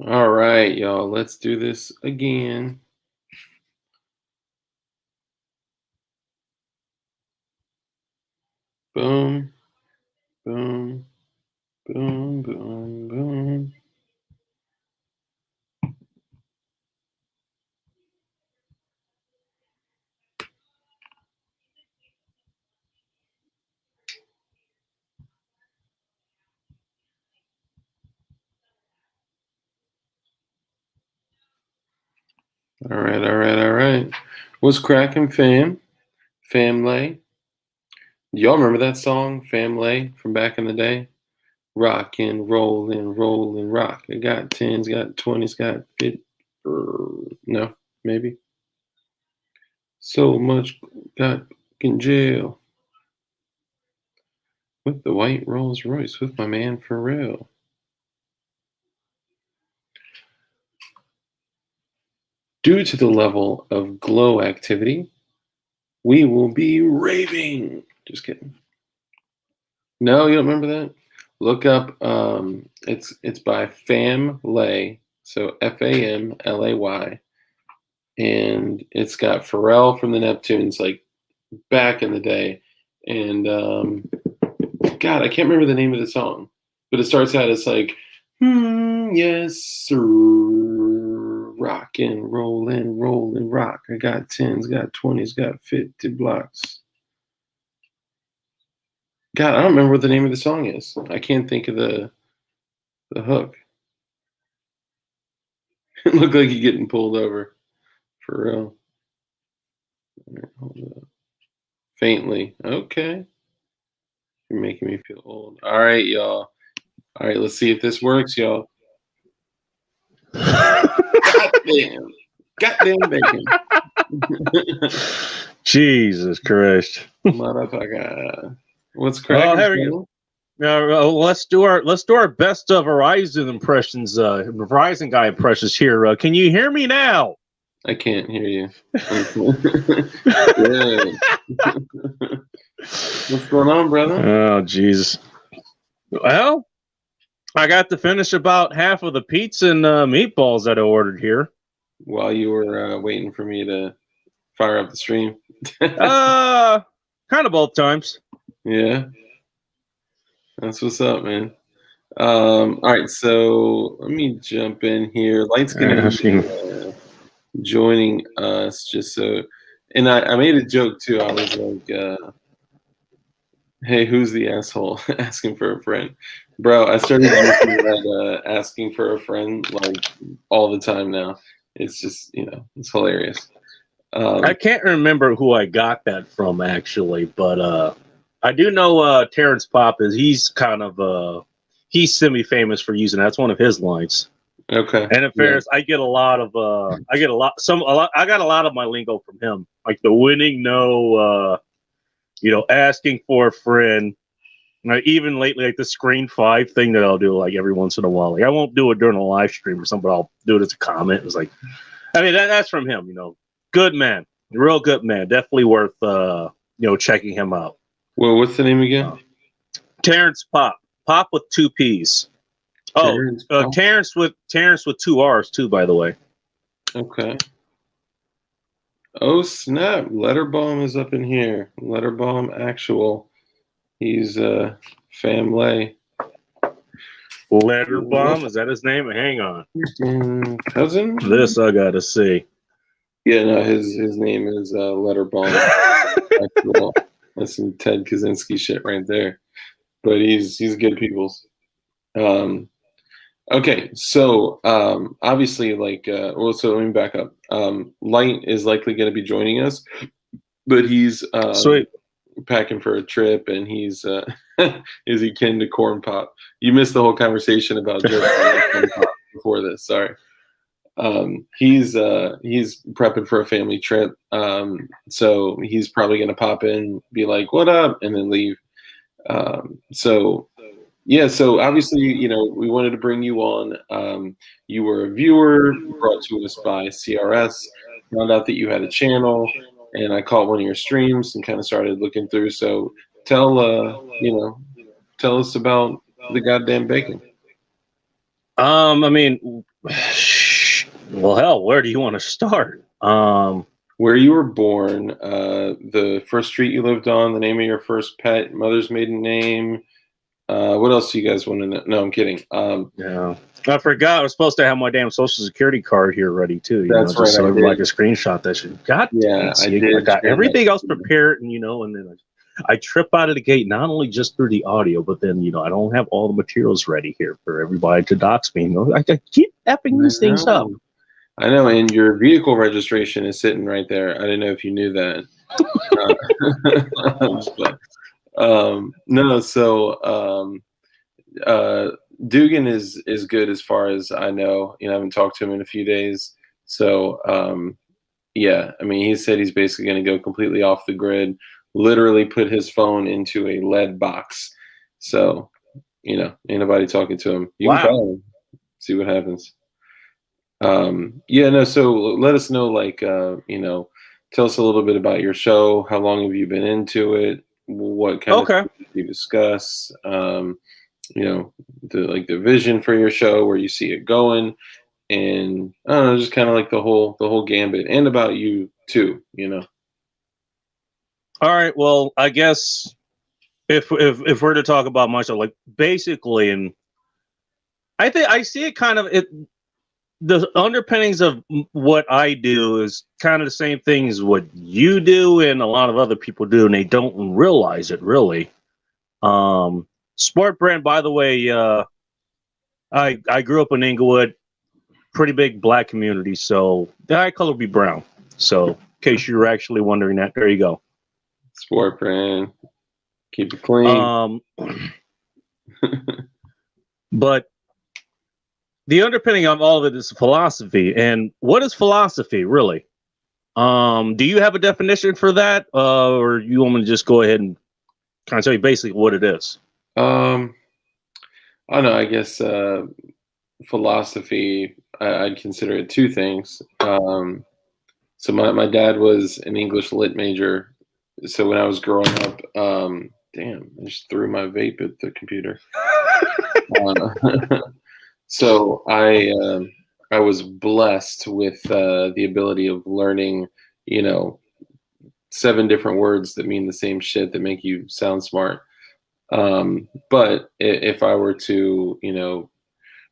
All right, y'all. Let's do this again. Boom, boom, boom, boom, boom. All right, all right, all right. What's cracking, fam? Family. Y'all remember that song, Family, from back in the day? Rock and roll and rock. I got tens, got 20s, got 50. No, maybe. So much got in jail with the white Rolls Royce with my man Pharrell. Due to the level of glow activity, we will be raving. Just kidding. No, you don't remember that? Look up. It's by Famlay, so Famlay, and it's got Pharrell from the Neptunes, like back in the day, and God, I can't remember the name of the song, but it starts out as like, yes, sir, rock and roll and rock. I got tens, got 20s, got 50 blocks. God, I don't remember what the name of the song is. I can't think of the hook. It looked like you're getting pulled over, for real. All right, hold up. Faintly. Okay. You're making me feel old. All right, y'all. All right, let's see if this works, y'all. Goddamn. Goddamn bacon. Jesus Christ. Motherfucker. What's cracking? Here we go. Let's do our best Verizon impressions, Verizon guy impressions here. Can you hear me now? I can't hear you. What's going on, brother? Oh, Jesus. Well, I got to finish about half of the pizza and meatballs that I ordered here. While you were waiting for me to fire up the stream. Kind of both times. Yeah. That's what's up, man. All right, so let me jump in here. Light's gonna be joining us just so, and I made a joke too. I was like, hey, who's the asshole asking for a friend? Bro, I started using that asking for a friend like all the time now. It's just, it's hilarious. I can't remember who I got that from actually, but I do know Terrence Pop he's kind of he's semi-famous for using that. That's one of his lines. Okay. And in fairness, I got a lot of my lingo from him, like the winning no, asking for a friend. Even lately, like the screen 5 thing that I'll do like every once in a while. Like I won't do it during a live stream or something. But I'll do it as a comment. It was like, I mean, that's from him. Good man, real good man. Definitely worth checking him out. Well, what's the name again? Terrence Pop. Pop with 2 P's. Terrence with 2 R's too, by the way. Okay. Oh snap! Letterbomb is up in here. Letterbomb actual. He's family. Letterbomb, is that his name? Hang on. Cousin? This I gotta see. Yeah, no, his name is Letterbomb. Actual. That's some Ted Kaczynski shit right there. But he's good people's. Okay, so obviously, like, so let me back up. Light is likely going to be joining us, but he's Sweet. Packing for a trip, and he's is he kin to Corn Pop? You missed the whole conversation about Corn Pop before this. Sorry. He's prepping for a family trip, so he's probably going to pop in, be like, "What up?" and then leave. So obviously, we wanted to bring you on. You were a viewer brought to us by CRS, found out that you had a channel, and I caught one of your streams and kind of started looking through. So tell us about the goddamn bacon. I mean, Well, hell, where do you want to start? Where you were born, the first street you lived on, the name of your first pet, mother's maiden name. What else do you guys want to know? No, I'm kidding. Yeah, I forgot. I was supposed to have my damn social security card here ready too. That's Just right, so I everybody did. can screenshot that shit. God Yeah, damn! I See, I did got share that everything else with you. prepared, and and then I trip out of the gate not only just through the audio, but then I don't have all the materials ready here for everybody to dox me. I keep effing I these things up. know. I know, and your vehicle registration is sitting right there. I didn't know if you knew that. I'm just playing. No, so Dugan is good as far as I know. I haven't talked to him in a few days. So yeah, I mean, he said he's basically going to go completely off the grid, literally put his phone into a lead box. So ain't nobody talking to him. You can Wow. call him, see what happens. Yeah, no. So let us know, like, tell us a little bit about your show. How long have you been into it? What kind of Okay. things do you discuss? The vision for your show, where you see it going, and I don't know, just kind of like the whole gambit, and about you too. All right. Well, I guess if we're to talk about myself, like basically, and I think I see it kind of the underpinnings of what I do is kind of the same thing as what you do and a lot of other people do, and they don't realize it really. Sport brand, by the way, I grew up in Inglewood, pretty big black community, so the eye color would be brown. So, in case you're actually wondering that, there you go. Sport brand, keep it clean. But the underpinning of all of it is philosophy. And what is philosophy, really? Do you have a definition for that, or you want me to just go ahead and kind of tell you basically what it is? I don't know. I guess philosophy. I'd consider it two things. So my dad was an English lit major. So when I was growing up, damn, I just threw my vape at the computer. So I was blessed with the ability of learning, 7 different words that mean the same shit that make you sound smart. But if I were to,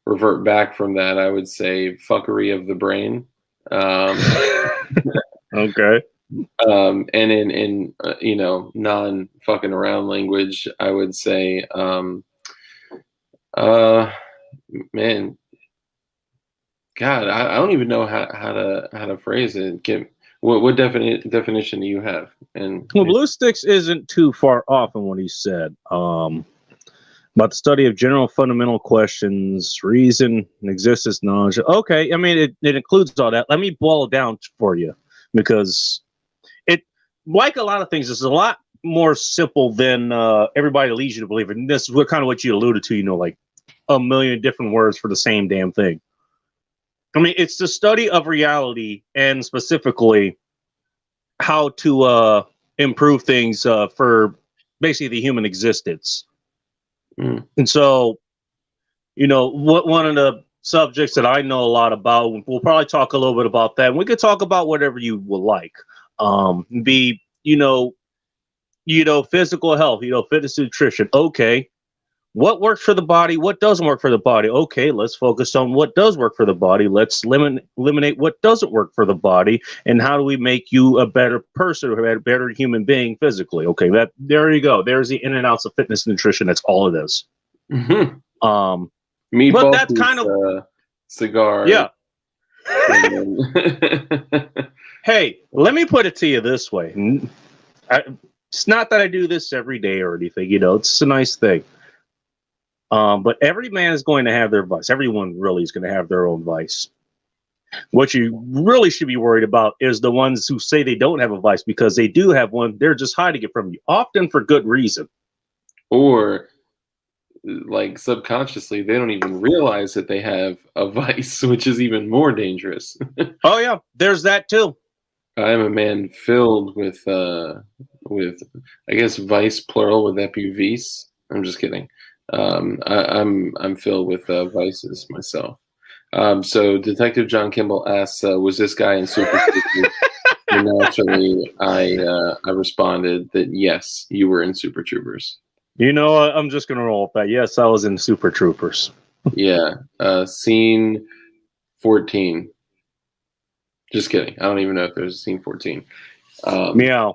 revert back from that, I would say fuckery of the brain. Okay. And in non fucking around language, I would say, man, God, I don't even know how to phrase it. What definition do you have? And Well, Blue Sticks isn't too far off in what he said. About the study of general fundamental questions, reason, and existence, knowledge. Okay, I mean, it includes all that. Let me boil it down for you, because it, like a lot of things, is a lot more simple than everybody leads you to believe. And this is what you alluded to, like a million different words for the same damn thing. I mean, it's the study of reality, and specifically how to improve things for basically the human existence. And so, what one of the subjects that I know a lot about, we'll probably talk a little bit about that. And we could talk about whatever you would like. Be, physical health, fitness, nutrition. Okay. What works for the body? What doesn't work for the body? Okay, let's focus on what does work for the body. Let's eliminate what doesn't work for the body. And how do we make you a better person or a better human being physically? Okay, there you go. There's the in and outs of fitness and nutrition. That's all it is. Mm-hmm. But that's kind of cigar. Yeah. Hey, let me put it to you this way. It's not that I do this every day or anything. It's a nice thing. But every man is going to have their vice. Everyone really is going to have their own vice. What you really should be worried about is the ones who say they don't have a vice because they do have one. They're just hiding it from you, often for good reason. Or like subconsciously, they don't even realize that they have a vice, which is even more dangerous. Oh yeah, there's that too. I am a man filled with I guess vice plural. Would that be vice? I'm just kidding. I'm filled with vices myself. So Detective John Kimball asks, was this guy in Super Troopers? And naturally, I responded that yes, you were in Super Troopers. You know, I'm just gonna roll with that. Yes, I was in Super Troopers. Yeah. Scene 14. Just kidding. I don't even know if there's a scene 14. Meow.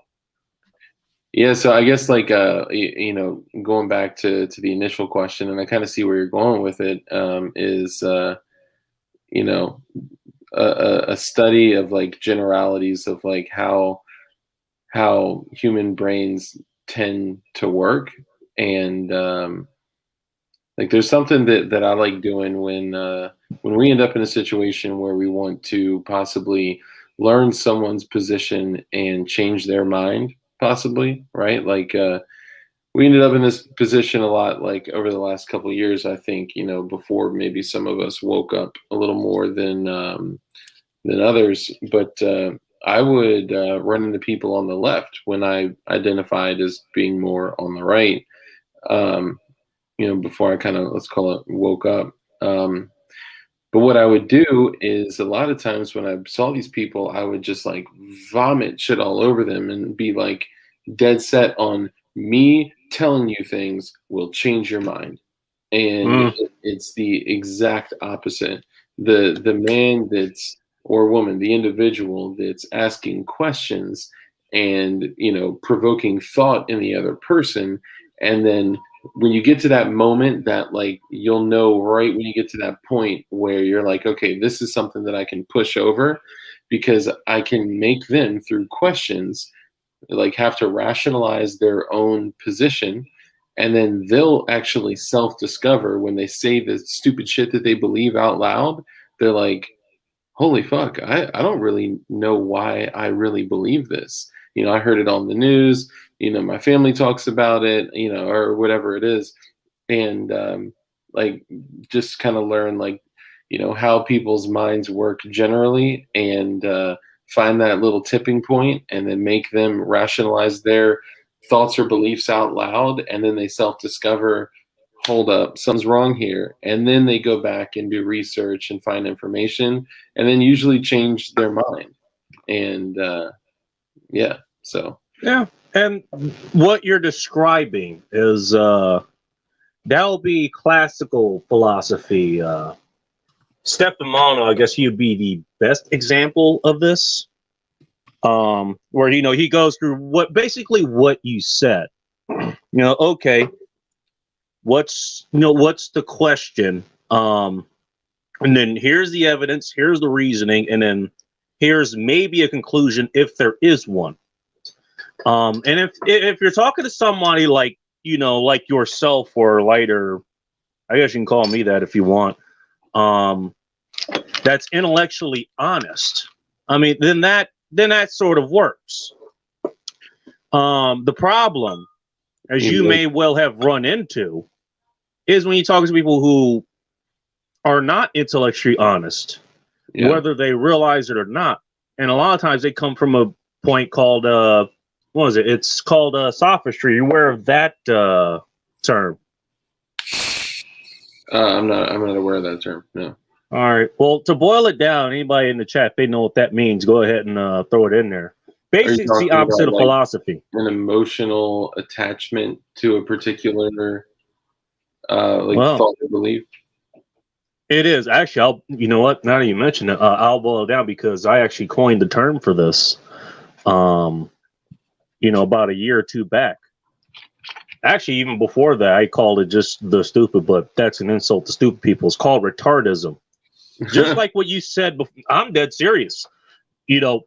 Yeah, so I guess like you know, going back to the initial question, and I kind of see where you're going with it, is you know, a study of like generalities of like how human brains tend to work, and like there's something that I like doing when we end up in a situation where we want to possibly learn someone's position and change their mind, possibly, right? Like we ended up in this position a lot, like over the last couple of years. I think, you know, before maybe some of us woke up a little more than others, but I would run into people on the left when I identified as being more on the right. Um, you know, before I kind of, let's call it, woke up. Um, but what I would do is a lot of times when I saw these people, I would just like vomit shit all over them and be like dead set on me telling you things will change your mind. And it's the exact opposite. The man that's, or woman, the individual that's asking questions and, you know, provoking thought in the other person, and then when you get to that moment that like you'll know right when you get to that point where you're like, okay, this is something that I can push over because I can make them through questions like have to rationalize their own position, and then they'll actually self-discover when they say the stupid shit that they believe out loud. They're like, holy fuck, I don't really know why I really believe this. You know, I heard it on the news, you know, my family talks about it, you know, or whatever it is. And like just kind of learn like, you know, how people's minds work generally, and find that little tipping point and then make them rationalize their thoughts or beliefs out loud, and then they self-discover, hold up, something's wrong here, and then they go back and do research and find information, and then usually change their mind. And yeah, so Yeah, and what you're describing is that'll be classical philosophy. Stefano, I guess he'd be the best example of this. Where you know he goes through what basically what you said. You know, okay, what's the question? And then here's the evidence, here's the reasoning, and then here's maybe a conclusion if there is one. And if you're talking to somebody like, you know, like yourself or Lighter, I guess you can call me that if you want, that's intellectually honest, I mean, then that sort of works. The problem, as you may well have run into, is when you talk to people who are not intellectually honest, whether they realize it or not. And a lot of times they come from a point called what is it? It's called sophistry. You're aware of that term? I'm not aware of that term. No. All right. Well, to boil it down, anybody in the chat, they know what that means. Go ahead and throw it in there. Basically, it's the opposite of philosophy. An emotional attachment to a particular thought or belief. It is actually. You know what? Now that you mention it, I'll boil it down because I actually coined the term for this. You know, about a year or two back. Actually, even before that, I called it just the stupid, but that's an insult to stupid people. It's called retardism. Just like what you said before, I'm dead serious. You know,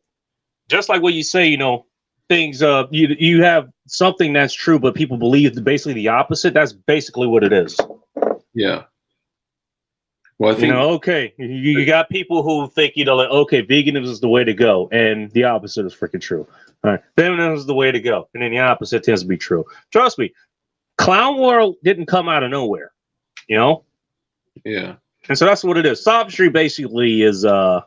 just like what you say, you know, things, you have something that's true, but people believe basically the opposite. That's basically what it is. Yeah. Well, I think, you know, okay, you got people who think, you know, like, okay, veganism is the way to go, and the opposite is freaking true. All right, feminism is the way to go, and then the opposite tends to be true. Trust me, clown world didn't come out of nowhere, you know? Yeah. And so that's what it is. Sophistry basically is a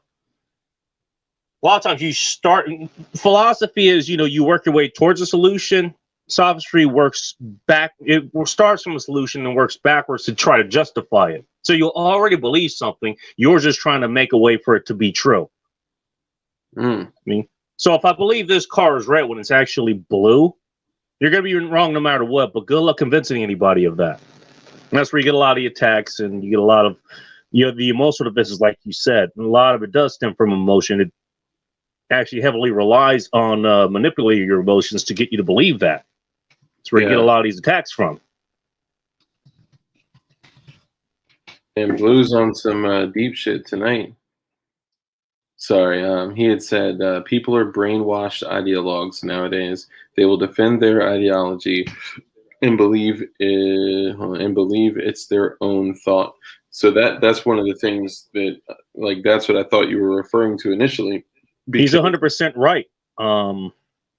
lot of times you start, philosophy is, you know, you work your way towards a solution, sophistry works back. It starts from a solution and works backwards to try to justify it. So you'll already believe something. You're just trying to make a way for it to be true. I mean, so if I believe this car is red when it's actually blue, you're going to be wrong no matter what. But good luck convincing anybody of that. And that's where you get a lot of the attacks, and you get a lot of, the emotional business, like you said. And a lot of it does stem from emotion. It actually heavily relies on manipulating your emotions to get you to believe that. That's where you get a lot of these attacks from. And Blue's on some deep shit tonight. Sorry, he had said people are brainwashed ideologues nowadays. They will defend their ideology and believe it's their own thought. So that's one of the things that, like, that's what I thought you were referring to initially. He's 100% right.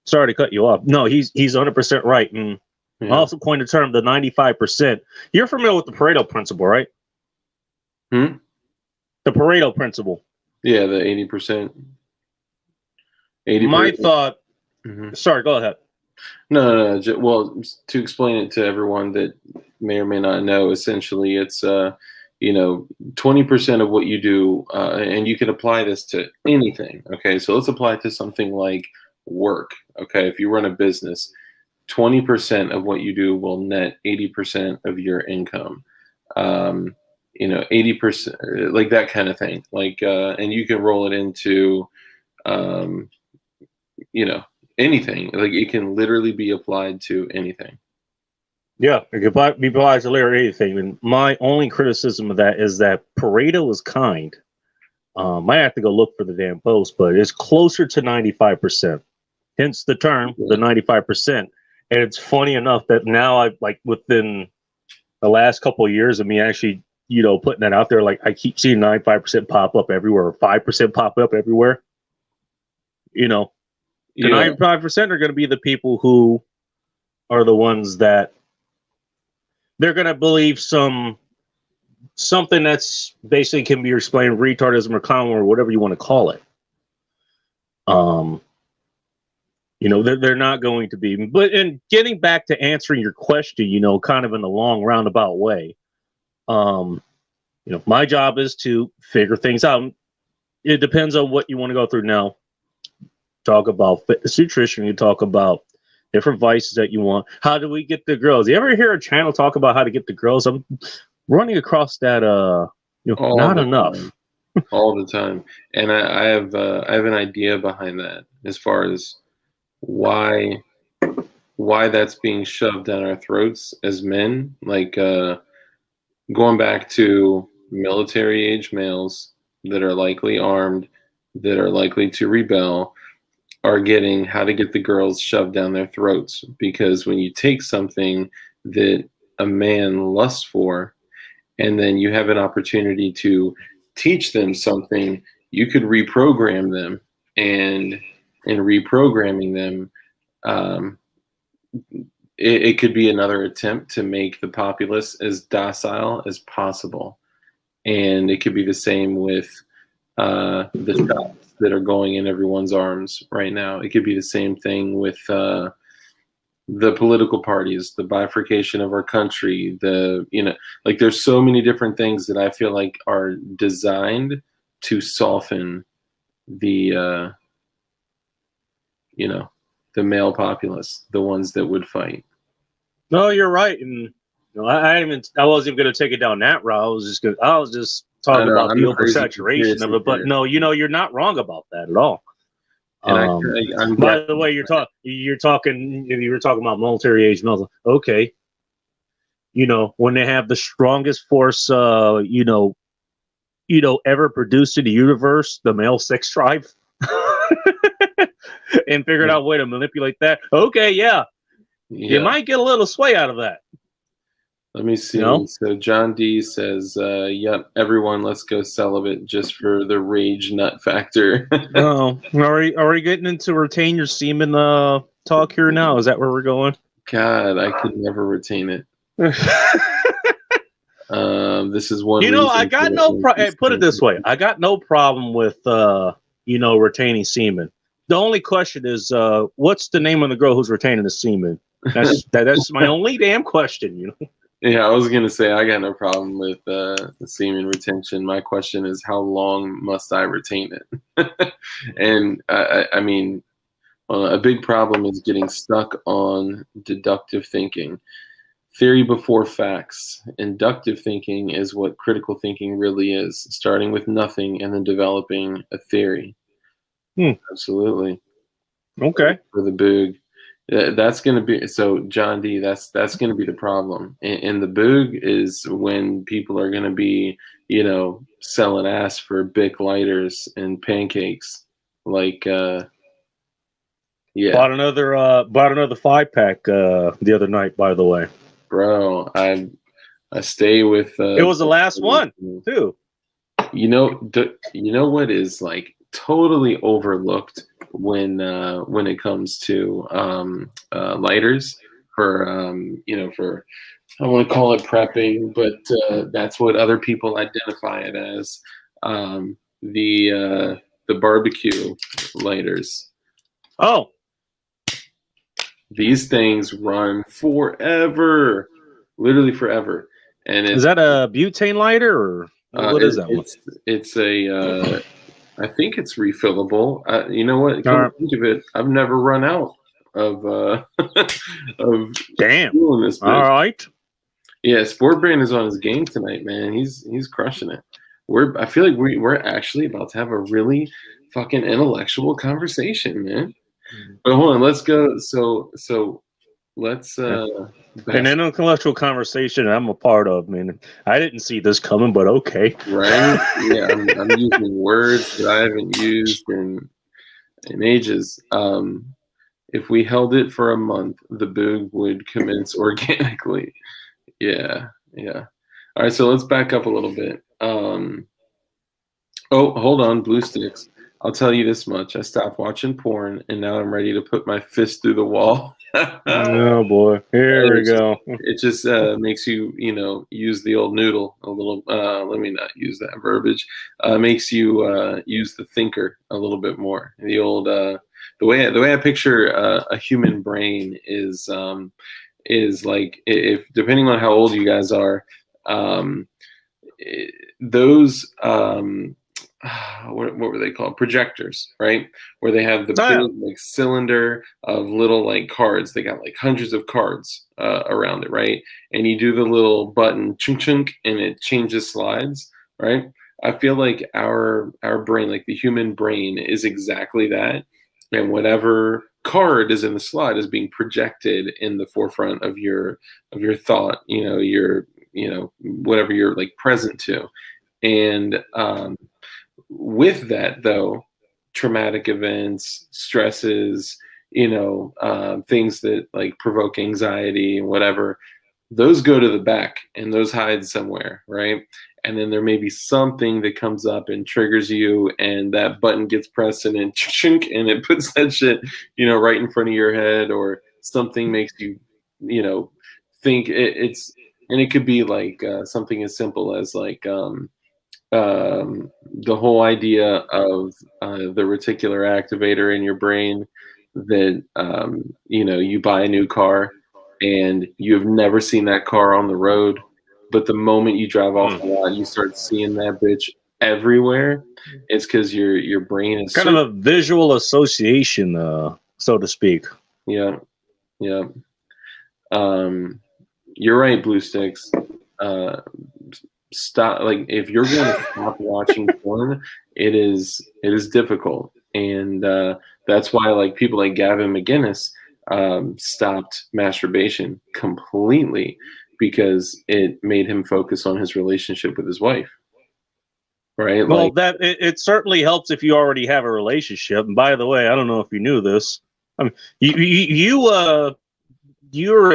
Sorry to cut you off. No, he's 100% right. And I also coined the term the 95%. You're familiar with the Pareto principle, right? The Pareto principle. Yeah, the 80%. 80%. My thought. Sorry, go ahead. No. Well, to explain it to everyone that may or may not know, essentially, it's 20% of what you do, and you can apply this to anything. Okay, so let's apply it to something like work. Okay, if you run a business, 20% of what you do will net 80% of your income. 80%, like that kind of thing. Like, and you can roll it into, anything. Like, it can literally be applied to anything. Yeah, it could be applied to literally anything. And my only criticism of that is that Pareto is kind. Might have to go look for the damn post, but it's closer to 95%. Hence the term, the 95%. And it's funny enough that now I've, like, within the last couple of years of me actually, putting that out there, like, I keep seeing 95% pop up everywhere, or 5% pop up everywhere. The 95% are going to be the people who are the ones that they're going to believe something that's basically can be explained retardism or common or whatever you want to call it. They're not going to be. But in getting back to answering your question, kind of in a long roundabout way, my job is to figure things out. It depends on what you want to go through now. Talk about fitness, nutrition. You talk about different vices that you want. How do we get the girls? You ever hear a channel talk about how to get the girls? I'm running across that. Not enough. All the time, and I have an idea behind that as far as why that's being shoved down our throats as men. Like, going back to military age males that are likely armed, that are likely to rebel, are getting how to get the girls shoved down their throats. Because when you take something that a man lusts for, and then you have an opportunity to teach them something, you could reprogram them. And in reprogramming them, it could be another attempt to make the populace as docile as possible. And it could be the same with the shots that are going in everyone's arms right now. It could be the same thing with the political parties, the bifurcation of our country, like, there's so many different things that I feel like are designed to soften the male populace, the ones that would fight. No, you're right. And I wasn't even going to take it down that route. I was just talking about the oversaturation of it. But no, you're not wrong about that at all. And by the way, you were talking about military age males. Okay. When they have the strongest force, ever produced in the universe, the male sex drive, and figured out a way to manipulate that. Okay. Yeah. You might get a little sway out of that. Let me see. So John D says, yep, everyone, let's go celibate just for the rage nut factor. Oh, are we getting into retain your semen talk here now? Is that where we're going? God, I could never retain it. This is one. I got no problem. Put it this way. I got no problem with, retaining semen. The only question is, what's the name of the girl who's retaining the semen? That's my only damn question, you know. Yeah, I was gonna say I got no problem with the semen retention. My question is, how long must I retain it? And I mean, a big problem is getting stuck on deductive thinking. Theory before facts. Inductive thinking is what critical thinking really is, starting with nothing and then developing a theory. Absolutely. Okay. For the boog. That's going to be so, John D. That's going to be the problem, and the boog is when people are going to be, selling ass for Bic lighters and pancakes, like, yeah. Bought another 5-pack the other night, by the way. Bro, I stay with. It was the last one too. You know what is like totally overlooked when it comes to lighters for for, I want to call it prepping, but that's what other people identify it as, the barbecue lighters. Oh, these things run forever, literally forever. And is that a butane lighter or what is that one? It's a I think it's refillable. You know what? Come to think of it, I've never run out of of damn. This all right. Yeah, Sport Brand is on his game tonight, man. He's crushing it. I feel like we're actually about to have a really fucking intellectual conversation, man. But hold on, let's go. So let's an intellectual conversation I'm a part of, man. I didn't see this coming, but okay. Right? Yeah, I'm using words that I haven't used in ages. If we held it for a month, the boog would commence organically. Yeah. All right, so let's back up a little bit. Oh, hold on, Blue Sticks. I'll tell you this much. I stopped watching porn, and now I'm ready to put my fist through the wall. Oh, boy. Here we go. It just makes you, use the old noodle a little. Let me not use that verbiage. Makes you use the thinker a little bit more. The old, the way I picture a human brain is like, if depending on how old you guys are, those what were they called? Projectors, right? Where they have the big like cylinder of little like cards. They got like hundreds of cards around it, right? And you do the little button chunk chunk, and it changes slides, right? I feel like our brain, like the human brain, is exactly that, and whatever card is in the slide is being projected in the forefront of your thought, your whatever you're like present to. And with that, though, traumatic events, stresses, things that like provoke anxiety and whatever, those go to the back and those hide somewhere, right? And then there may be something that comes up and triggers you, and that button gets pressed, and then chink, and it puts that shit, right in front of your head, or something makes you, think it's, and it could be like something as simple as like the whole idea of the reticular activator in your brain, that you buy a new car and you've never seen that car on the road, but the moment you drive off the lot, you start seeing that bitch everywhere. It's because your brain is kind of a visual association, so to speak. Yeah. You're right, Blue Sticks. Stop. Like, if you're going to stop watching porn, it is difficult, and that's why like people like Gavin McGinnis stopped masturbation completely, because it made him focus on his relationship with his wife. Right. Well, that it certainly helps if you already have a relationship. And by the way, I don't know if you knew this. I mean, you're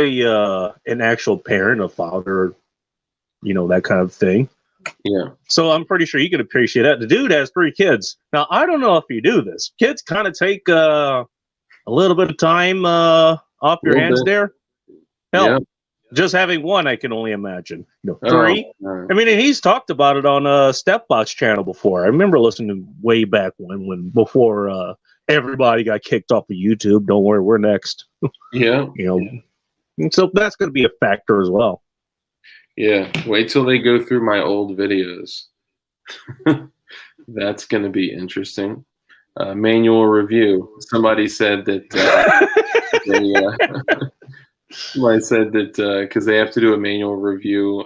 an actual parent, a father, that kind of thing. Yeah. So I'm pretty sure you can appreciate that. The dude has 3 kids. Now, I don't know if you do this. Kids kind of take a little bit of time off your hands there. Hell, just having one, I can only imagine. 3. I mean, and he's talked about it on Stepbot's channel before. I remember listening way back before everybody got kicked off of YouTube. Don't worry, we're next. Yeah. And so that's going to be a factor as well. Yeah, wait till they go through my old videos. That's going to be interesting. Manual review. Somebody said that somebody said that because they have to do a manual review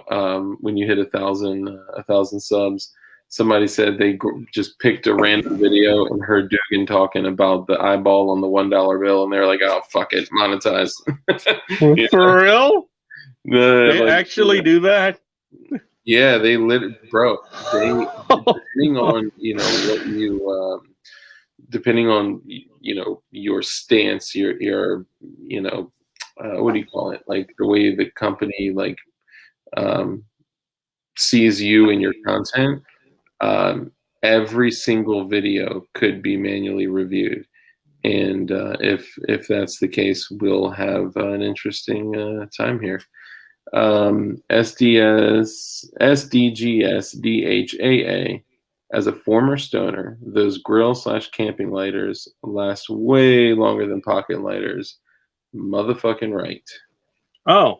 when you hit 1,000 subs. Somebody said they just picked a random video and heard Dugan talking about the eyeball on the $1 bill, and they're like, "Oh, fuck it, monetize." For real? They like, actually do that? Yeah, they bro. They depending on what you depending on your stance, your what do you call it? Like the way the company sees you and your content. Every single video could be manually reviewed, and if that's the case, we'll have an interesting time here. SDGS DHAA. As a former stoner, those grill/camping lighters last way longer than pocket lighters. Motherfucking right. Oh,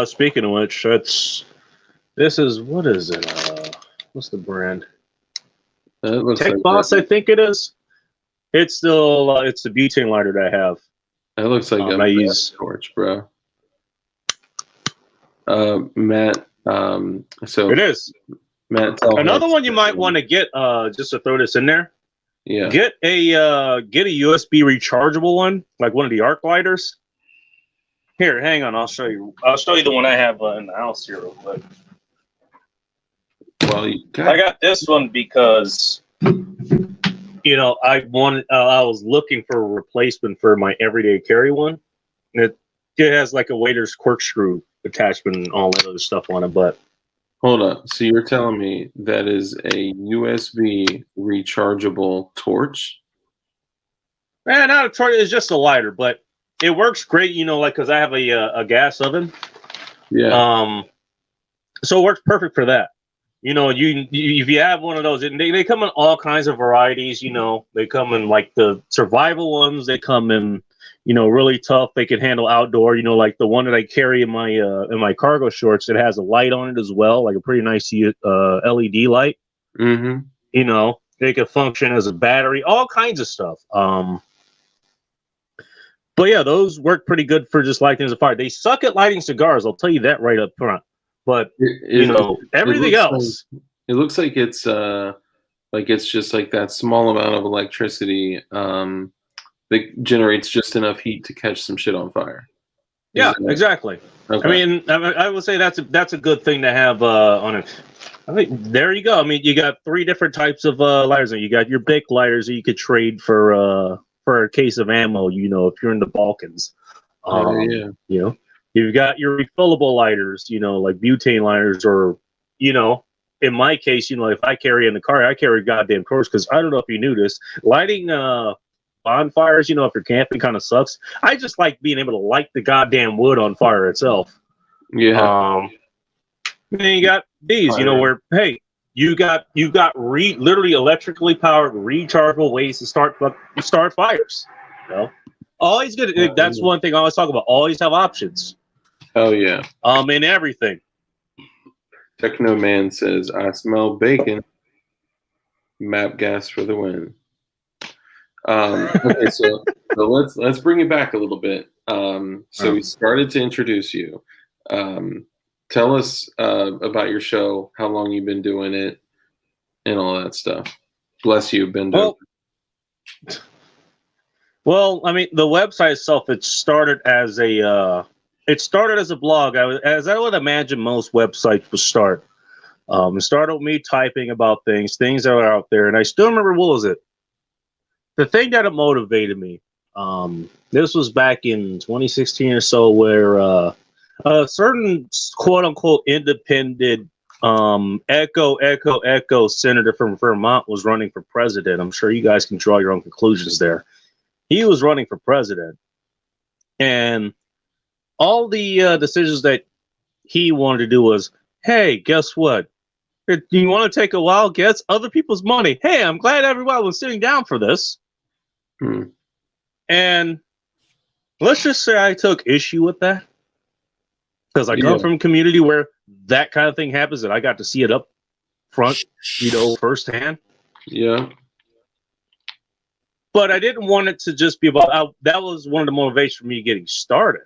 speaking of which, what is it? What's the brand? It looks Tech like Boss, I think it is. It's still it's the butane lighter that I have. It looks like I use torch, bro. Matt. So it is. Matt, another one you might want to get. Just to throw this in there. Yeah. Get a USB rechargeable one, like one of the arc lighters. Here, hang on. I'll show you. I'll show you the one I have in the house here real quick. Well, I got this one because I was looking for a replacement for my everyday carry one. It has like a waiter's corkscrew attachment and all that other stuff on it, but hold up. So you're telling me that is a USB rechargeable torch? Not a torch. It's just a lighter, but it works great. Because I have a gas oven. Yeah. So it works perfect for that. If you have one of those, they come in all kinds of varieties. They come in like the survival ones. They come in, really tough. They can handle outdoor. Like the one that I carry in my cargo shorts. It has a light on it as well, like a pretty nice LED light. Mm-hmm. They can function as a battery. All kinds of stuff. But yeah, those work pretty good for just lighting a fire. They suck at lighting cigars. I'll tell you that right up front. But everything else. It looks like it's just like that small amount of electricity that generates just enough heat to catch some shit on fire. Yeah, exactly. Okay. I mean, I would say that's a good thing to have on it. I think there you go. I mean, you got 3 different types of lighters. You got your big lighters that you could trade for a case of ammo. If you're in the Balkans. Yeah. You've got your refillable lighters, like butane lighters, or, in my case, if I carry in the car, I carry goddamn torch because I don't know if you knew this. Lighting bonfires, if you're camping, kind of sucks. I just like being able to light the goddamn wood on fire itself. Yeah. And then you got these, where, hey, you got literally electrically powered rechargeable ways to start fires. Always good. That's one thing I always talk about. Always have options. Oh yeah. In everything. Techno Man says, "I smell bacon." Map gas for the win. Okay, so let's bring it back a little bit. We started to introduce you. Tell us about your show, how long you've been doing it, and all that stuff. Bless you, Bendo. Well, I mean, the website itself, it started as a blog. As I would imagine most websites would start. It started with me typing about things that are out there. And I still remember, what was it? The thing that motivated me. This was back in 2016 or so, where a certain quote unquote independent echo senator from Vermont was running for president. I'm sure you guys can draw your own conclusions there. He was running for president, and all the decisions that he wanted to do was, hey, guess what? Do you want to take a wild guess? Other people's money. Hey, I'm glad everyone was sitting down for this. And let's just say I took issue with that. because I come from a community where that kind of thing happens, and I got to see it up front, firsthand. Yeah. But I didn't want it to just be about. That was one of the motivations for me getting started.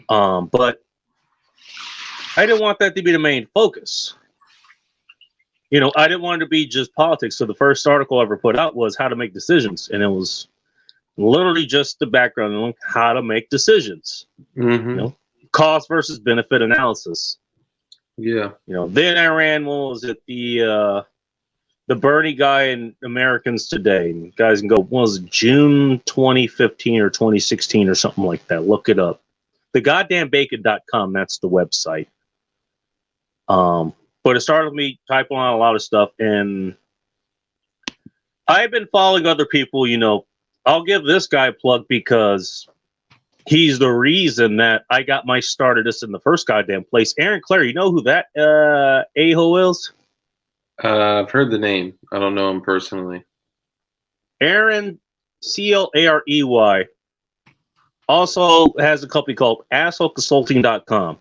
But I didn't want that to be the main focus. I didn't want it to be just politics. So the first article I ever put out was how to make decisions, and it was literally just the background on how to make decisions. Mm-hmm. Cost versus benefit analysis. Yeah. Then I ran, what was it, the Bernie guy in Americans Today. And guys can go, what was it, June 2015 or 2016 or something like that. Look it up. The goddamnbacon.com, that's the website. But it started with me typing on a lot of stuff, and I've been following other people. I'll give this guy a plug because he's the reason that I got my start at this in the first goddamn place. Aaron Clare, you know who that a-hole is? I've heard the name. I don't know him personally. Aaron, Clarey, also has a company called assholeconsulting.com.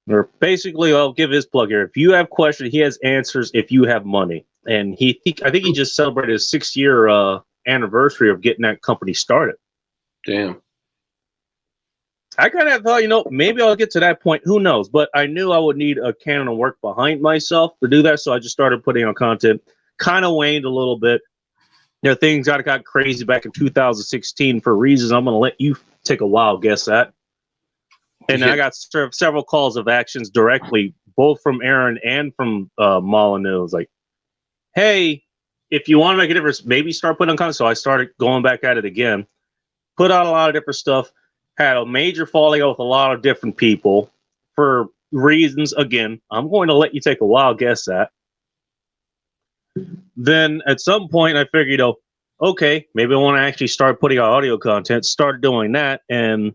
Or basically, I'll give his plug here. If you have questions, he has answers if you have money. And I think he just celebrated his 6-year anniversary of getting that company started. Damn. I kind of thought, maybe I'll get to that point. Who knows? But I knew I would need a canon of work behind myself to do that. So I just started putting on content. Kind of waned a little bit. Things got crazy back in 2016 for reasons I'm going to let you take a wild guess at. And I got several calls of actions directly, both from Aaron and from Molyneux. It was like, hey, if you want to make a difference, maybe start putting on content. So I started going back at it again. Put out a lot of different stuff. Had a major falling out with a lot of different people for reasons, again, I'm going to let you take a wild guess at. Then at some point I figured, okay, maybe I want to actually start putting out audio content. Started doing that, and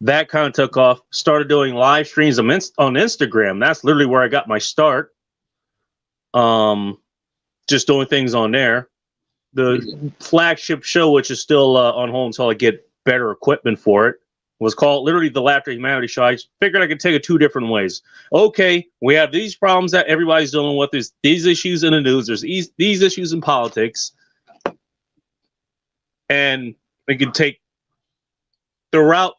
that kind of took off. Started doing live streams on Instagram. That's literally where I got my start. Just doing things on there. The flagship show, which is still on hold until I get better equipment for it, was called literally the Laughter Humanity Show. I figured I could take it 2 different ways. Okay, we have these problems that everybody's dealing with. There's these issues in the news. There's these issues in politics. And we can take the route,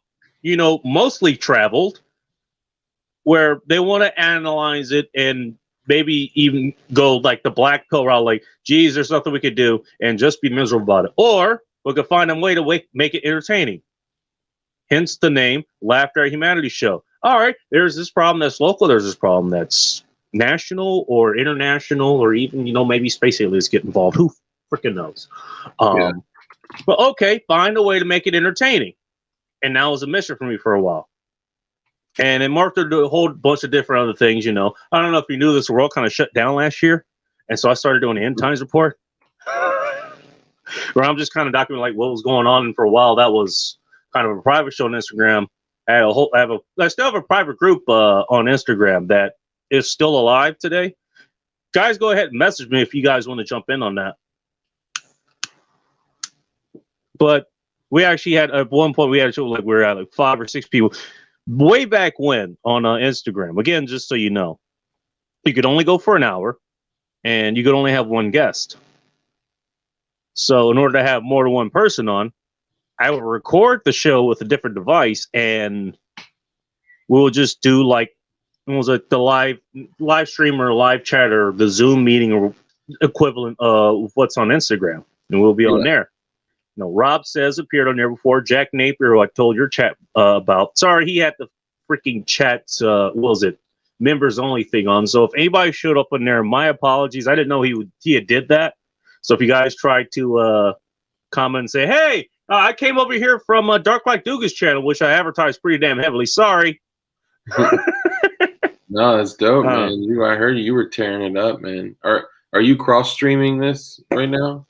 mostly traveled, where they want to analyze it and maybe even go like the black pill route, like, geez, there's nothing we could do, and just be miserable about it. Or we could find a way to make it entertaining. Hence the name Laughter Humanity Show. All right, there's this problem that's local. There's this problem that's national or international, or even, maybe space aliens get involved. Who freaking knows? But okay, find a way to make it entertaining. And that was a mission for me for a while. And it marked a whole bunch of different other things, I don't know if you knew this, the world kind of shut down last year. And so I started doing the End Times Report, where I'm just kind of documenting like what was going on. And for a while, that was kind of a private show on Instagram. I still have a private group on Instagram that is still alive today. Guys, go ahead and message me if you guys want to jump in on that. But we actually had, at one point, we had a show like we were at like 5 or 6 people way back when on Instagram. Again, just so you know, you could only go for an hour and you could only have one guest. So in order to have more than one person on, I would record the show with a different device, and we'll just do like, what was it, the live stream or live chat or the Zoom meeting or equivalent of what's on Instagram, and we'll be on there. Rob Says appeared on there before. Jack Napier, who I told your chat about. Sorry, he had the freaking chat, what was it, members only thing on. So if anybody showed up in there, my apologies. I didn't know he had did that. So if you guys tried to comment and say, hey, I came over here from Dark Light Dugan's channel, which I advertised pretty damn heavily. Sorry. No, that's dope, man. I heard you were tearing it up, man. Are you cross streaming this right now?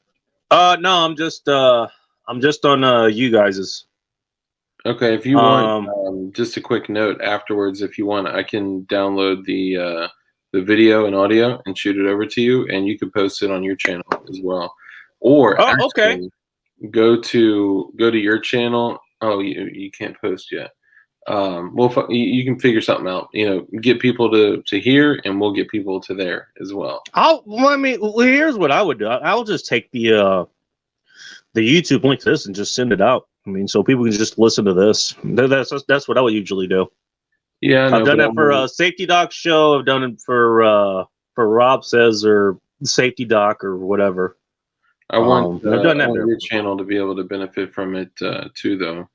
No, I'm just on you guys's. Okay, if you want, just a quick note afterwards, if you want, I can download the video and audio and shoot it over to you, and you can post it on your channel as well. Or okay, go to your channel. Oh, you can't post yet. You can figure something out. Get people to here, and we'll get people to there as well. Here's what I would do. I'll just take the YouTube link to this and just send it out. I mean, so people can just listen to this. That's what I would usually do. Yeah, I've done that for Safety Doc show. I've done it for Rob Says or Safety Doc or whatever. I want your channel to be able to benefit from it too, though.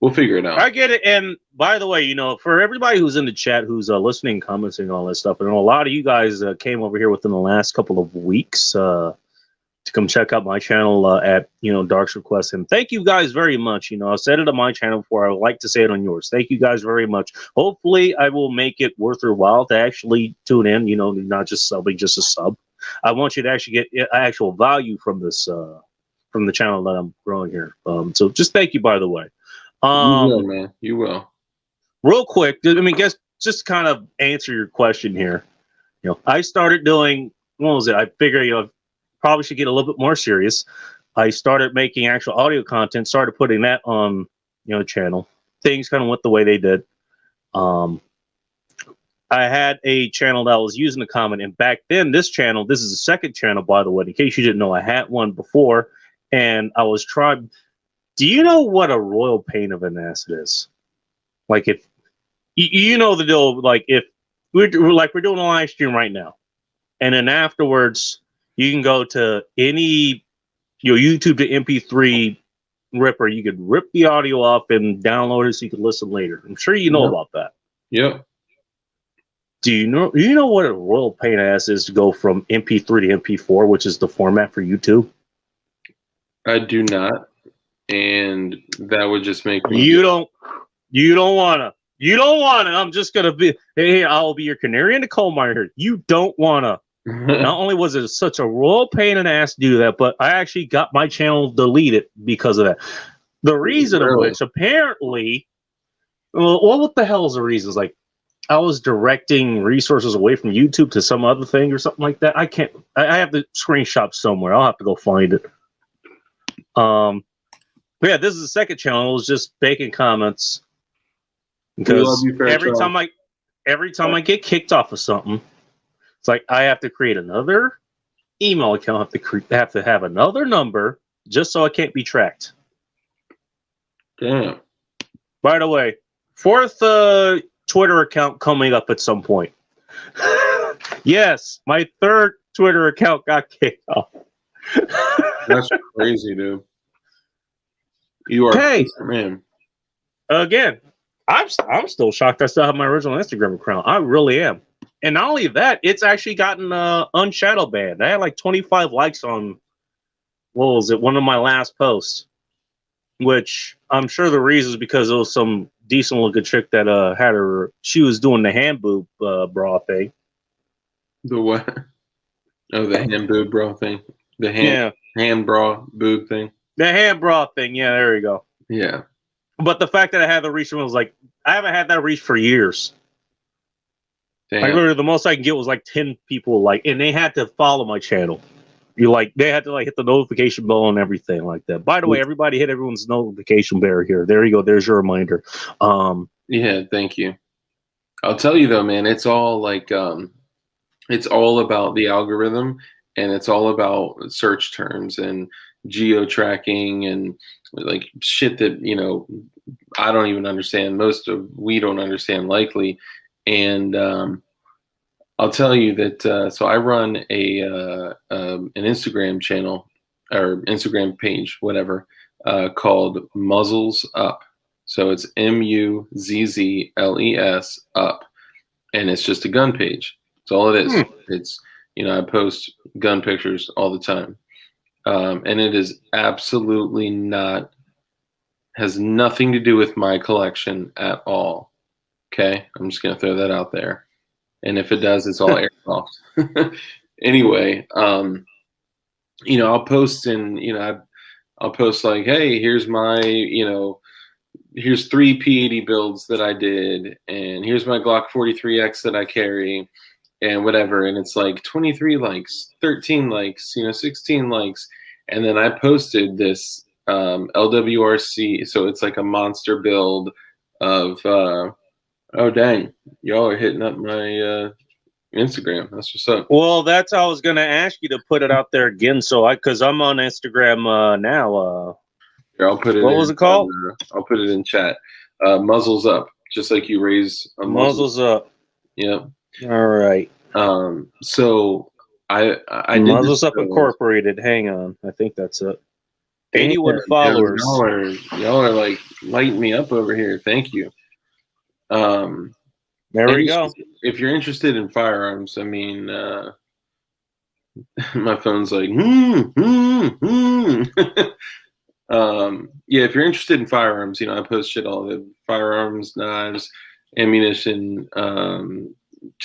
We'll figure it out. I get it. And by the way, for everybody who's in the chat, who's listening, commenting, all that stuff, and a lot of you guys came over here within the last couple of weeks to come check out my channel at Dark's request. And thank you guys very much. I've said it on my channel before. I would like to say it on yours. Thank you guys very much. Hopefully, I will make it worth your while to actually tune in. Not just subbing, just a sub. I want you to actually get actual value from this from the channel that I'm growing here. So just thank you, by the way. You will, man. You will. Real quick, just to kind of answer your question here. I started doing, what was it? I figured, probably should get a little bit more serious. I started making actual audio content, started putting that on, the channel. Things kind of went the way they did. I had a channel that I was using to comment, and back then, this is the second channel, by the way, in case you didn't know, I had one before, and I was trying. Do you know what a royal pain of an ass it is? Like, if you know the deal, like if we're doing a live stream right now, and then afterwards you can go to any YouTube to MP3 ripper. You could rip the audio off and download it so you can listen later. I'm sure you know about that. Yep. Do you know what a royal pain ass is to go from MP3 to MP4, which is the format for YouTube? I do not. And that would just make me. You don't wanna. I'm just gonna be. Hey, I'll be your canary in the coal mine here. You don't wanna. Not only was it such a royal pain in the ass to do that, but I actually got my channel deleted because of that. The reason of which apparently, well, what the hell is the reason? It's like I was directing resources away from YouTube to some other thing or something like that. I can't. I have the screenshot somewhere. I'll have to go find it. But yeah, this is the second channel. It was just bacon comments because every time I get kicked off of something, it's like I have to create another email account. I have to have another number just so I can't be tracked. Damn. By the way, fourth Twitter account coming up at some point. Yes, my third Twitter account got kicked off. That's crazy, dude. You are, hey, man. Again, I'm still shocked I still have my original Instagram account. I really am. And not only that, it's actually gotten unshadow banned. I had like 25 likes on, what was it, one of my last posts, which I'm sure the reason is because it was some decent looking chick that she was doing the hand boob bra thing. The what? Oh, the hand boob bra thing. The hand bra boob thing. The hand bra thing, yeah, there you go. Yeah. But the fact that I had the reach was like, I haven't had that reach for years. Damn. Like literally the most I can get was like 10 people and they had to follow my channel. They had to hit the notification bell and everything like that. By the way, everybody hit everyone's notification bell here. There you go. There's your reminder. Yeah, thank you. I'll tell you though, man, it's all it's all about the algorithm, and it's all about search terms and geo tracking and like shit that I don't even understand. We don't understand likely. And I'll tell you that so I run an Instagram channel or Instagram page, whatever, called Muzzles Up. So it's MUZZLES up, and it's just a gun page. That's all it is. It's I post gun pictures all the time. And it is absolutely has nothing to do with my collection at all. Okay? I'm just going to throw that out there. And if it does, it's all airsoft. Anyway, I'll post I'll post like, hey, here's my, here's 3 P80 builds that I did, and here's my Glock 43X that I carry, and whatever. And it's like 23 likes, 13 likes, 16 likes. And then I posted this LWRC, so it's like a monster build of oh dang, y'all are hitting up my Instagram. That's what's up. Well, that's how I was going to ask you to put it out there again. So because I'm on Instagram now. Here, I'll put it. What was it called? I'll put it in chat. Muzzles up, just like you raise a muzzle. Muzzles up. Yeah. All right. So I did Muzzles Up Incorporated. Hang on, I think that's it. 81 followers. Y'all are like lighting me up over here. Thank you. There we go. If you're interested in firearms, I mean, my phone's like, yeah, if you're interested in firearms, I post shit all the firearms, knives, ammunition,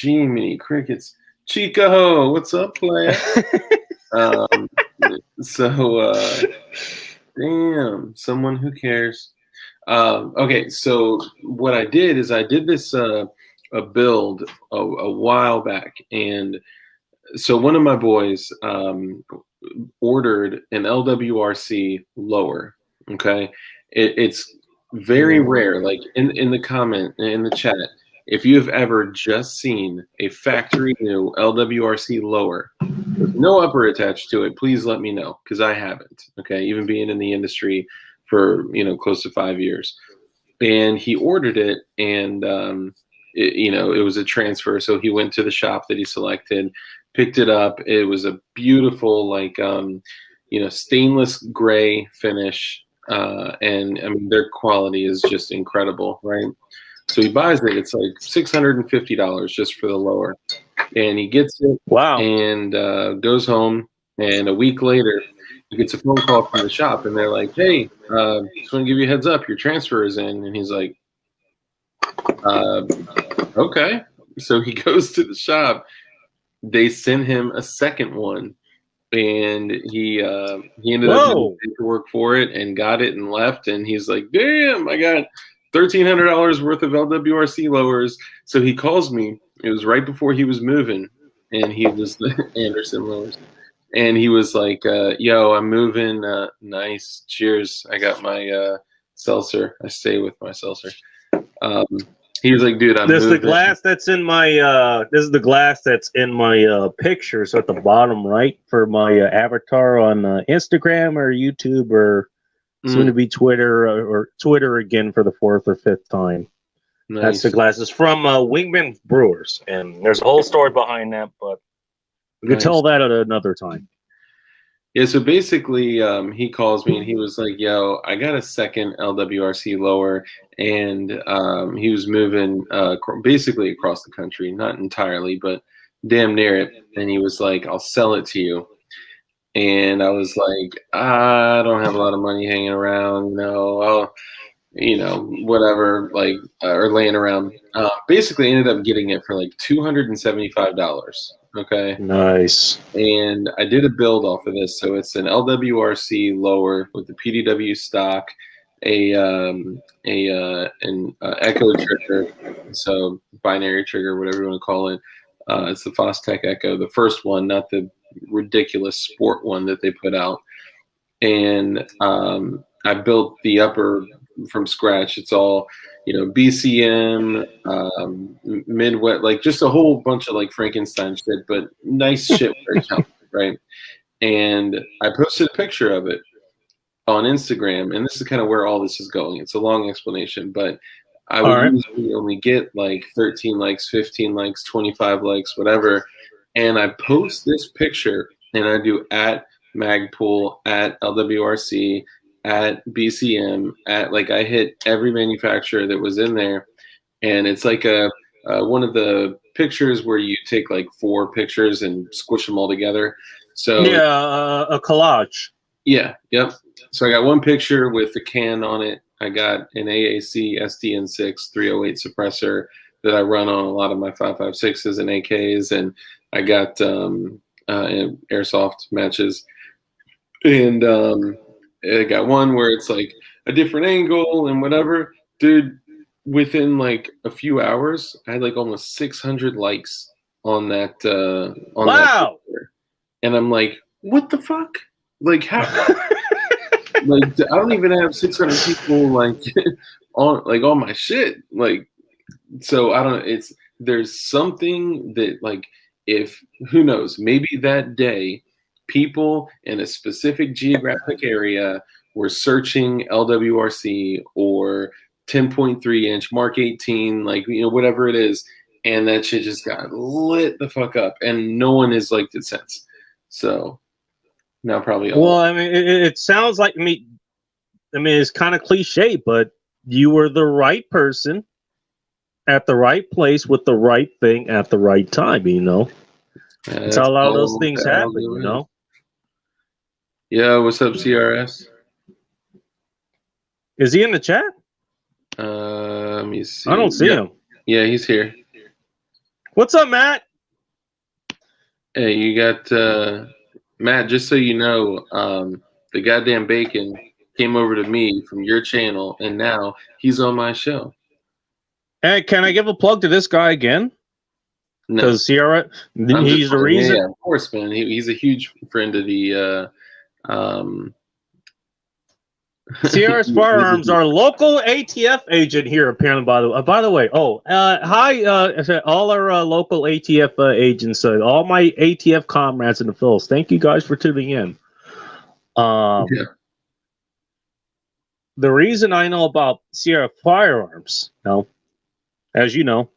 many crickets. Chico, what's up, player? Damn, someone who cares. Okay, so what I did is I did this a build a while back, and so one of my boys ordered an LWRC lower. Okay, it's very rare. Like in the comment in the chat, if you have ever just seen a factory new LWRC lower with no upper attached to it, please let me know, because I haven't. Okay, even being in the industry for close to 5 years, and he ordered it, and it was a transfer, so he went to the shop that he selected, picked it up. It was a beautiful stainless gray finish, and I mean their quality is just incredible, right? So he buys it. It's like $650 just for the lower, and he gets it. Wow! And goes home, and a week later, he gets a phone call from the shop, and they're like, "Hey, just want to give you a heads up. Your transfer is in." And he's like, "Okay." So he goes to the shop. They send him a second one, and he ended up getting paperwork for it and got it and left. And he's like, "Damn, I got $1,300 worth of LWRC lowers." So he calls me. It was right before he was moving, and he was the Anderson lowers. And he was like, "Yo, I'm moving. Nice. Cheers. I got my seltzer. I stay with my seltzer." He was like, "Dude, I'm moving." The glass that's in my. This is the glass that's in my pictures at the bottom right for my avatar on Instagram or YouTube or soon to be Twitter or Twitter again for the 4th or 5th time. Nice. That's the glasses from Wingman Brewers, and there's a whole story behind that, but we can tell that at another time. Yeah, so basically, he calls me and he was like, "Yo, I got a second LWRC lower," and he was moving basically across the country, not entirely, but damn near it. And he was like, "I'll sell it to you." And I was like, "I don't have a lot of money hanging around, whatever, or laying around." Basically, ended up getting it for like $275. Okay. Nice. And I did a build off of this. So it's an LWRC lower with the PDW stock, an Echo trigger, so binary trigger, whatever you want to call it. It's the Fostech Echo, the first one, not the ridiculous sport one that they put out. And I built the upper from scratch. It's all BCM, Midwest, like just a whole bunch of like Frankenstein shit, but nice shit where it counts, right? And I posted a picture of it on Instagram, and this is kind of where all this is going. It's a long explanation, but I would usually only get like 13 likes, 15 likes, 25 likes, whatever. And I post this picture, and I do at Magpool, at LWRC, at BCM, I hit every manufacturer that was in there. And it's like one of the pictures where you take like 4 pictures and squish them all together. So yeah, a collage. Yeah, yep. So I got one picture with the can on it. I got an AAC SDN6 308 suppressor that I run on a lot of my 5.56s and AKs, and I got airsoft matches. And I got one where it's like a different angle and whatever. Dude, within like a few hours, I had like almost 600 likes on that. That picture. And I'm like, what the fuck? Like, how? like I don't even have 600 people like on my shit. Like, so I don't. There's something that like if who knows, maybe that day people in a specific geographic area were searching LWRC or 10.3 inch Mark 18, like whatever it is, and that shit just got lit the fuck up, and no one has liked it since. So now probably all. Well, I mean, it sounds like me. I mean, it's kind of cliche, but you were the right person at the right place with the right thing at the right time. That's how a lot of those things happen. Yeah, what's up, CRS? Is he in the chat? Let me see. I don't see him. Yeah, he's here. What's up, Matt? Hey, you got Matt. Just so you know, the goddamn bacon came over to me from your channel, and now he's on my show. Hey, can I give a plug to this guy again? No, because he's the reason. Yeah, of course, man. He's a huge friend of the. CRS Firearms, our local ATF agent here, apparently. By the way, hi, all our local ATF agents, all my ATF comrades in the Phils. Thank you guys for tuning in. The reason I know about CRS Firearms, as you know,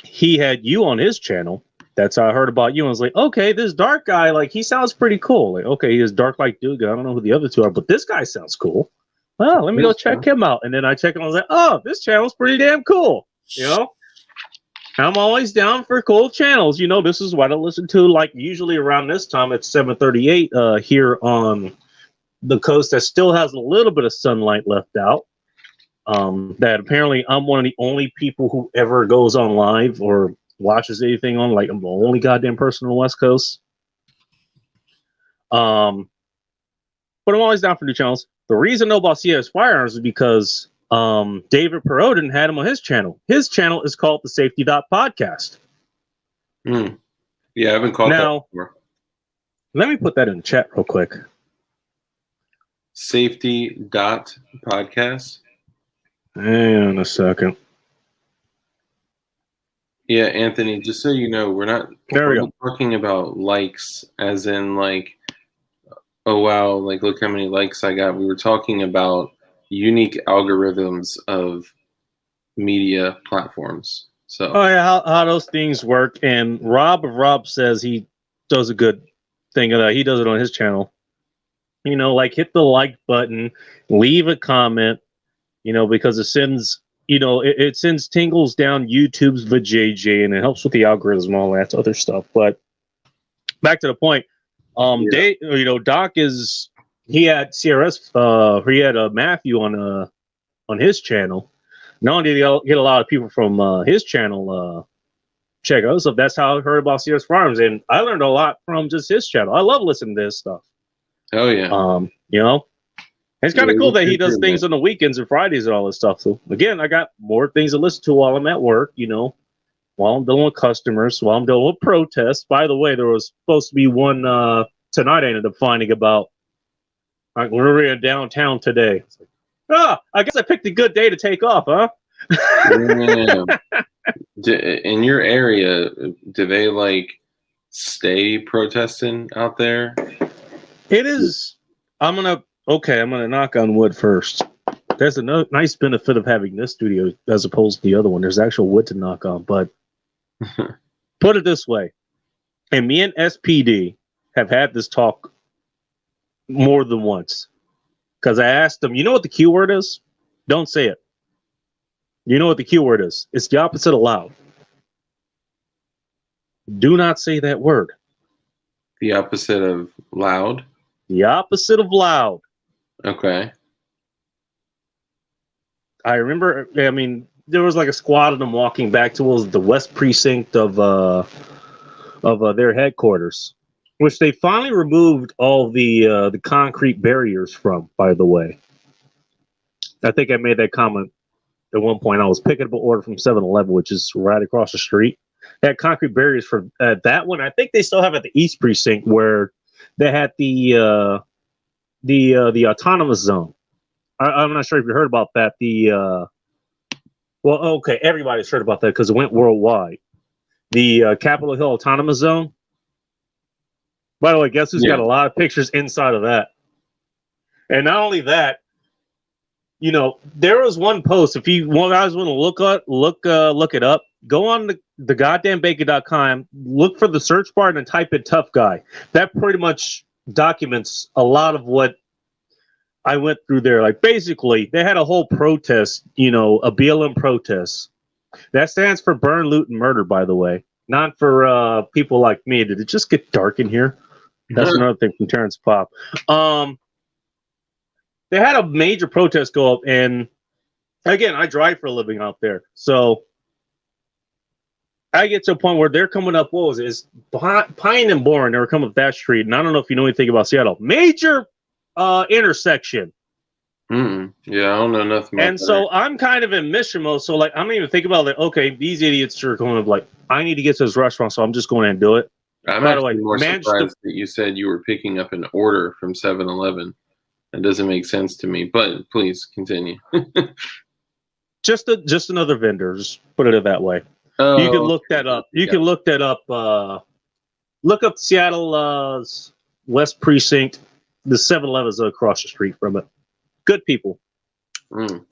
he had you on his channel. That's how I heard about you. And I was like, okay, this dark guy, like, he sounds pretty cool. Like, okay, he is dark like Dugan. I don't know who the other two are, but this guy sounds cool. Well, let me go check him out. And then I check him. I was like, oh, this channel's pretty damn cool. I'm always down for cool channels. This is what I listen to. Like, usually around this time, it's 7:38 here on the coast that still has a little bit of sunlight left out. That apparently I'm one of the only people who ever goes on live or watches anything on. Like, I'm the only goddamn person on the West Coast. But I'm always down for new channels. The reason I know about CRS Firearms is because David Perodin had him on his channel. His channel is called the Safety Podcast. Yeah, I haven't caught that before. Let me put that in the chat real quick. Safety Podcast. Hang on a second. Yeah, Anthony, just so you know, we're not talking about likes as in like, oh wow, like look how many likes I got. We were talking about unique algorithms of media platforms. So how those things work. And Rob says he does a good thing of that. He does it on his channel. Like hit the like button, leave a comment, because it sends it sends tingles down YouTube's vajayjay, and it helps with the algorithm and all that other stuff. But back to the point, Doc he had CRS, he had Matthew on his channel. Not only did he get a lot of people from his channel check out stuff, that's how I heard about CRS Farms, and I learned a lot from just his channel. I love listening to this stuff. Oh yeah. It's kind of cool that he does things on the weekends and Fridays and all this stuff. So again, I got more things to listen to while I'm at work, while I'm dealing with customers, while I'm dealing with protests. By the way, there was supposed to be one tonight I ended up finding about. We're in downtown today. I guess I picked a good day to take off, huh? In your area, do they like stay protesting out there? It is. I'm gonna knock on wood first. There's a nice benefit of having this studio as opposed to the other one. There's actual wood to knock on. But put it this way, and me and SPD have had this talk more than once. Because I asked them, you know what the Q word is? Don't say it. You know what the Q word is? It's the opposite of loud. Do not say that word. The opposite of loud? The opposite of loud. Okay. I remember, there was like a squad of them walking back towards the west precinct of their headquarters, which they finally removed all the concrete barriers from, by the way. I think I made that comment at one point. I was picking up an order from 7-Eleven, which is right across the street. They had concrete barriers for that one. I think they still have at the East Precinct where they had the the autonomous zone. I'm not sure if you heard about that. Well, okay, everybody's heard about that because it went worldwide. The Capitol Hill Autonomous Zone. By the way, guess who's got a lot of pictures inside of that? And not only that, you know, there was one post. If you guys want to look it up, go on the goddamnbacon.com, look for the search bar and type in tough guy. That pretty much documents a lot of what I went through there. Like basically, they had a whole protest, you know, a BLM protest. That stands for burn, loot, and murder, by the way. Not for people like me. Did it just get dark in here? That's another thing from Terrence Pop. They had a major protest go up, and again, I drive for a living out there. So I get to a point where they're coming up, what was it? It's Pine and Bourne. They were coming up that street, and I don't know if you know anything about Seattle. Major intersection. Yeah, I don't know nothing about and that. So I'm kind of in mission mode. So like, I'm not even thinking about like, okay, these idiots are going to like, I need to get to this restaurant, so I'm just going to do it. I'm actually more surprised that you said you were picking up an order from 7-Eleven. That doesn't make sense to me, but please continue. just another vendor. Just put it that way. Oh, you can look that up. You can look that up. Look up Seattle's West Precinct. The 7-Eleven's across the street from it. Good people. When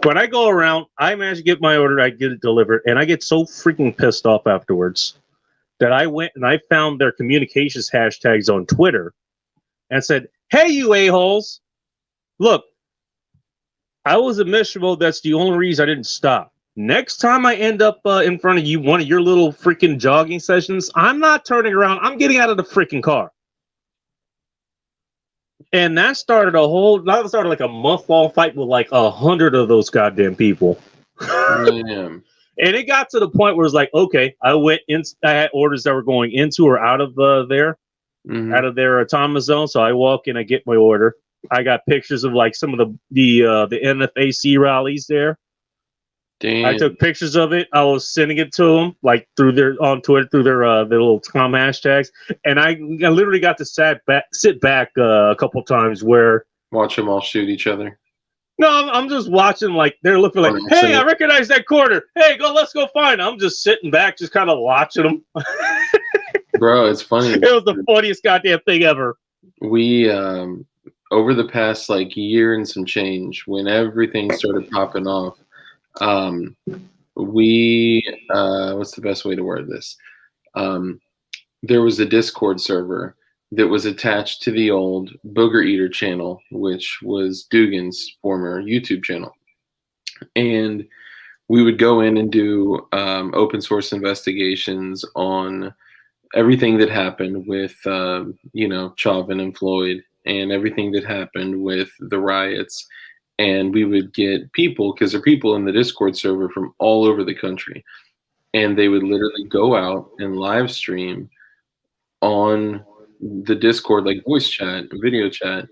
I go around, I manage to get my order, I get it delivered, and I get so freaking pissed off afterwards that I went and I found their communications hashtags on Twitter and said, hey, you a-holes, look, I was in mission mode. That's the only reason I didn't stop. Next time I end up in front of you, one of your little freaking jogging sessions, I'm not turning around. I'm getting out of the freaking car. And that started like a month-long fight with like 100 of those goddamn people. And it got to the point where it's like, okay, I had orders that were going into or out of there, out of their autonomous zone. So I walk in, I get my order. I got pictures of like some of the NFAC rallies there. Damn. I took pictures of it. I was sending it to them like on Twitter through their little com hashtags, and I literally got to sit back a couple times where watch them all shoot each other. No, I'm just watching like they're looking like, hey, I recognize that quarter. Hey, let's go find them. I'm just sitting back, just kind of watching them. Bro, it's funny. It was the funniest goddamn thing ever. We over the past like year and some change, when everything started popping off, what's the best way to word this? There was a Discord server that was attached to the old Booger Eater channel, which was Dugan's former YouTube channel. And we would go in and do open source investigations on everything that happened with, Chauvin and Floyd, and everything that happened with the riots. And we would get people, because there are people in the Discord server from all over the country, and they would literally go out and live stream on the Discord, like voice chat, video chat,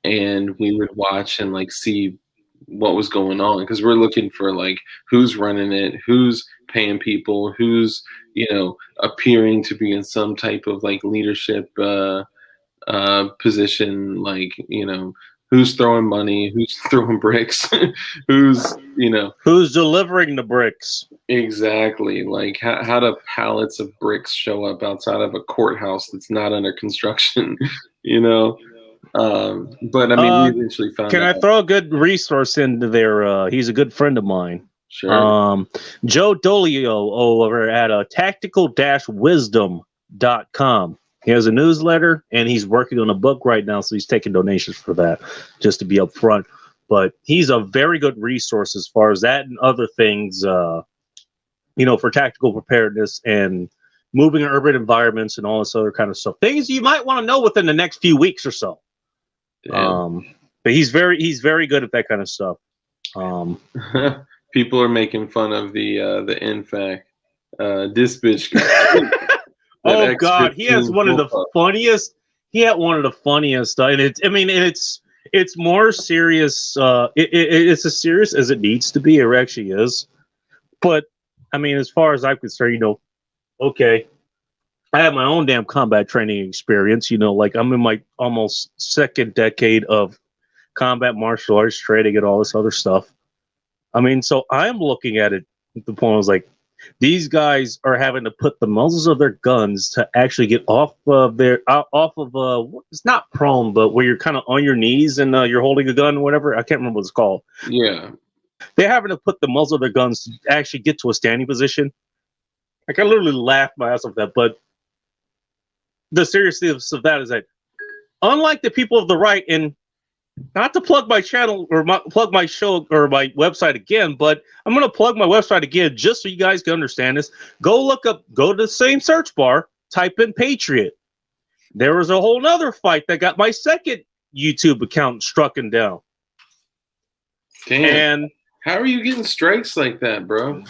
and we would watch and like see what was going on, because we're looking for like who's running it, who's paying people, who's appearing to be in some type of like leadership position, like who's throwing money, who's throwing bricks, who's delivering the bricks. Exactly. Like how do pallets of bricks show up outside of a courthouse that's not under construction? But I mean, we eventually found Can I throw a good resource into there? He's a good friend of mine. Sure. Joe Dolio over at tactical-wisdom.com. He has a newsletter, and he's working on a book right now, so he's taking donations for that, just to be upfront. But he's a very good resource as far as that and other things, for tactical preparedness and moving in urban environments and all this other kind of stuff. Things you might want to know within the next few weeks or so. But he's very good at that kind of stuff. People are making fun of the NFAC. This bitch guy. Oh God, he has one of the funniest. He had one of the funniest, and it's more serious. It's as serious as it needs to be. It actually is. But I mean, as far as I'm concerned, okay, I have my own damn combat training experience. You know, like I'm in my almost second decade of combat martial arts training and all this other stuff. I mean, so I'm looking at it. The point was like, these guys are having to put the muzzles of their guns to actually get off of it's not prone, but where you're kind of on your knees and you're holding a gun or whatever. I can't remember what it's called. Yeah. They're having to put the muzzle of their guns to actually get to a standing position. Like I literally laughed my ass off that, but the seriousness of that is that unlike the people of the right, and not to plug my channel or plug my show or my website again, but I'm going to plug my website again just so you guys can understand this. Go to the same search bar, type in Patriot. There was a whole nother fight that got my second YouTube account struck down. Damn. And how are you getting strikes like that, bro?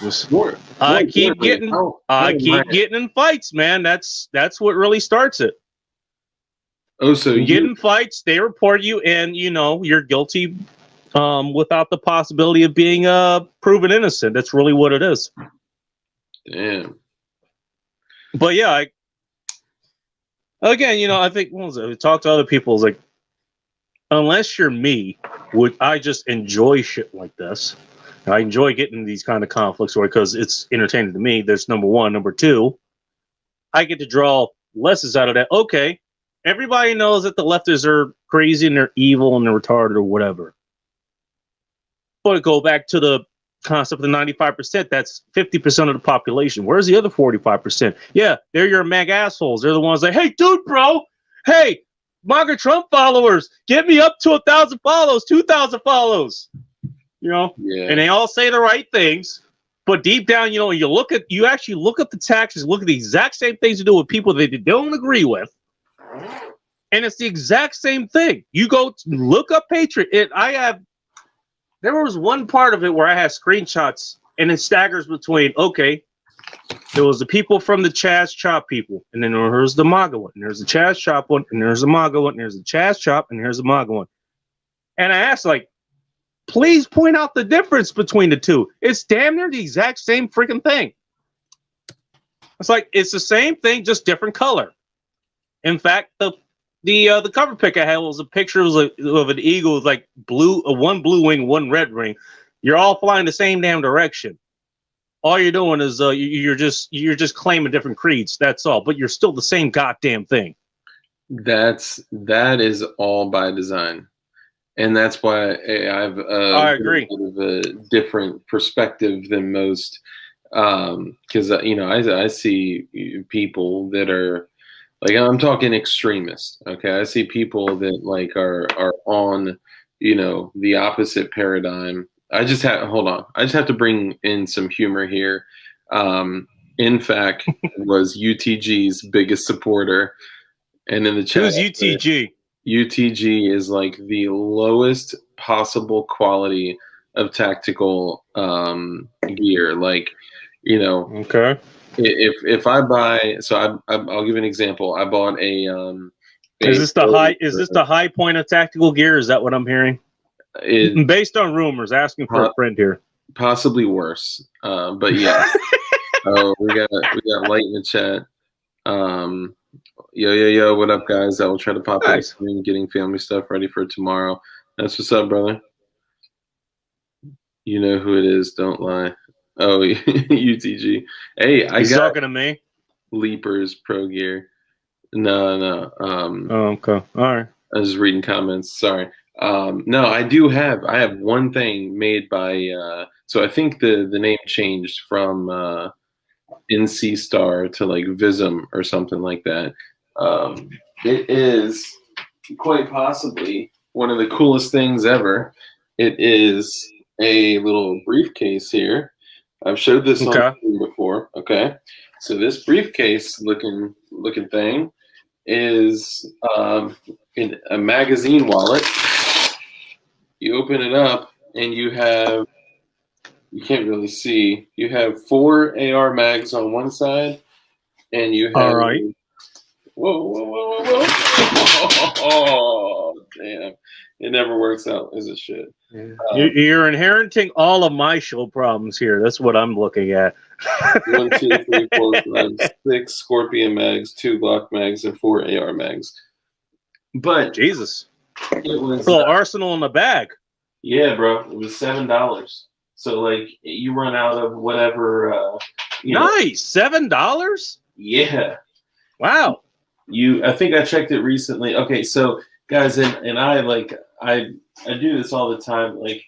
I keep getting in fights, man. That's what really starts it. Oh, so you get in fights, they report you, and you know you're guilty without the possibility of being proven innocent. That's really what it is. Damn. But yeah, again, you know, I think we talk to other people. It's like, unless you're me, I just enjoy shit like this. I enjoy getting these kind of conflicts because it's entertaining to me. There's number one. Number two, I get to draw lessons out of that. Okay. Everybody knows that the leftists are crazy and they're evil and they're retarded or whatever. But go back to the concept of the 95%, that's 50% of the population. Where's the other 45%? Yeah, they're your mag assholes. They're the ones like, hey, dude, bro, hey, MAGA Trump followers, get me up to 1,000 follows, 2,000 follows. You know? Yeah. And they all say the right things. But deep down, you know, you actually look at the taxes, look at the exact same things to do with people that they don't agree with. And it's the exact same thing. You go look up Patriot. There was one part of it where I had screenshots and it staggers between, okay, there was the people from the Chaz Chop people, and then there's the MAGA one, and there's the Chaz Chop one, and there's the MAGA one, and there's the Chaz Chop, and there's the MAGA one. And I asked, like, please point out the difference between the two. It's damn near the exact same freaking thing. It's like, it's the same thing, just different color. In fact, the cover pic I had was a picture of an eagle with like one blue wing, one red wing. You're all flying the same damn direction. All you're doing is you're just claiming different creeds. That's all, but you're still the same goddamn thing. That is all by design, and that's why I've I agree. Of a different perspective than most, because you know I see people that are. Like, I'm talking extremists, okay? I see people that, like, are on, you know, the opposite paradigm. I just have to bring in some humor here. In fact, was UTG's biggest supporter. And in the chat, who's UTG? UTG is, like, the lowest possible quality of tactical gear. Like, you know. Okay. If I buy, so I'll give an example. I bought a. Is this the high point of tactical gear? Is that what I'm hearing? Based on rumors, asking for a friend here. Possibly worse, but yeah. we got Light in the chat. Yo, what up, guys? I will try to pop up stream, getting family stuff ready for tomorrow. That's what's up, brother. You know who it is. Don't lie. Oh, UTG. Hey, He's talking to me. Leapers Pro Gear. No. Oh, okay. All right. I was just reading comments. Sorry. No, I have one thing made by. So I think the name changed from NC Star to like Vism or something like that. It is quite possibly one of the coolest things ever. It is a little briefcase here. I've showed this on screen before. Okay, so this briefcase looking thing is in a magazine wallet. You open it up and you can't really see. You have 4 AR mags on one side, and you have. All right. Whoa! Oh, Damn, it never works out as it should. You're inheriting all of my show problems here. That's what I'm looking at. 1, 2, 3, 4, 5, 6 Scorpion mags, 2 Glock mags, and 4 AR mags. But Jesus, it was arsenal in the bag. Yeah, bro. It was $7. So like you run out of whatever. Nice, $7. Yeah. Wow. I think I checked it recently. Okay, so guys, and I do this all the time. Like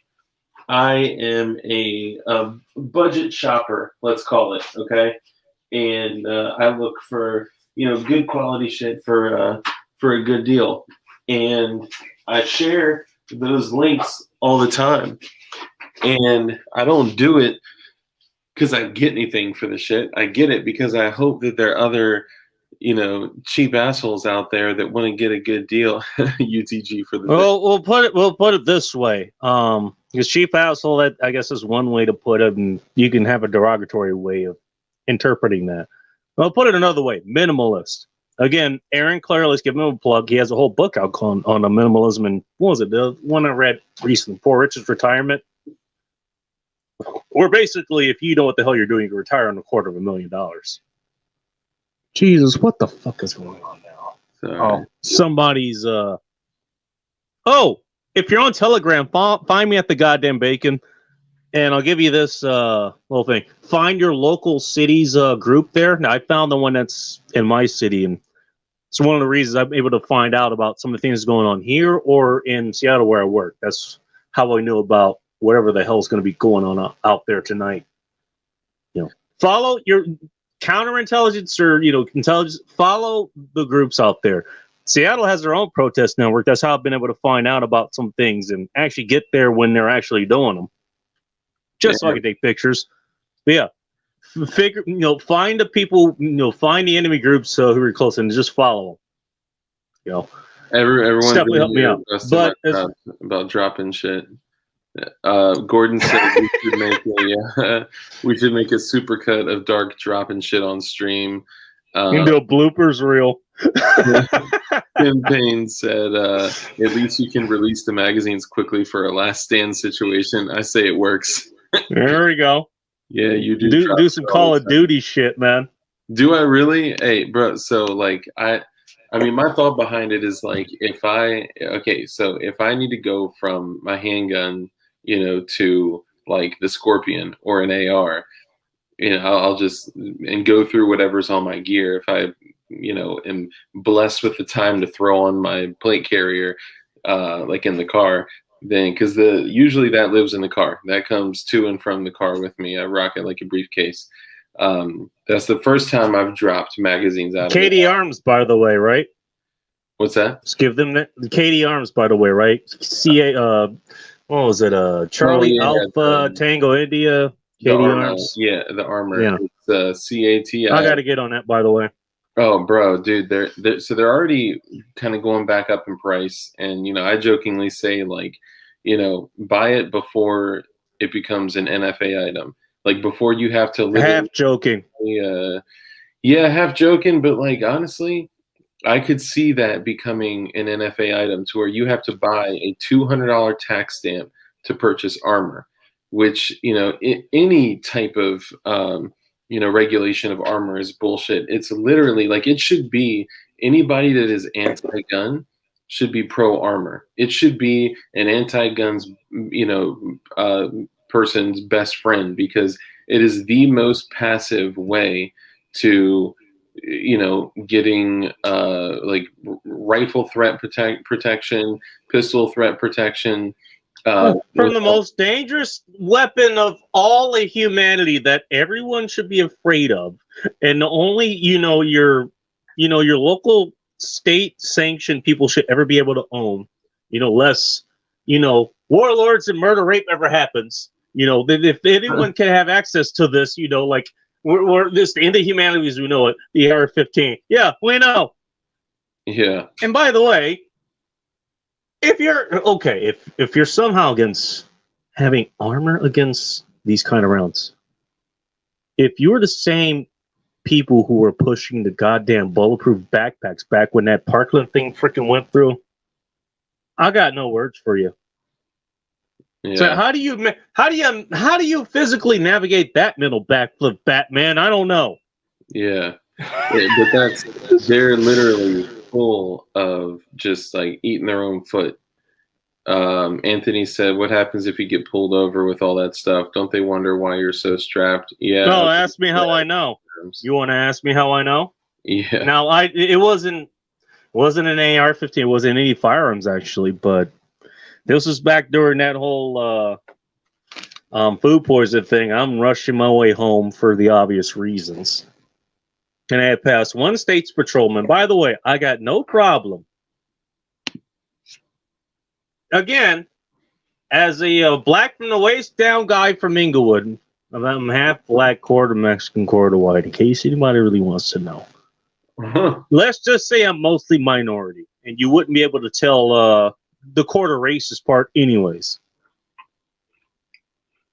I am a budget shopper, let's call it. Okay, and I look for good quality shit for a good deal, and I share those links all the time, and I don't do it because I get anything for the shit. I get it because I hope that there are other cheap assholes out there that want to get a good deal. UTG for the well, we'll put it this way. Because cheap asshole, that I guess is one way to put it, and you can have a derogatory way of interpreting that. I'll put it another way: minimalist. Again, Aaron Clare, let's give him a plug. He has a whole book out on the minimalism, and what was it? The one I read recently, Poor Rich's Retirement. Or basically, if you know what the hell you're doing, you can retire on $250,000. Jesus, what the fuck is going on now? Sorry. Oh, somebody's Oh, if you're on Telegram, find me at the goddamn bacon, and I'll give you this little thing. Find your local city's group there. Now, I found the one that's in my city, and it's one of the reasons I'm able to find out about some of the things going on here or in Seattle where I work. That's how I know about whatever the hell's going to be going on out there tonight. Follow your counterintelligence or intelligence. Follow the groups out there. Seattle has their own protest network. That's how I've been able to find out about some things and actually get there when they're actually doing them. Just so I can take pictures. But yeah, find the people, find the enemy groups who are close and just follow them. Everyone's definitely helped me out. But about dropping shit. Gordon said we should make a supercut of Dark dropping shit on stream. You can do a bloopers reel. Tim Payne said, at least you can release the magazines quickly for a last stand situation. I say it works. There we go. Yeah, you do some Call of Duty shit, man. Do I really? Hey, bro. So like, I mean, my thought behind it is like, if I need to go from my handgun, to like the Scorpion or an AR, I'll just and go through whatever's on my gear. If I, am blessed with the time to throw on my plate carrier, like in the car, then because usually that lives in the car, that comes to and from the car with me. I rock it like a briefcase. That's the first time I've dropped magazines out. Katie Arms, by the way, right? What's that? Just give them that. Katie Arms, by the way, right? What was it? Charlie Alpha Tango India. Katie Arms. Yeah, the armor. Yeah. It's CATI. I got to get on that, by the way. Oh, bro, dude, they're already kind of going back up in price, and I jokingly say like, buy it before it becomes an NFA item, like before you have to live. Half joking. Yeah, half joking, but like honestly, I could see that becoming an NFA item to where you have to buy a $200 tax stamp to purchase armor, which any type of regulation of armor is bullshit. It's literally like it should be anybody that is anti-gun should be pro-armor. It should be an anti-guns, person's best friend, because it is the most passive way to, getting like rifle threat protection, pistol threat protection. From the most dangerous weapon of all of humanity that everyone should be afraid of, and only your local state sanctioned people should ever be able to own, less warlords and murder rape ever happens. If anyone can have access to this, like we're this the end of humanity as we know it, the AR-15. Yeah, we know. Yeah. And by the way, if you're somehow against having armor against these kind of rounds, if you're the same people who were pushing the goddamn bulletproof backpacks back when that Parkland thing freaking went through, I got no words for you. Yeah. So how do you physically navigate that middle backflip, Batman? I don't know. Yeah. But they're literally full of just like eating their own foot. Anthony said, "What happens if you get pulled over with all that stuff? Don't they wonder why you're so strapped?" Yeah. No, ask me how I know. You want to ask me how I know? Yeah. Now, it wasn't an AR-15. It wasn't any firearms actually, but this was back during that whole food poisoning thing. I'm rushing my way home for the obvious reasons, and I had passed one state's patrolman. By the way, I got no problem. Again, as a black from the waist down guy from Inglewood, I'm half black, quarter Mexican, quarter white. In case anybody really wants to know. Uh-huh. Let's just say I'm mostly minority, and you wouldn't be able to tell the quarter racist part anyways.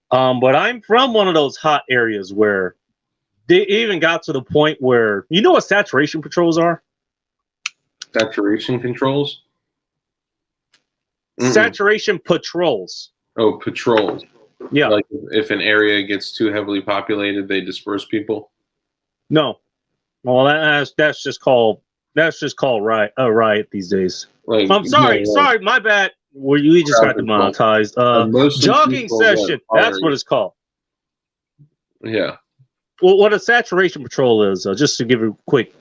But I'm from one of those hot areas where they even got to the point where, you know what saturation patrols are? Saturation controls? Saturation patrols. Oh, patrols. Yeah. Like if an area gets too heavily populated, they disperse people? No. Well, that's just called riot these days. Like, I'm sorry, my bad. We just got demonetized. Jogging session. That's what it's called. Yeah. Well, what a saturation patrol is, just to give you a quick.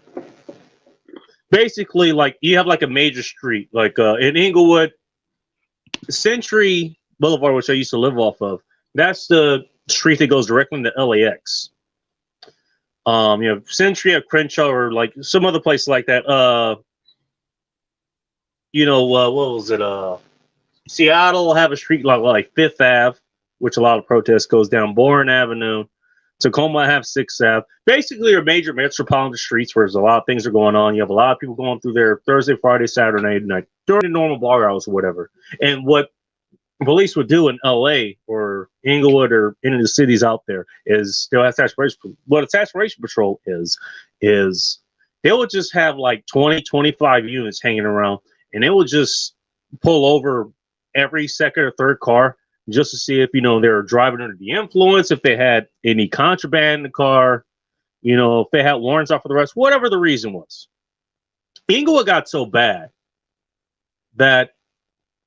Basically, like you have like a major street, like in Inglewood, Century Boulevard, which I used to live off of. That's the street that goes directly into LAX. Century or Crenshaw or like some other place like that. What was it? Seattle will have a street like Fifth Ave, which a lot of protests goes down. Bourne Avenue. Tacoma have 6th Ave. Basically, your major metropolitan streets where there's a lot of things are going on. You have a lot of people going through there Thursday, Friday, Saturday night during the normal bar hours or whatever. And what police would do in LA or Inglewood or any of the cities out there is they'll have saturation. What a saturation patrol is they would just have like 20, 25 units hanging around, and they would just pull over every second or third car just to see if, they were driving under the influence, if they had any contraband in the car, if they had warrants out for the rest, whatever the reason was. Inglewood got so bad that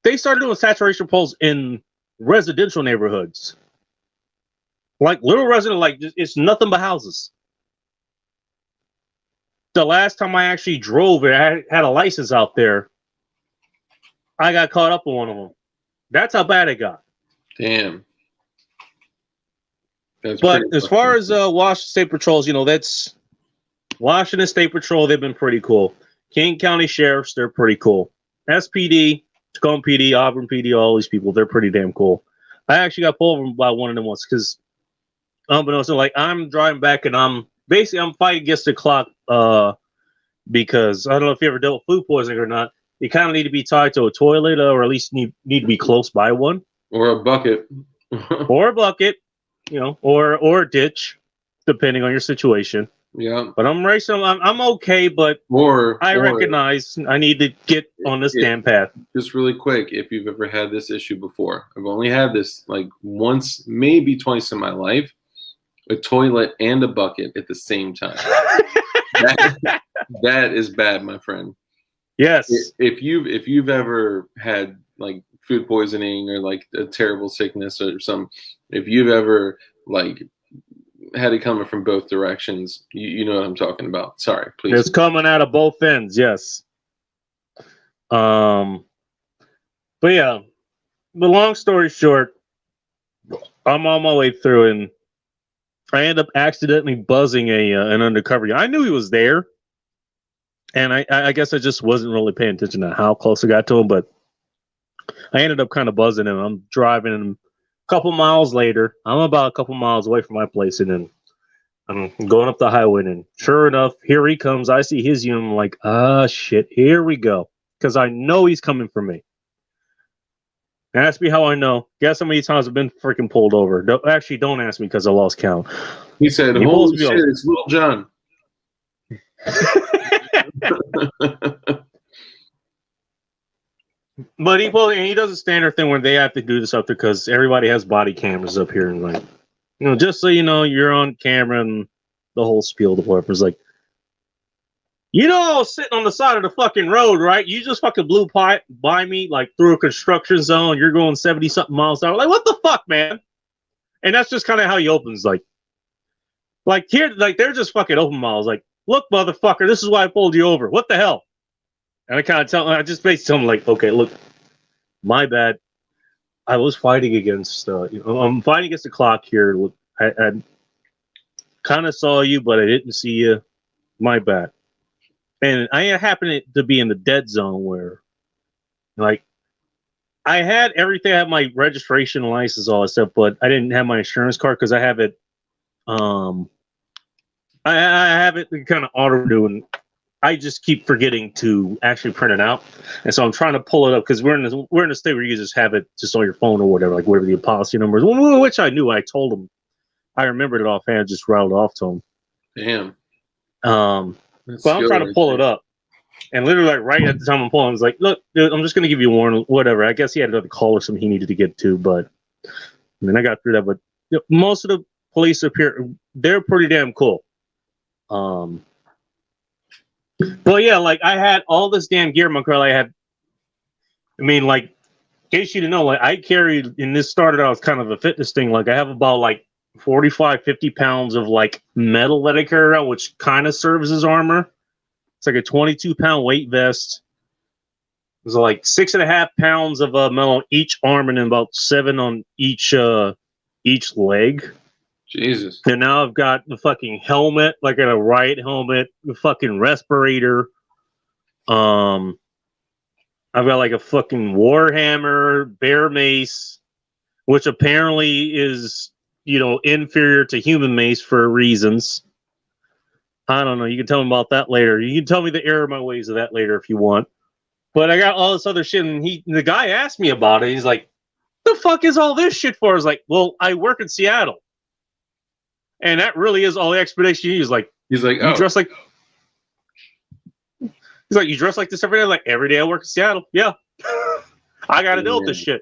they started doing saturation patrols in residential neighborhoods. Like little resident, like it's nothing but houses. The last time I actually drove it, I had a license out there. I got caught up on one of them. That's how bad it got. Damn. But as far as Washington State Patrols, that's Washington State Patrol. They've been pretty cool. King County Sheriffs, they're pretty cool. SPD, Tacoma PD, Auburn PD, all these people, they're pretty damn cool. I actually got pulled over by one of them once because, I'm driving back and I'm fighting against the clock because I don't know if you ever dealt with food poisoning or not. You kind of need to be tied to a toilet or at least need to be close by one. Or a bucket. Or a bucket, or a ditch, depending on your situation. Yeah. But I'm racing. I'm okay, but I recognize I need to get on this damn path. Just really quick, if you've ever had this issue before, I've only had this like once, maybe twice in my life, a toilet and a bucket at the same time. that is bad, my friend. Yes. If you've ever had like food poisoning or like a terrible sickness or something, if you've ever like had it coming from both directions, you know what I'm talking about. Sorry, please. It's coming out of both ends, yes. But yeah, the long story short, I'm on my way through and I end up accidentally buzzing an undercover. I knew he was there, and I guess I just wasn't really paying attention to how close I got to him, but I ended up kind of buzzing him. I'm driving him a couple miles later. I'm about a couple miles away from my place, and then I'm going up the highway, and sure enough, here he comes. I see his unit. I'm like, shit, here we go. Because I know he's coming for me. Ask me how I know. Guess how many times I've been freaking pulled over. Don't ask me because I lost count. He said, holy shit, it's Little John. But he does a standard thing where they have to do this up there because everybody has body cameras up here, and like, just so you know, you're on camera and the whole spiel. The whoever's like, I was sitting on the side of the fucking road, right? You just fucking blew by me like through a construction zone. You're going 70 something miles an hour. Like, what the fuck, man? And that's just kind of how he opens, like here, like they're just fucking open miles. Like, look, motherfucker, this is why I pulled you over. What the hell? And I just basically tell him like, okay, look, my bad. I was fighting against, I'm fighting against the clock here. Look, I kind of saw you, but I didn't see you. My bad. And I happened to be in the dead zone where, like, I had everything. I had my registration license, all that stuff, but I didn't have my insurance card because I have it. I have it kind of auto doing. I just keep forgetting to actually print it out, and so I'm trying to pull it up because we're in a state where you just have it just on your phone or whatever, like whatever the policy number is, which I knew. I told him, I remembered it offhand, just rattled off to him. Damn. But I'm trying to pull it up, and literally, like right at the time I'm pulling, I was like, "Look, dude, I'm just gonna give you a warning, whatever." I guess he had another call or something he needed to get to, but I mean, I got through that. But most of the police up here, they're pretty damn cool. But yeah, like I had all this damn gear in my car. I mean, like, in case you didn't know, like I carried, and this started out as kind of a fitness thing. Like I have about like 45, 50 pounds of like metal that I carry around, which kind of serves as armor. It's like a 22-pound weight vest. There's like 6.5 pounds of metal on each arm, and then about 7 on each leg. Jesus. And now I've got the fucking helmet, like a riot helmet, the fucking respirator. I've got like a fucking warhammer, bear mace, which apparently is, inferior to human mace for reasons. I don't know. You can tell me about that later. You can tell me the error of my ways of that later if you want. But I got all this other shit, and the guy asked me about it. He's like, "The fuck is all this shit for?" I was like, "Well, I work in Seattle, and that really is all the explanation you use." He's like, you dress like. He's like, "You dress like this every day?" Like, every day I work in Seattle. Yeah, I got to deal with this shit.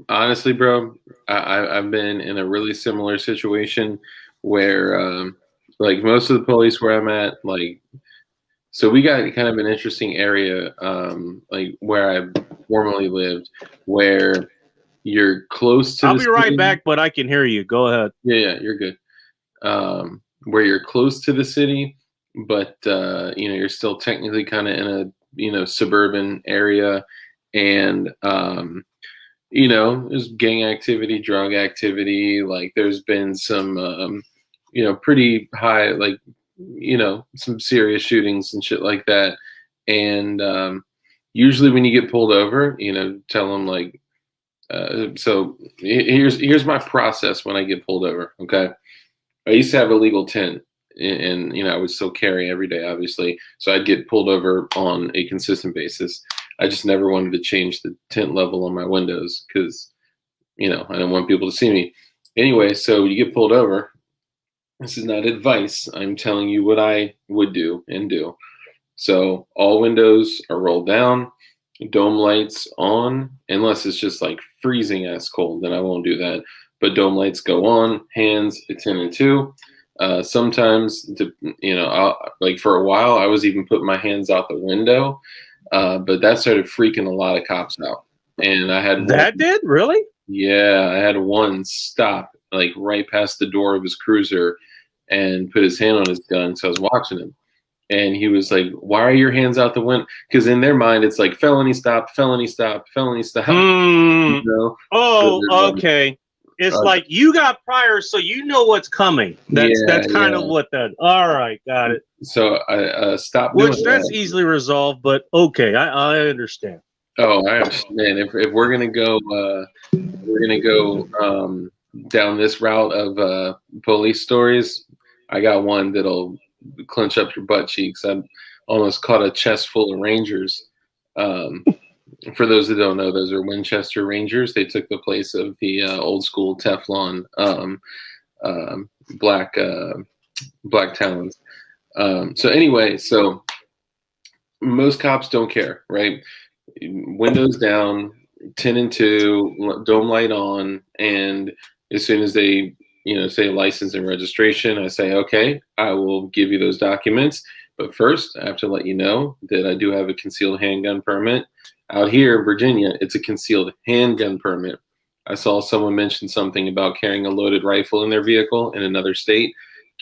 Honestly, bro, I've been in a really similar situation where, like most of the police where I'm at, like, so we got kind of an interesting area, like where I formerly lived, where you're close to. I'll be right back, but I can hear you. Go ahead. Yeah, you're good. Where you're close to the city, but you're still technically kind of in a suburban area, and there's gang activity, drug activity. Like there's been some pretty high, like some serious shootings and shit like that. And usually when you get pulled over, tell them like, so here's my process when I get pulled over. Okay. I used to have a legal tint, and I would still carry every day, obviously. So I'd get pulled over on a consistent basis. I just never wanted to change the tint level on my windows because, I don't want people to see me. Anyway, so you get pulled over. This is not advice. I'm telling you what I would do and do. So all windows are rolled down, dome lights on, unless it's just like freezing ass cold, then I won't do that. But dome lights go on, hands attended to. Sometimes, like for a while, I was even putting my hands out the window, but that started freaking a lot of cops out. And I had did really? Yeah, I had one stop like right past the door of his cruiser and put his hand on his gun. So I was watching him, and he was like, "Why are your hands out the window?" Because in their mind, it's like felony stop, felony stop, felony stop. Oh, okay. It's like you got prior, so you know what's coming. That's kind of what that. All right, got it. So I stopped. Which that's easily resolved, but okay, I understand. Oh, I understand. If we're gonna go, down this route of police stories, I got one that'll clench up your butt cheeks. I almost caught a chest full of Rangers. For those that don't know, those are Winchester Rangers. They took the place of the old school Teflon black Talons. So anyway, so most cops don't care, right? windows down, 10 and 2, dome light on, and as soon as they, say license and registration, I say, okay, I will give you those documents. But first, I have to let you know that I do have a concealed handgun permit. Out here in Virginia, it's a concealed handgun permit. I saw someone mention something about carrying a loaded rifle in their vehicle in another state.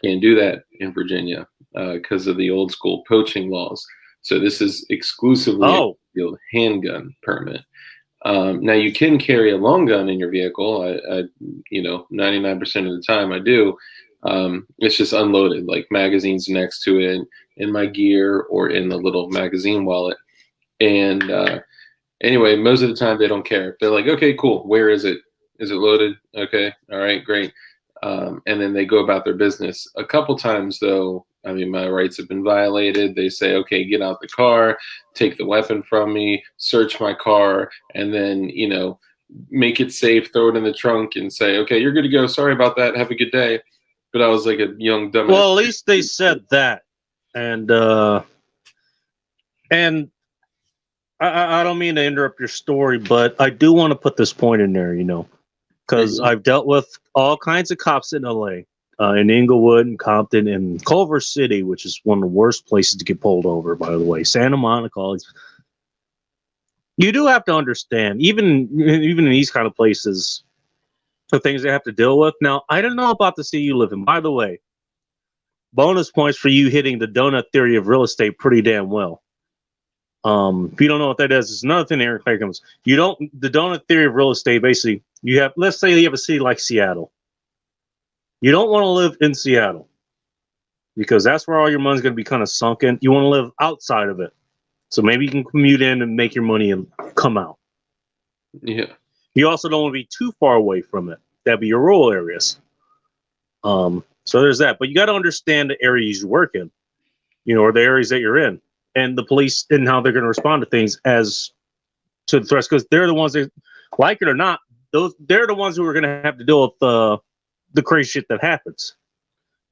Can't do that in Virginia because of the old school poaching laws. So this is exclusively a concealed handgun permit. Now you can carry a long gun in your vehicle. I 99% of the time I do. It's just unloaded, like magazines next to it in my gear or in the little magazine wallet. And anyway, most of the time they don't care. They're like, okay, cool. Where is it? Is it loaded? Okay. All right, great. And then they go about their business. A couple times though, I mean, my rights have been violated. They say, okay, get out the car, take the weapon from me, search my car, and then, make it safe, throw it in the trunk and say, okay, you're good to go. Sorry about that. Have a good day. But I was like a young dumbass. Well, at least they said that. And I don't mean to interrupt your story, but I do want to put this point in there, because I've dealt with all kinds of cops in LA. In Inglewood and Compton and Culver City, which is one of the worst places to get pulled over, by the way. Santa Monica. You do have to understand, even in these kind of places, the things they have to deal with. Now, I don't know about the city you live in. By the way, bonus points for you hitting the donut theory of real estate pretty damn well. If you don't know what that is, it's another thing Eric comes. The donut theory of real estate, basically, let's say you have a city like Seattle. You don't want to live in Seattle because that's where all your money's going to be kind of sunken. You want to live outside of it. So maybe you can commute in and make your money and come out. Yeah. You also don't want to be too far away from it. That'd be your rural areas. So there's that. But you got to understand the areas you work in, or the areas that you're in, and the police and how they're going to respond to things as to the threats, because they're the ones that, like it or not, they're the ones who are going to have to deal with the crazy shit that happens.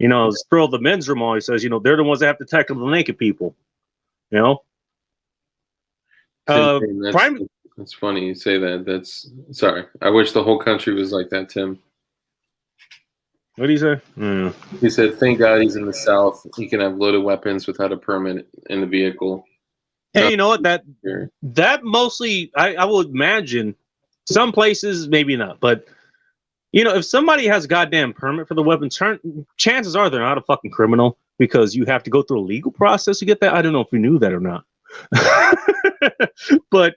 As Thrill the Men's Room always says, they're the ones that have to tackle the naked people. That's funny you say that. Sorry. I wish the whole country was like that, Tim. What do you say? He said, thank God he's in the South. He can have loaded weapons without a permit in the vehicle. Hey, you know what? That mostly, I would imagine, some places, maybe not, but if somebody has a goddamn permit for the weapon, chances are they're not a fucking criminal because you have to go through a legal process to get that. I don't know if you knew that or not. But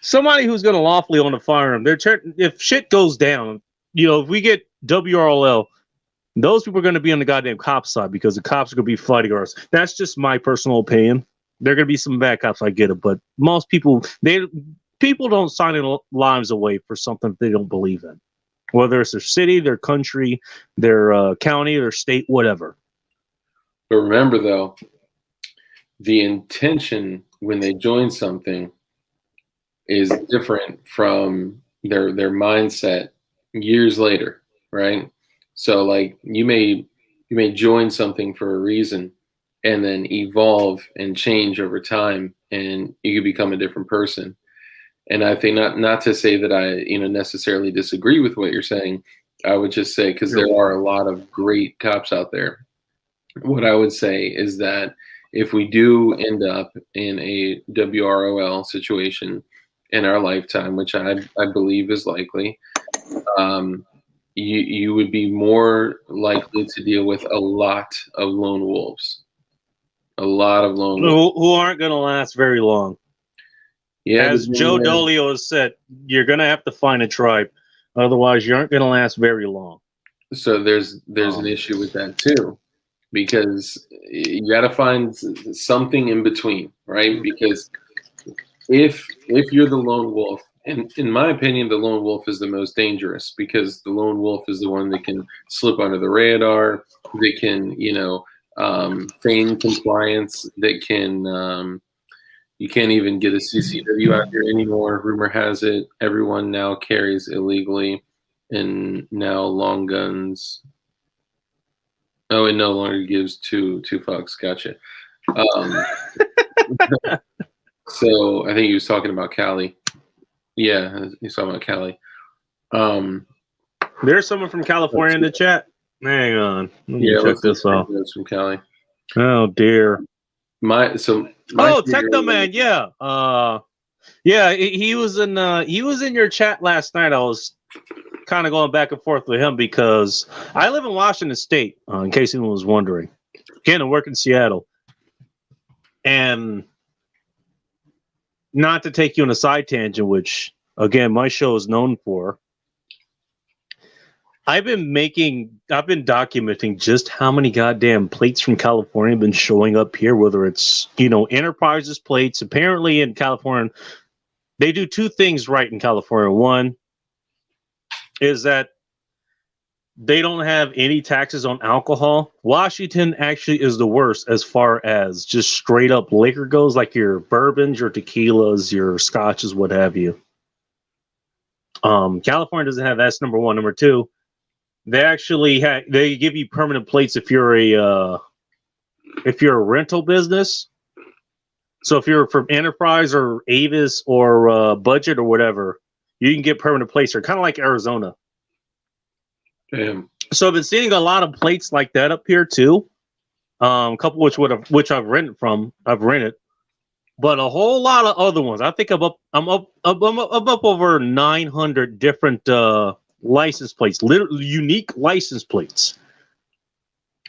somebody who's going to lawfully own a firearm, if shit goes down, if we get WRLL, those people are going to be on the goddamn cop side because the cops are going to be fighting us. That's just my personal opinion. There are going to be some bad cops, I get it, but most people, people don't sign their lives away for something they don't believe in, whether it's their city, their country, their county, their state, whatever. But remember, though, the intention when they join something is different from their mindset years later, right? So, like, you may join something for a reason and then evolve and change over time, and you could become a different person. And I think not to say that I necessarily disagree with what you're saying. I would just say, because there are a lot of great cops out there, what I would say is that if we do end up in a WROL situation in our lifetime, which I believe is likely, you would be more likely to deal with a lot of lone wolves. A lot of lone wolves. Who aren't going to last very long. Yeah, as Joe Dolio has said, you're going to have to find a tribe. Otherwise, you aren't going to last very long. So there's an issue with that too, because you got to find something in between, right? Because if you're the lone wolf, and in my opinion, the lone wolf is the most dangerous because the lone wolf is the one that can slip under the radar, that can, feign compliance, that can. You can't even get a CCW out here anymore. Rumor has it everyone now carries illegally, and now long guns. Oh, it no longer gives two fucks. Gotcha. So I think he was talking about Cali. Yeah, he's talking about Cali. There's someone from California in the chat. Hang on. Let me Yeah, check this out. From Cali. Oh dear. My Techno Man, yeah. Yeah, he was in your chat last night. I was kind of going back and forth with him because I live in Washington State, in case anyone was wondering. Again, I work in Seattle. And not to take you on a side tangent, which again my show is known for, I've been documenting just how many goddamn plates from California have been showing up here, whether it's, Enterprises plates. Apparently in California, they do two things right in California. One is that they don't have any taxes on alcohol. Washington actually is the worst as far as just straight up liquor goes, like your bourbons, your tequilas, your scotches, what have you. California doesn't have that. That's number one. Number two, they actually they give you permanent plates if you're a rental business. So if you're from Enterprise or Avis or Budget or whatever, you can get permanent plates. They're kind of like Arizona. Damn. So I've been seeing a lot of plates like that up here too. A couple which I've rented, but a whole lot of other ones. I think I'm up over 900 different license plates, literally unique license plates.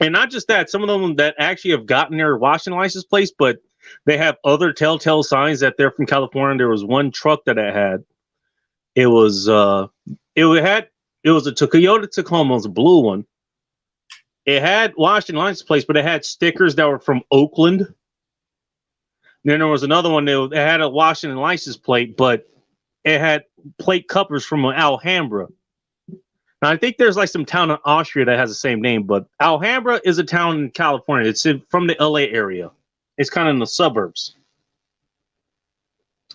And not just that, some of them that actually have gotten their Washington license plates, but they have other telltale signs that they're from California. There was one truck that I had. It was a Toyota Tacoma, it was a blue one. It had Washington license plates, but it had stickers that were from Oakland. Then there was another one that had a Washington license plate, but it had plate covers from Alhambra. Now, I think there's like some town in Austria that has the same name, but Alhambra is a town in California. It's from the LA area. It's kind of in the suburbs.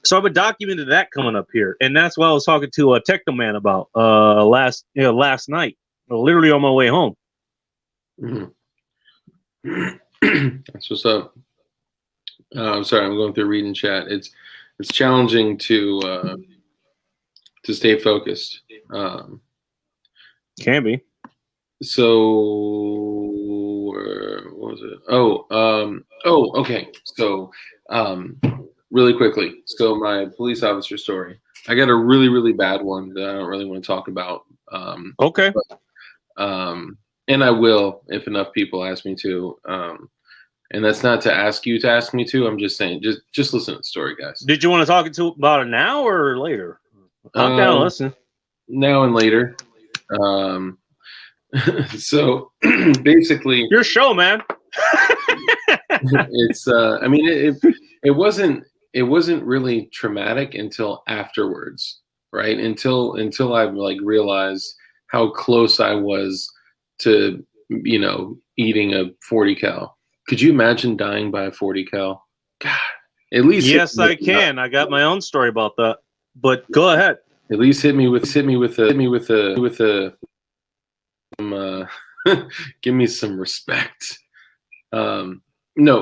So I've been documenting that coming up here, and that's what I was talking to a Techno Man about last night, literally on my way home. Mm-hmm. That's what's up. I'm sorry, I'm going through reading chat. It's challenging to stay focused. Can be. So what was it? Okay. So really quickly. So my police officer story. I got a really, really bad one that I don't really want to talk about. Okay. But, and I will if enough people ask me to. And that's not to ask you to ask me to. I'm just saying, just listen to the story, guys. Did you want to talk about it now or later? I'm down to listen. Now and later. So basically, your show, man. It's. I mean, it wasn't really traumatic until afterwards, right? Until I like realized how close I was to eating a 40 cal. Could you imagine dying by a 40 cal? God, at least. Yes, I can. I got my own story about that, but go ahead. At least hit me with a give me some respect. No,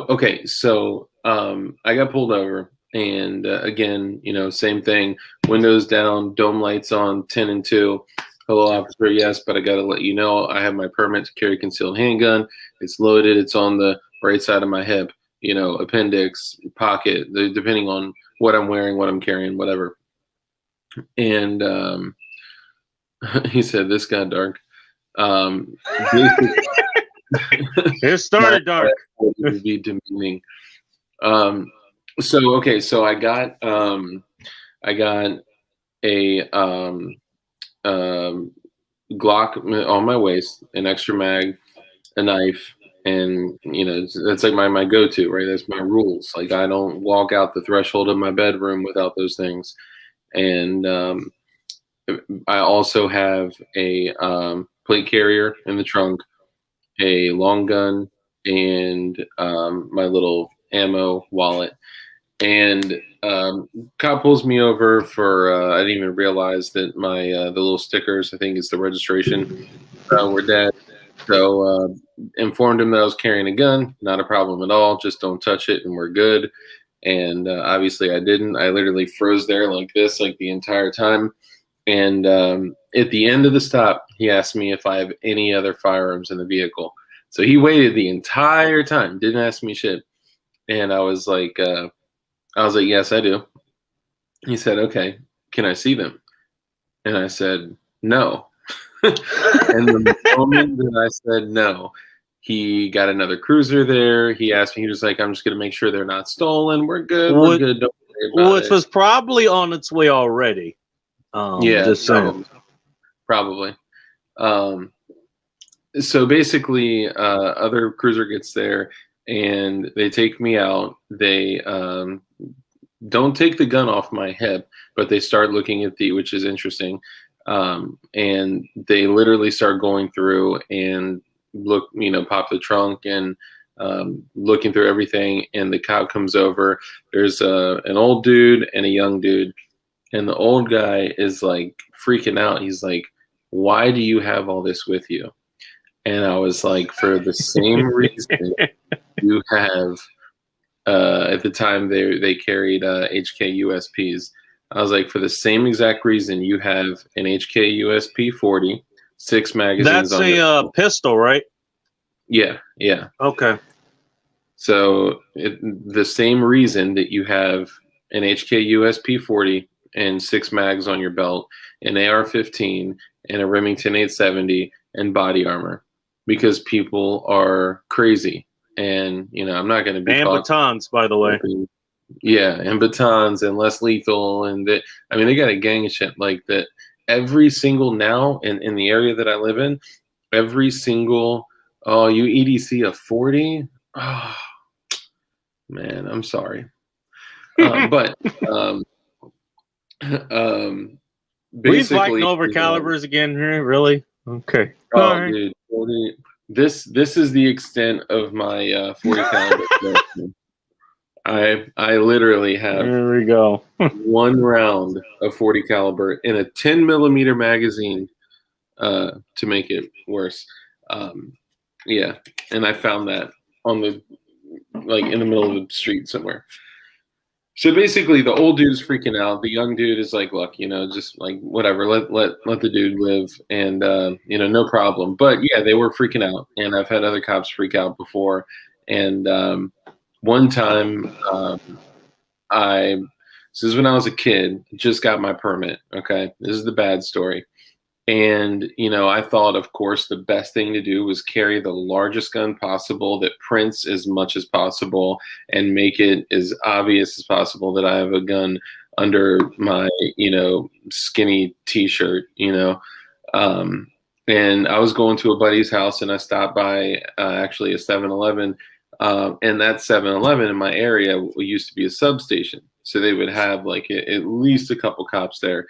okay. So I got pulled over, and again, same thing. Windows down, dome lights on, 10 and 2. Hello, officer. Yes, but I got to let you know I have my permit to carry concealed handgun. It's loaded. It's on the right side of my hip. Appendix, pocket, depending on what I'm wearing, what I'm carrying, whatever. And he said, "This got dark." It started dark. It would be demeaning. So okay, so I got a Glock on my waist, an extra mag, a knife, and that's like my go-to, right? That's my rules. Like I don't walk out the threshold of my bedroom without those things. And I also have a plate carrier in the trunk, a long gun, and my little ammo wallet. And cop pulls me over for I didn't even realize that my the little stickers, I think it's the registration, were dead. So informed him that I was carrying a gun. Not a problem at all. Just don't touch it, and we're good. And obviously I didn't. I literally froze there like this, like the entire time. And at the end of the stop, he asked me if I have any other firearms in the vehicle. So he waited the entire time, didn't ask me shit. And I was like, yes, I do. He said, okay, can I see them? And I said, no. And the moment that I said no, he got another cruiser there. He asked me, he was like, I'm just going to make sure they're not stolen. We're good. We're good. Don't worry about Which it. was probably on its way already. Yeah, just saying. probably. So basically, other cruiser gets there and they take me out. They don't take the gun off my hip, but they start looking at which is interesting. And they literally start going through and look, pop the trunk and looking through everything. And the cop comes over. There's an old dude and a young dude. And the old guy is like freaking out. He's like, why do you have all this with you? And I was like, for the same reason you have, at the time they carried HK USPs. I was like, for the same exact reason you have an HK USP 40, 6 magazines. That's a pistol, right? Yeah. Okay. So the same reason that you have an HK USP 40 and 6 mags on your belt, an AR-15 and a Remington 870 and body armor, because people are crazy. And I'm not going to be and batons, by the way. Yeah, and batons and less lethal, and that. I mean, they got a gang of shit like that. Every single now in the area that I live in, every single you EDC a 40. Oh, man, I'm sorry, but we fighting over calibers again here, really? Okay. Oh, right. Dude, 40, this is the extent of my 40 caliber. I literally have there we go. one round of 40 caliber in a 10 millimeter magazine to make it worse. Yeah, and I found that on the in the middle of the street somewhere. So basically, the old dude's freaking out. The young dude is like, "Look, just like whatever. Let the dude live, and no problem." But yeah, they were freaking out, and I've had other cops freak out before. And one time, this is when I was a kid, just got my permit. Okay, this is the bad story. And, I thought, of course, the best thing to do was carry the largest gun possible that prints as much as possible and make it as obvious as possible that I have a gun under my, skinny T-shirt, And I was going to a buddy's house and I stopped by actually a 7-Eleven. And that 7-Eleven in my area used to be a substation. So they would have at least a couple cops there.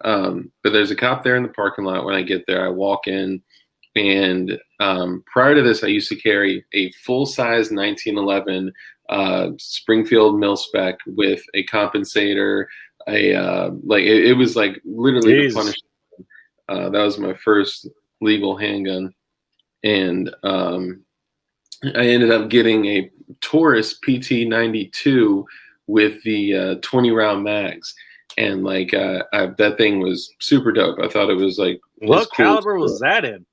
But there's a cop there in the parking lot. When I get there, I walk in, and prior to this, I used to carry a full-size 1911 Springfield mil-spec with a compensator. It was like literally the Punisher. That was my first legal handgun, and I ended up getting a Taurus PT92 with the 20 round mags. And that thing was super dope. I thought it was what caliber was that in?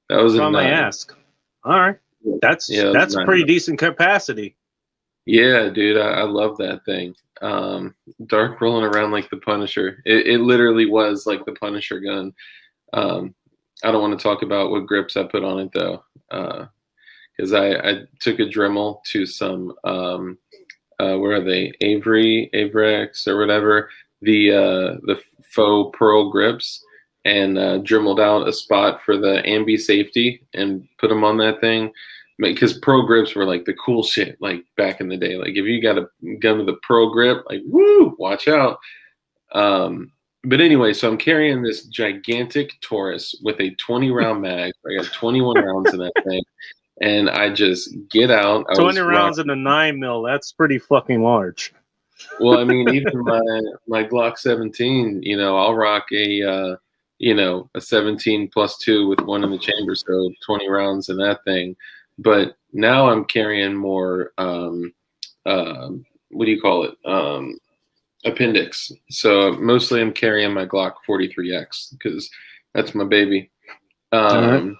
That was a 9. I ask. All right, that's a pretty decent capacity. Yeah, dude, I love that thing. Dark rolling around like the Punisher. It literally was like the Punisher gun. I don't want to talk about what grips I put on it though, because I took a Dremel to some where are they? Avrex or whatever. The faux pearl grips, and dremeled out a spot for the ambi safety and put them on that thing, because pearl grips were like the cool shit back in the day. If you got a gun with a pearl grip, woo, watch out. But anyway, so I'm carrying this gigantic Taurus with a 20 round mag. I got 21 rounds in that thing. And I just get out. 20 rounds in a 9 mil. That's pretty fucking large. Well, I mean, even my Glock 17, I'll rock a 17 plus 2 with one in the chamber, so 20 rounds in that thing. But now I'm carrying more what do you call it? Appendix. So mostly I'm carrying my Glock 43X because that's my baby. right.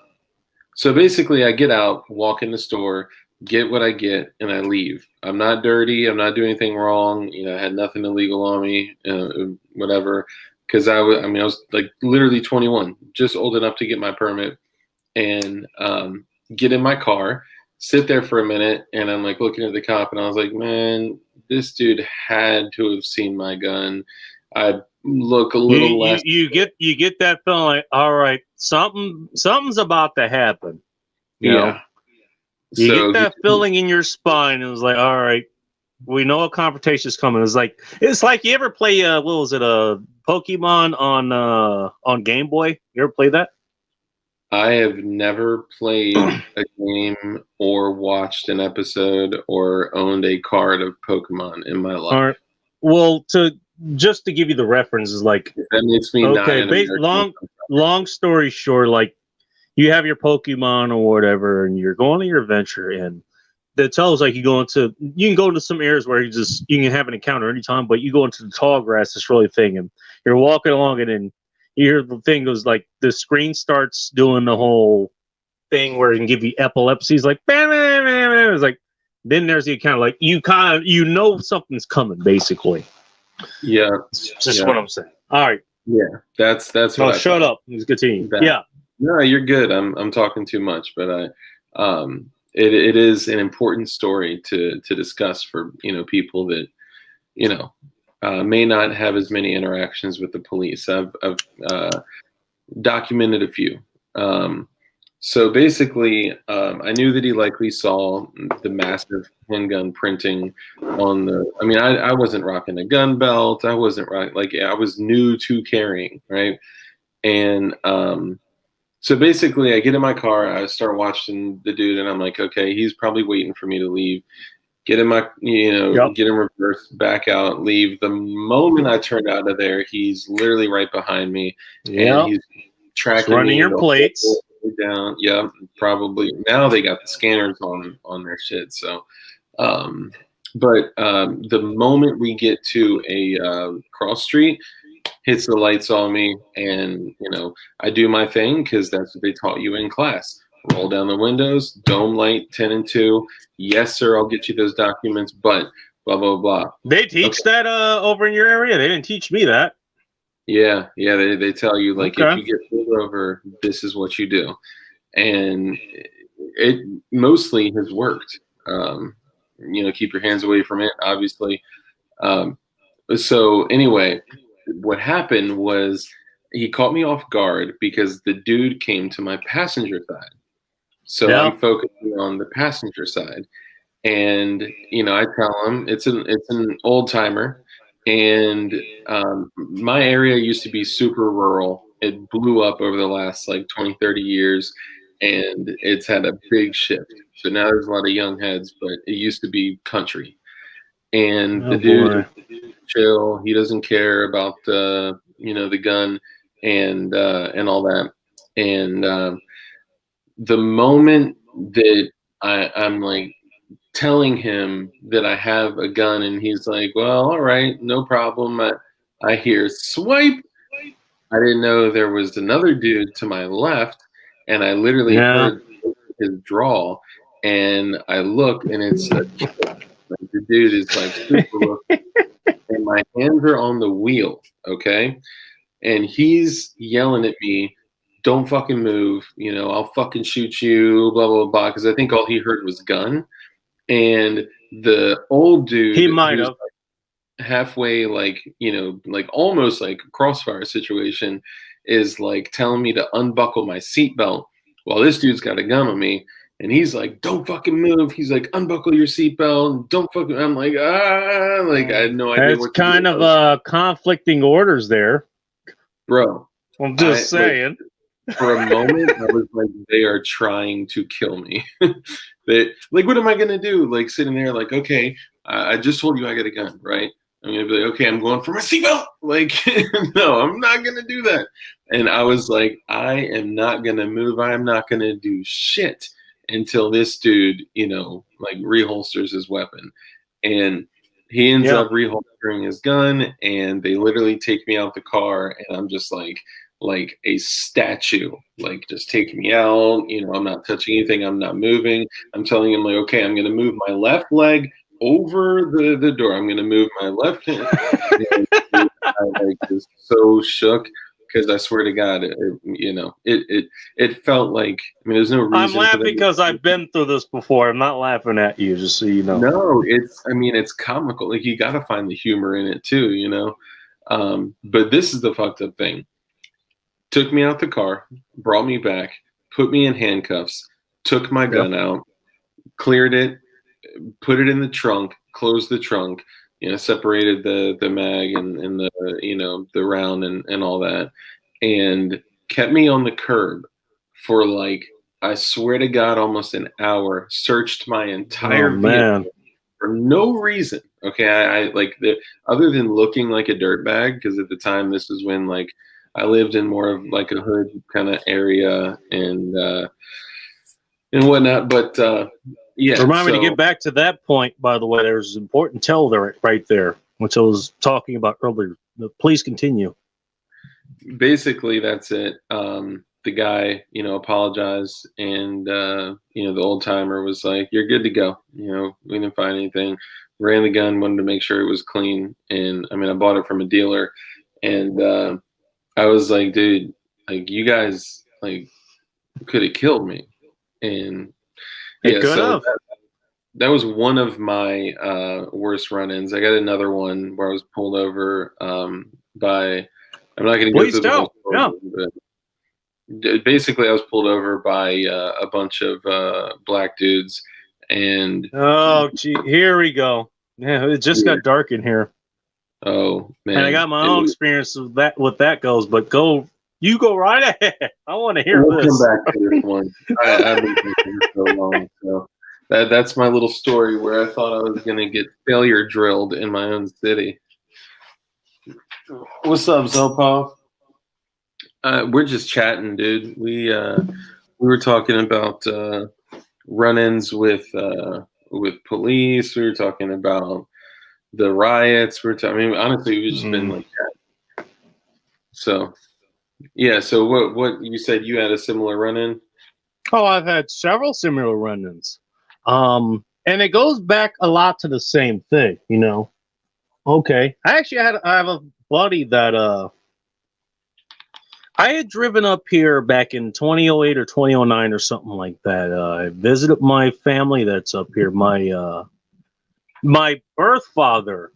So basically, I get out, walk in the store, get what I get, and I leave. I'm not dirty. I'm not doing anything wrong. You know, I had nothing illegal on me, whatever. Because I was like literally 21, just old enough to get my permit, and get in my car, sit there for a minute, and I'm like looking at the cop, and I was like, man, this dude had to have seen my gun. I look a little less. You get that feeling like, all right, something's about to happen. You know? Yeah. You So get that feeling in your spine. It was like, all right, we know a confrontation is coming. It's like you ever play what was it, Pokemon on Game Boy? You ever play that? I have never played a game or watched an episode or owned a card of Pokemon in my life. All right. Well, just to give you the reference is like, That makes me not okay, an American. long story short, like you have your Pokemon or whatever, and you're going on your adventure, and the tells like you can go into some areas where you can have an encounter anytime, but you go into the tall grass, this really thing, and you're walking along, and then you hear the thing goes like the screen starts doing the whole thing where it can give you epilepsy. It's like, bam, bam, bam, bam. It's like, then there's the encounter, like you know something's coming, basically. Yeah, That's just what I'm saying. All right. Yeah, that's what. No, shut up. Let's continue. Yeah. No, you're good. I'm talking too much, but it is an important story to discuss for people that may not have as many interactions with the police. I've documented a few. So basically, I knew that he likely saw the massive handgun printing on the. I mean, I wasn't rocking a gun belt. I wasn't I was new to carrying, right? And so basically, I get in my car. I start watching the dude, and I'm like, okay, he's probably waiting for me to leave. Get in my, get in reverse, back out, leave. The moment I turn out of there, he's literally right behind me, and he's tracking running me your plates down. Yeah, probably. Now they got the scanners on their shit. So, but the moment we get to a cross street, hits the lights on me, and I do my thing because that's what they taught you in class. Roll down the windows, dome light 10 and 2. Yes, sir, I'll get you those documents, but blah, blah, blah. They teach that over in your area? They didn't teach me that. Yeah, they tell you, like, if you get pulled over, this is what you do. And it mostly has worked. Keep your hands away from it, obviously. So anyway, what happened was he caught me off guard because the dude came to my passenger side. So I'm focusing on the passenger side, and I tell him it's an old timer, and my area used to be super rural. It blew up over the last like 20, 30 years, and it's had a big shift. So now there's a lot of young heads, but it used to be country. And the dude is chill. He doesn't care about the gun and all that. And the moment that I'm like telling him that I have a gun, and he's like, well, all right, no problem. I hear swipe. I didn't know there was another dude to my left, and I literally heard his draw, and I look, and it's the dude is like super looking, and my hands are on the wheel, okay? And he's yelling at me, don't fucking move, I'll fucking shoot you, blah, blah, blah, because I think all he heard was gun. And the old dude, he might have halfway, like almost like a crossfire situation, is like telling me to unbuckle my seatbelt while this dude's got a gun on me. And he's like, don't fucking move. He's like, unbuckle your seatbelt. Don't fucking. I'm like, like I had no idea. That's kind of conflicting orders there, bro. I'm just saying. For a moment, I was like, they are trying to kill me. What am I gonna do? Like sitting there, like, okay, I just told you I got a gun, right? I'm gonna be like, okay, I'm going for my seatbelt. Like, no, I'm not gonna do that. And I was like, I am not gonna move. I am not gonna do shit until this dude, like reholsters his weapon. And He ends Yeah. up reholstering his gun, and they literally take me out the car, and I'm just like a statue, like just take me out. I'm not touching anything. I'm not moving. I'm telling him like, okay, I'm gonna move my left leg over the door. I'm gonna move my left hand. And I like was so shook because I swear to God, it felt like, I mean, there's no I'm reason for laughing them. because I've been through this before. I'm not laughing at you, just so you know. No, I mean, it's comical. Like, you got to find the humor in it too, But this is the fucked up thing. Took me out the car, brought me back, put me in handcuffs, took my gun out, cleared it, put it in the trunk, closed the trunk, separated the mag and the round and all that, and kept me on the curb for like, I swear to God, almost an hour. Searched my Oh entire vehicle man. for no reason. Okay, I like other than looking like a dirtbag, because at the time this is when like I lived in more of like a hood kind of area and whatnot. But yeah, Remind me to so get back to that point, by the way. There's an important tell there right there, which I was talking about earlier. Please continue. basically that's it. The guy, apologized, and the old timer was like, "You're good to go." We didn't find anything. Ran the gun, wanted to make sure it was clean, and I mean, I bought it from a dealer, and I was like, "Dude, like you guys like could have killed me," and It yeah, could so have. that was one of my worst run-ins. I got another one where I was pulled over by. I'm not going to go Please through the whole tell. story, Yeah. but basically, I was pulled over by a bunch of black dudes, and Oh, gee, here we go. Yeah, it just yeah, got dark in here, oh and I man, got my own experience with that. What that goes, but you go right ahead. I want to hear we'll come this. back to this one. I've been thinking for so long, so that's my little story where I thought I was going to get failure drilled in my own city. What's up, Zopov? We're just chatting, dude. We were talking about run-ins with police. We were talking about the riots. I mean, honestly, we've just been like that. So, yeah. So, what you said you had a similar run-in? Oh, I've had several similar run-ins, and it goes back a lot to the same thing. Okay, I have a buddy that I had driven up here back in 2008 or 2009 or something like that. I visited my family that's up here. My birth father,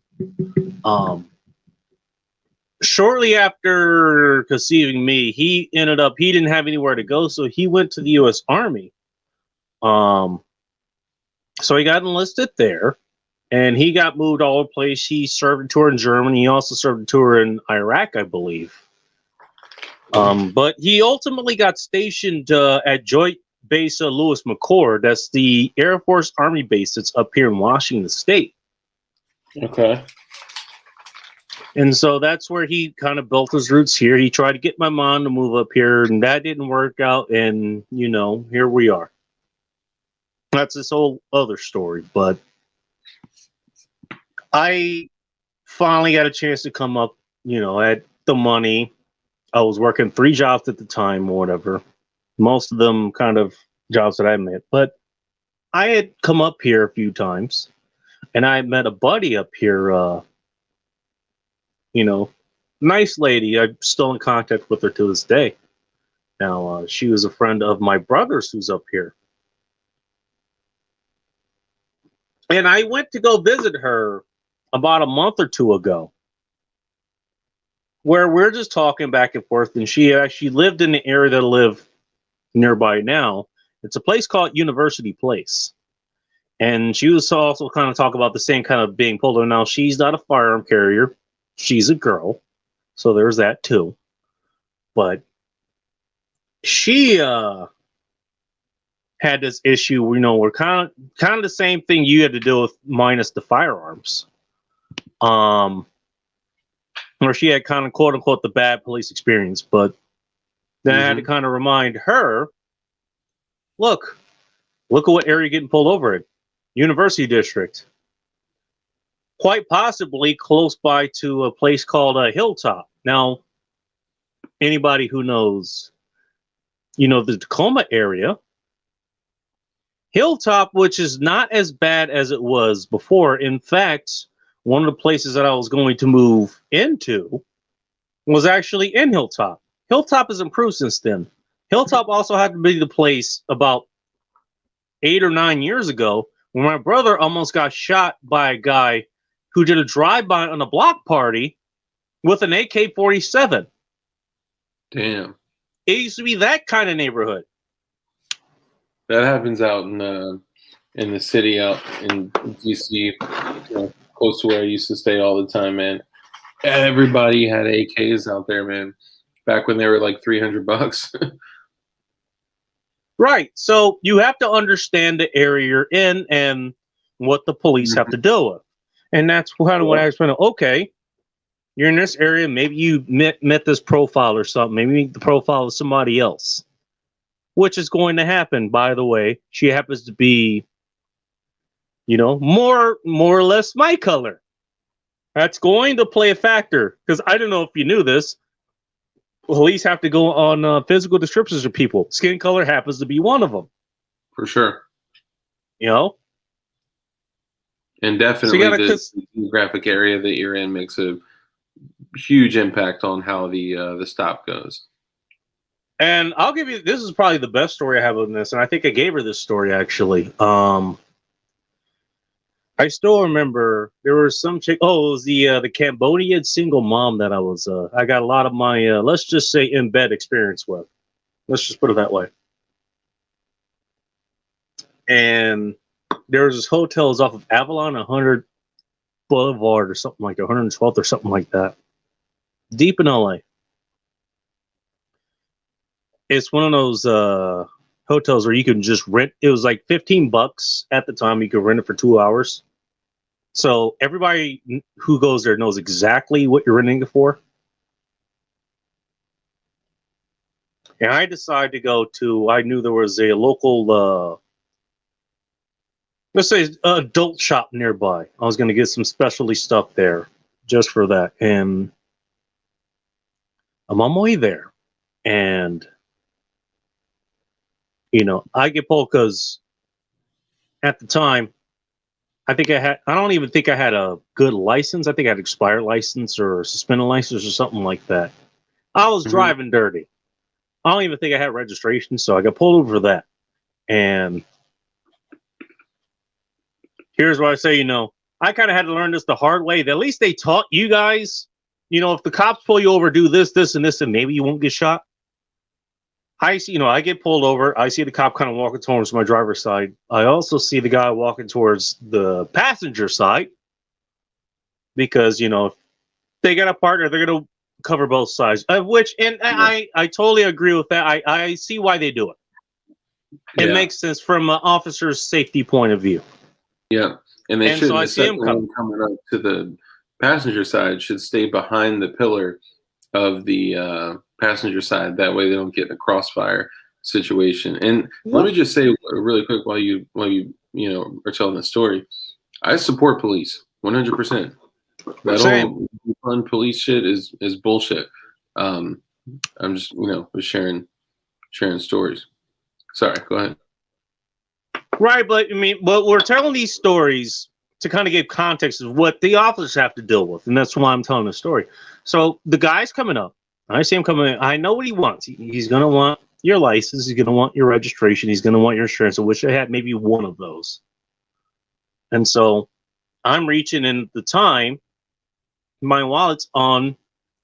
um, shortly after conceiving me, he didn't have anywhere to go, so he went to the U.S. Army. So he got enlisted there, and he got moved all over the place. He served a tour in Germany. He also served a tour in Iraq, I believe. But he ultimately got stationed at Joint Base Lewis McChord. That's the Air Force Army base that's up here in Washington State. Okay. And so that's where he kind of built his roots here. He tried to get my mom to move up here, and that didn't work out. And, here we are. That's this whole other story. But I finally got a chance to come up, at the money. I was working 3 jobs at the time or whatever. Most of them kind of jobs that I met. But I had come up here a few times, and I met a buddy up here, nice lady. I'm still in contact with her to this day. Now, she was a friend of my brother's who's up here. And I went to go visit her about a month or two ago, where we're just talking back and forth, and she actually lived in the area that I live nearby now. It's a place called University Place. And she was also kind of talking about the same kind of being pulled over. Now, she's not a firearm carrier. She's a girl. So there's that too. But she had this issue, we're kind of the same thing you had to deal with minus the firearms. Where she had kind of quote unquote the bad police experience, but then I had to kind of remind her, look at what area you're getting pulled over at. University District. quite possibly close by to a place called Hilltop. Now, anybody who knows, the Tacoma area, Hilltop, which is not as bad as it was before. In fact, one of the places that I was going to move into was actually in Hilltop. Hilltop has improved since then. Hilltop also had to be the place about 8 or 9 years ago when my brother almost got shot by a guy who did a drive-by on a block party with an AK-47. Damn. It used to be that kind of neighborhood. That happens out in the city out in DC, close to where I used to stay all the time, man. Everybody had AKs out there, man. Back when they were like $300. Right. So you have to understand the area you're in and what the police have to deal with. And that's kind of what I explained. Okay, you're in this area. Maybe you met this profile or something. Maybe the profile of somebody else, which is going to happen. By the way, she happens to be, more or less my color. That's going to play a factor because I don't know if you knew this. Police have to go on physical descriptions of people. Skin color happens to be one of them. For sure. And definitely the geographic area that you're in makes a huge impact on how the stop goes. And I'll give you, this is probably the best story I have on this, and I think I gave her this story actually. I still remember there was some chick. Oh, it was the Cambodian single mom that I got a lot of my let's just say in bed experience with. Let's just put it that way. And there was this hotel is off of Avalon 100 Boulevard or something like 112th or something like that, deep in LA. It's one of those hotels where you can just rent. It was like $15 at the time. You could rent it for 2 hours. So everybody who goes there knows exactly what you're renting it for. And I decided to go to, I knew there was a local, let's say, adult shop nearby. I was going to get some specialty stuff there just for that. And I'm on my way there. And I get pulled because at the time, I don't even think I had a good license. I think I had an expired license or a suspended license or something like that. I was driving dirty. I don't even think I had registration, so I got pulled over for that. And here's what I say, I kind of had to learn this the hard way. At least they taught you guys, if the cops pull you over, do this, this, and this, and maybe you won't get shot. I see, I get pulled over. I see the cop kind of walking towards my driver's side. I also see the guy walking towards the passenger side because, if they got a partner, they're going to cover both sides. I totally agree with that. I see why they do it. It makes sense from an officer's safety point of view. Yeah, and they should. So I see him coming up to the passenger side should stay behind the pillar of the passenger side. That way they don't get in a crossfire situation. And let me just say really quick while you are telling the story, I support police 100%. That whole fun police shit is bullshit. I'm just sharing stories. Sorry, go ahead. Right, but but we're telling these stories to kind of give context of what the officers have to deal with, and that's why I'm telling the story. So the guy's coming up. I see him coming in. I know what he wants. He's going to want your license. He's going to want your registration. He's going to want your insurance. I wish I had maybe one of those. And so I'm reaching in the time. My wallet's on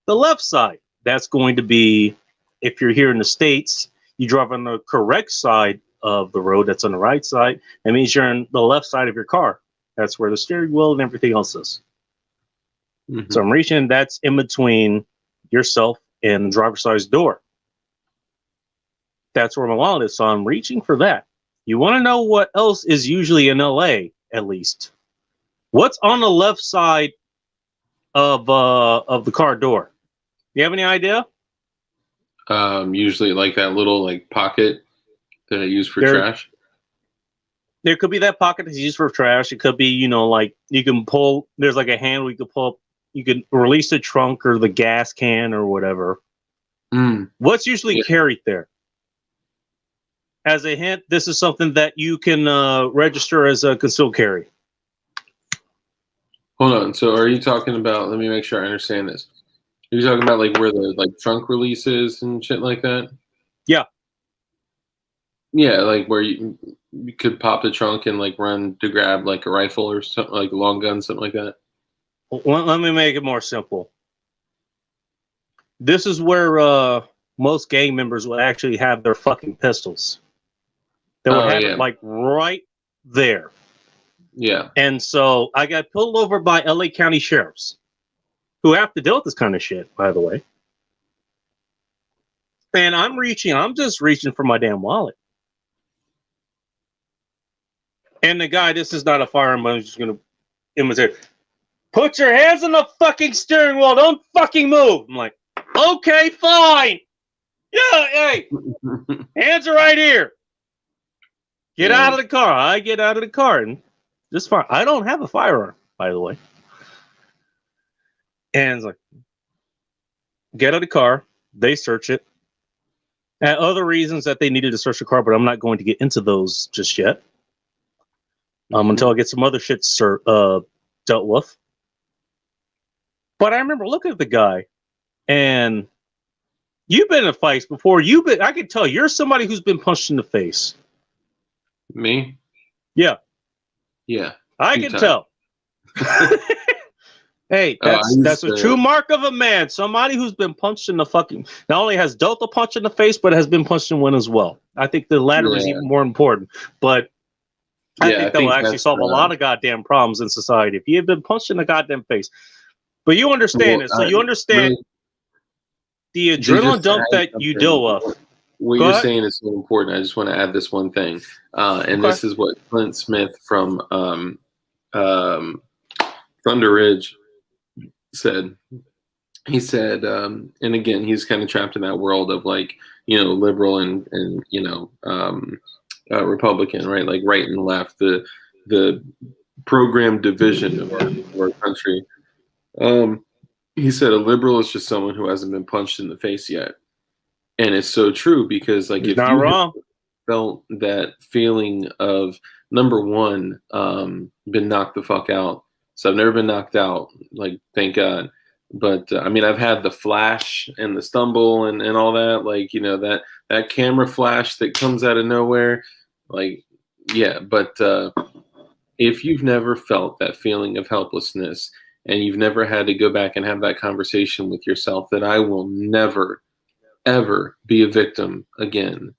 the left side. That's going to be, if you're here in the States, you drive on the correct side of the road. That's on the right side. That means you're on the left side of your car. That's where the steering wheel and everything else is. Mm-hmm. So I'm reaching. That's in between yourself and the driver's side door. That's where my wallet is. So I'm reaching for that. You want to know what else is usually in LA, at least? What's on the left side of the car door? You have any idea? Usually like that little pocket that I use for trash. there could be that pocket that's used for trash. It could be, you know, like you can pull. There's like a hand where you could pull up. You can release the trunk or the gas can or whatever. What's usually carried there? As a hint, this is something that you can register as a concealed carry. Hold on. So are you talking about, let me make sure I understand this. Are you talking about like where the like trunk releases and shit like that? Yeah. Yeah, like where you could pop the trunk and like run to grab like a rifle or something, like a long gun, something like that. Let me make it more simple. This is where most gang members will actually have their fucking pistols. They would have it like right there. Yeah. And so I got pulled over by LA County sheriffs who have to deal with this kind of shit, by the way. And I'm just reaching for my damn wallet. And the guy, this is not a firearm, but I'm just going to imitate. Put your hands on the fucking steering wheel. Don't fucking move. I'm like, okay, fine. Yeah, hey. Hands are right here. Get out of the car. I get out of the car and just fine. I don't have a firearm, by the way. And it's like, get out of the car. They search it. And other reasons that they needed to search the car, but I'm not going to get into those just yet. Until I get some other shit dealt with. But I remember looking at the guy, and you've been in fights before. I can tell you're somebody who's been punched in the face. Me? Yeah. Yeah. I can tell. Hey, that's a true mark of a man. Somebody who's been punched in the fucking, not only has dealt a punch in the face, but has been punched in one as well. I think the latter is even more important. But I think that will actually solve a lot of goddamn problems in society. If you have been punched in the goddamn face. But you understand it. So you understand the adrenaline dump that you deal with. What you're saying is so important. I just want to add this one thing. And this is what Clint Smith from Thunder Ridge said. He said, and again, he's kind of trapped in that world of like, you know, liberal and you know, Republican, right? Like right and left, the program division of our country. He said a liberal is just someone who hasn't been punched in the face yet. And it's so true because like if you felt that feeling of number one, been knocked the fuck out. So I've never been knocked out, like thank God. But I mean, I've had the flash and the stumble and all that, like, you know, that camera flash that comes out of nowhere, like, yeah. But if you've never felt that feeling of helplessness and you've never had to go back and have that conversation with yourself that I will never, ever be a victim again.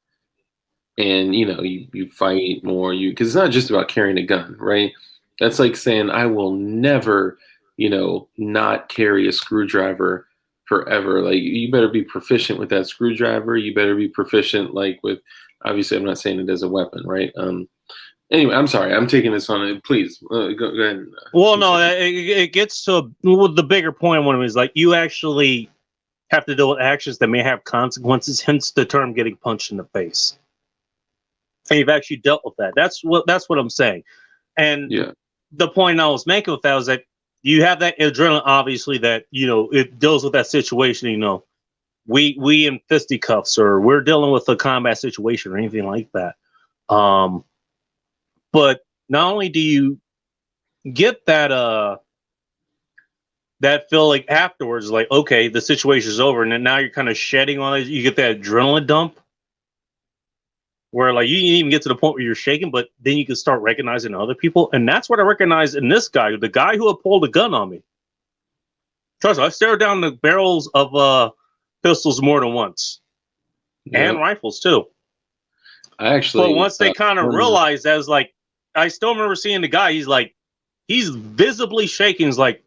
And, you know, you fight more, because it's not just about carrying a gun, right? That's like saying I will never, you know, not carry a screwdriver forever. Like, you better be proficient with that screwdriver. You better be proficient, like, with, obviously I'm not saying it as a weapon, right? Anyway, I'm sorry. I'm taking this on it. Please, go ahead. Well, no, it gets to the bigger point. One of them is like, you actually have to deal with actions that may have consequences, hence the term getting punched in the face. And you've actually dealt with that. That's what I'm saying. And the point I was making with that was that you have that adrenaline, obviously, that, you know, it deals with that situation. You know, we in fisticuffs, or we're dealing with a combat situation or anything like that. But not only do you get that that feeling afterwards, like, okay, the situation is over, and then now you're kind of shedding on it. You get that adrenaline dump where, like, you didn't even get to the point where you're shaking, but then you can start recognizing other people. And that's what I recognized in this guy, the guy who had pulled a gun on me. Trust me, I stared down the barrels of pistols more than once. And rifles, too. But once they kind of realized that, was like, I still remember seeing the guy, he's visibly shaking. He's like,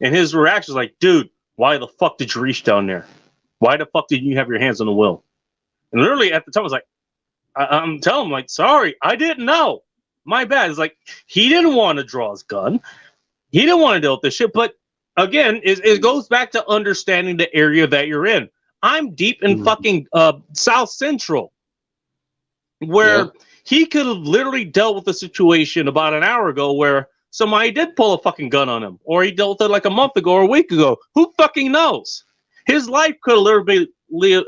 and his reaction is like, dude, why the fuck did you reach down there? Why the fuck did you have your hands on the wheel? And literally at the time, I was like, I'm telling him, like, sorry, I didn't know. My bad. It's like, he didn't want to draw his gun. He didn't want to deal with this shit. But again, it goes back to understanding the area that you're in. I'm deep in fucking South Central, where he could have literally dealt with the situation about an hour ago where somebody did pull a fucking gun on him, or he dealt with it like a month ago or a week ago. Who fucking knows? His life could have literally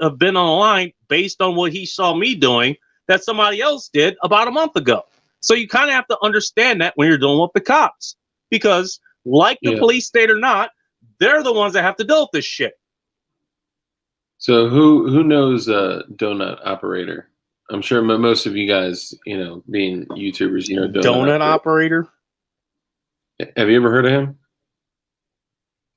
have been on the line based on what he saw me doing that somebody else did about a month ago. So you kind of have to understand that when you're dealing with the cops, because like the police state or not, they're the ones that have to deal with this shit. So who knows Donut Operator? I'm sure most of you guys, being YouTubers, Donut Operator. Have you ever heard of him?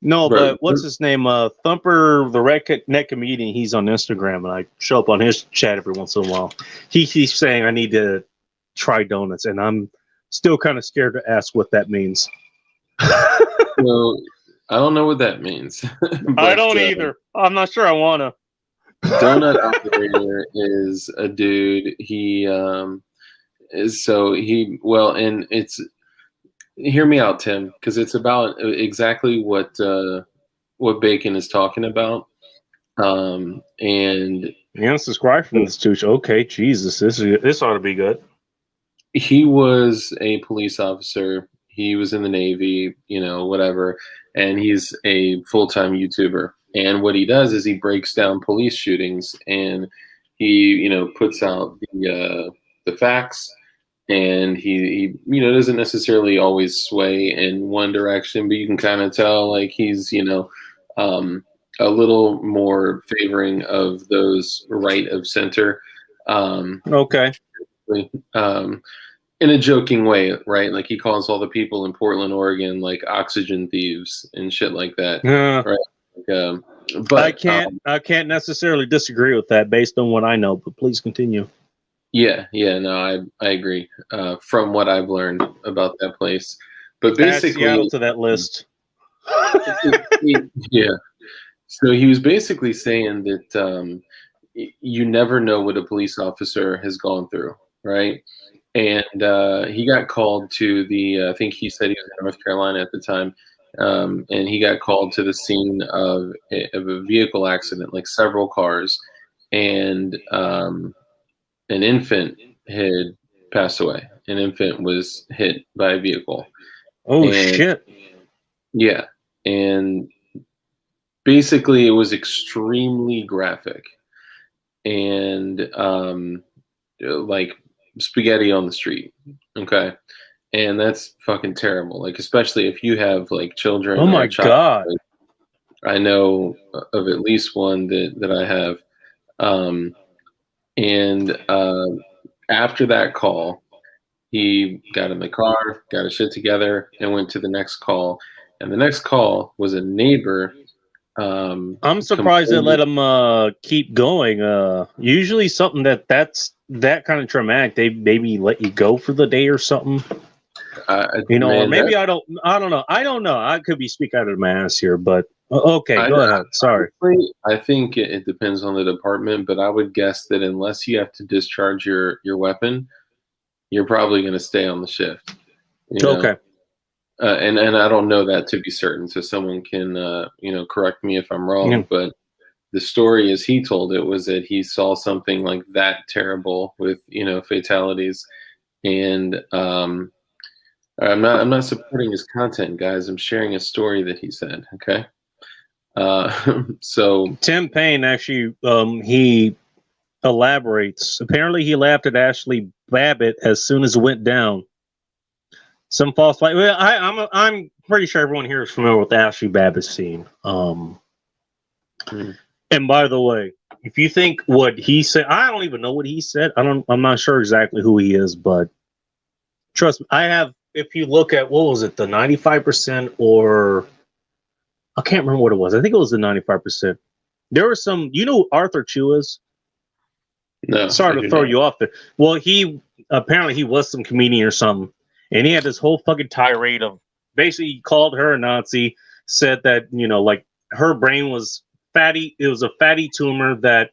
No, but what's his name? Thumper, the redneck comedian. He's on Instagram, and I show up on his chat every once in a while. He's saying I need to try donuts, and I'm still kind of scared to ask what that means. Well, I don't know what that means. But, I don't either. I'm not sure I want to. Donut Operator is a dude. He and it's, hear me out, Tim, because it's about exactly what Bacon is talking about. And unsubscribe from this institution. Okay, Jesus, this ought to be good. He was a police officer. He was in the Navy, whatever, and he's a full-time YouTuber. And what he does is he breaks down police shootings, and he, puts out the facts, and he doesn't necessarily always sway in one direction, but you can kind of tell like he's, a little more favoring of those right of center. Okay. In a joking way, right? Like he calls all the people in Portland, Oregon, like oxygen thieves and shit like that. Right? Like, but I can't necessarily disagree with that based on what I know. But please continue. Yeah, no, I agree. From what I've learned about that place, but basically, add Seattle to that list. Yeah. So he was basically saying that you never know what a police officer has gone through, right? And he got called to the, I think he said he was in North Carolina at the time, and he got called to the scene of a vehicle accident, like several cars, and an infant had passed away. An infant was hit by a vehicle. Oh, shit. Yeah. And basically it was extremely graphic and like spaghetti on the street. Okay. And that's fucking terrible. Like, especially if you have like children. Oh my God. Like, I know of at least one that I have. After that call, he got in the car, got his shit together, and went to the next call. And the next call was a neighbor. I'm surprised they let him keep going. Usually something that's that kind of traumatic, they maybe let you go for the day or something. Or maybe I don't know. I could be speaking out of my ass here, but okay, go ahead. Sorry. I think it depends on the department, but I would guess that unless you have to discharge your weapon, you're probably going to stay on the shift. Okay. And I don't know that to be certain, so someone can correct me if I'm wrong. Yeah. But the story, as he told it, was that he saw something like that terrible with fatalities, and I'm not supporting his content, guys. I'm sharing a story that he said. Okay. So Tim Payne actually he elaborates. Apparently, he laughed at Ashley Babbitt as soon as it went down. Some false light. Well, I'm pretty sure everyone here is familiar with the Ashley Babbitt scene. And by the way, if you think what he said, I don't even know what he said. I'm not sure exactly who he is, but trust me, I have. If you look at what was it, the 95% or I can't remember what it was. I think it was the 95%. There was some. You know who Arthur Chu is? No. Sorry to throw you off there. Well, he apparently he was some comedian or something. And he had this whole fucking tirade of basically he called her a Nazi, said that, like her brain was fatty. It was a fatty tumor that,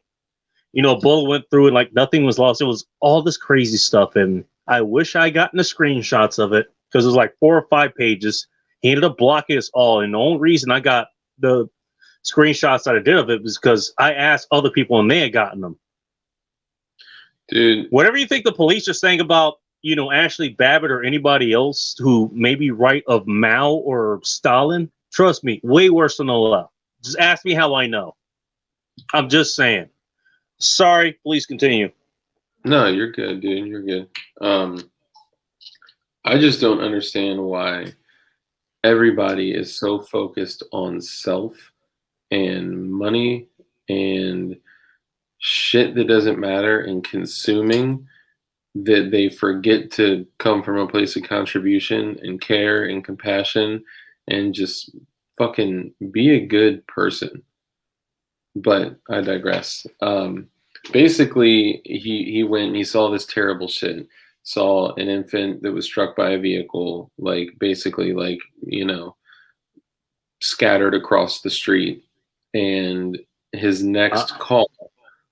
a bullet went through and like nothing was lost. It was all this crazy stuff. And I wish I gotten the screenshots of it because it was like 4 or 5 pages. He ended up blocking us all. And the only reason I got the screenshots that I did of it was because I asked other people and they had gotten them. Dude, whatever you think the police are saying about, Ashley Babbitt or anybody else who may be right of Mao or Stalin, trust me, way worse than the left. Just ask me how I know. I'm just saying. Sorry, please continue. no, you're good, dude. You're good. I just don't understand why everybody is so focused on self and money and shit that doesn't matter and consuming that they forget to come from a place of contribution and care and compassion and just fucking be a good person. But I digress. Basically, he went and he saw this terrible shit. Saw an infant that was struck by a vehicle, like basically, like, scattered across the street. And his next call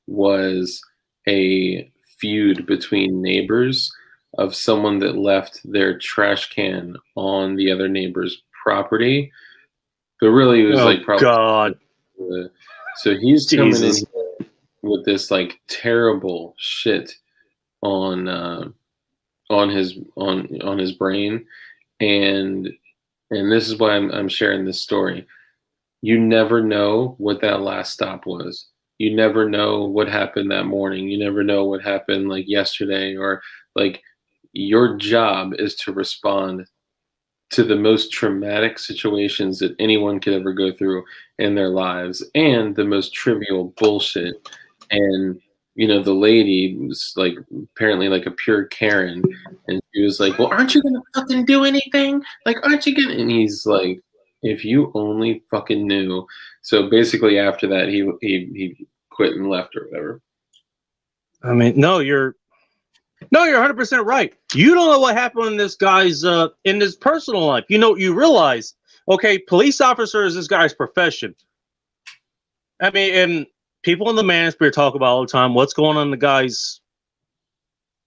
was a feud between neighbors of someone that left their trash can on the other neighbor's property. But really, it was like probably. God. So he's coming in Jesus. here with this like terrible shit on his brain, and this is why I'm sharing this story. You never know what that last stop was. You never know what happened that morning. You never know what happened like yesterday, or like your job is to respond to the most traumatic situations that anyone could ever go through in their lives and the most trivial bullshit. And, the lady was like apparently like a pure Karen. And she was like, well, aren't you going to fucking do anything? Like, aren't you going to? And he's like, if you only fucking knew. So basically after that, he quit and left or whatever. I mean, no, you're 100% right. You don't know what happened in this guy's in his personal life. You realize, okay, police officer is this guy's profession. I mean, and people in the manosphere talk about all the time what's going on in the guy's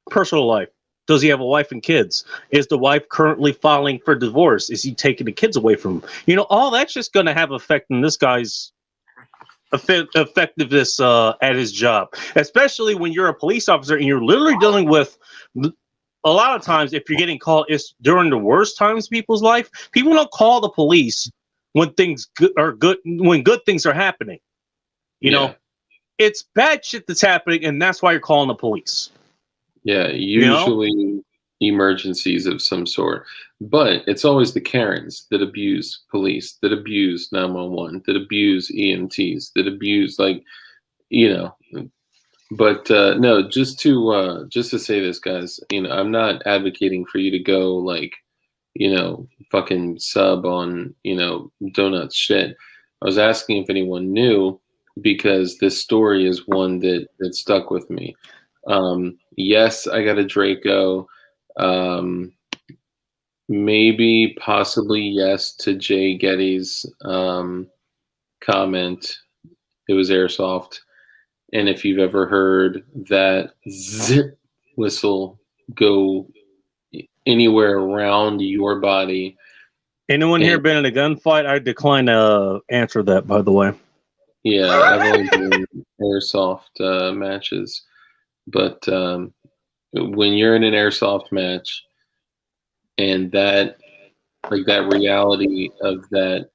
personal life. Does he have a wife and kids? Is the wife currently filing for divorce? Is he taking the kids away from him? All that's just going to have effect in this guy's effectiveness at his job, especially when you're a police officer and you're literally dealing with a lot of times. If you're getting called, it's during the worst times of people's life. People don't call the police when things are good, when good things are happening. It's bad shit that's happening, and that's why you're calling the police. Yeah, usually emergencies of some sort. But it's always the Karens that abuse police, that abuse 911, that abuse EMTs, that abuse But no, just to say this, guys, I'm not advocating for you to go fucking sub on donuts shit. I was asking if anyone knew, because this story is one that stuck with me. Yes, I got a Draco. Maybe, possibly yes to Jay Getty's comment. It was airsoft. And if you've ever heard that zip whistle go anywhere around your body. Anyone here been in a gunfight? I decline to answer that, by the way. Yeah, I've only been in airsoft matches. But when you're in an airsoft match and that reality of that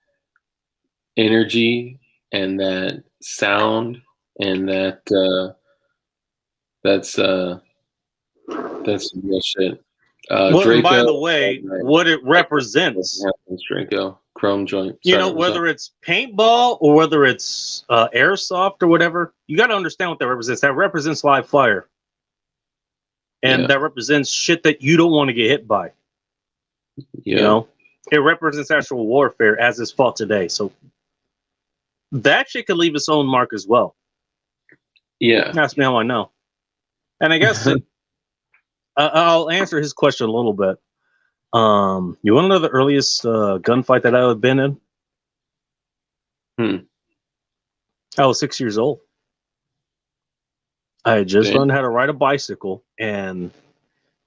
energy and that sound and that's real shit. Well, Draco, by the way, what it represents, Draco, chrome joint. Whether it's paintball or whether it's airsoft or whatever, you got to understand what that represents. That represents live fire. And that represents shit that you don't want to get hit by. Yeah. It represents actual warfare as is fought today. So that shit could leave its own mark as well. Yeah. Ask me how I know. And I guess I'll answer his question a little bit. You want to know the earliest gunfight that I've been in? I was 6 years old. I had just learned how to ride a bicycle, and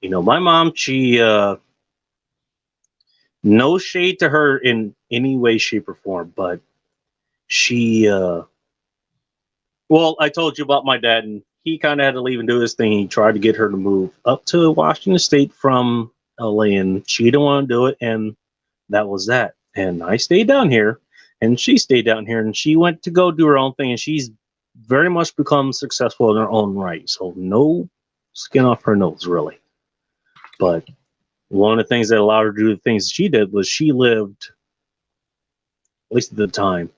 my mom, she no shade to her in any way, shape, or form, but she well, I told you about my dad, and he kind of had to leave and do his thing. He tried to get her to move up to Washington State from LA, and she didn't want to do it, and that was that. And I stayed down here, and she stayed down here, and she went to go do her own thing, and she's very much become successful in her own right. So no skin off her nose, really. But one of the things that allowed her to do the things she did was she lived, at least at the time,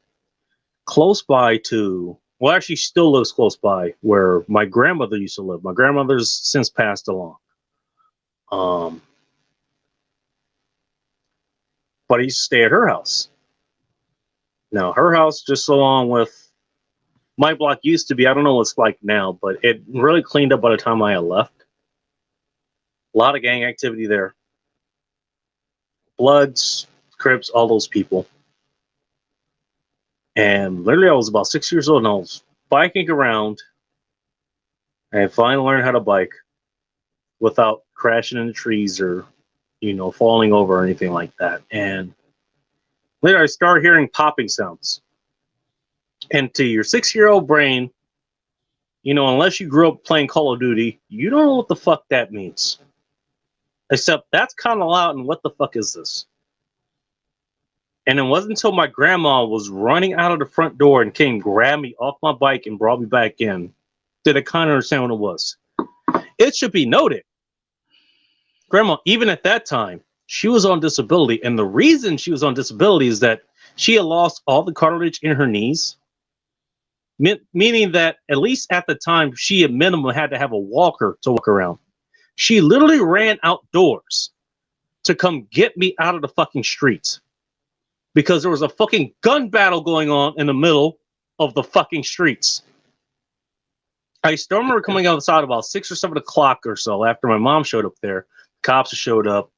close by to, well, actually still lives close by where my grandmother used to live. My grandmother's since passed along. But I used to stay at her house. Now, her house, just along with my block used to be, I don't know what it's like now, but it really cleaned up by the time I had left. A lot of gang activity there. Bloods, Crips, all those people. And literally, I was about 6 years old, and I was biking around, and I finally learned how to bike without crashing into trees or, falling over or anything like that. And later, I started hearing popping sounds. And to your 6-year-old brain, unless you grew up playing Call of Duty, you don't know what the fuck that means. Except that's kind of loud, and what the fuck is this? And it wasn't until my grandma was running out of the front door and came grab me off my bike and brought me back in that I kind of understand what it was. It should be noted, Grandma, even at that time, she was on disability. And the reason she was on disability is that she had lost all the cartilage in her knees, meaning that at least at the time, she at minimum had to have a walker to walk around. She literally ran outdoors to come get me out of the fucking streets because there was a fucking gun battle going on in the middle of the fucking streets. I still remember coming outside about 6 or 7 o'clock or so after my mom showed up there. Cops showed up.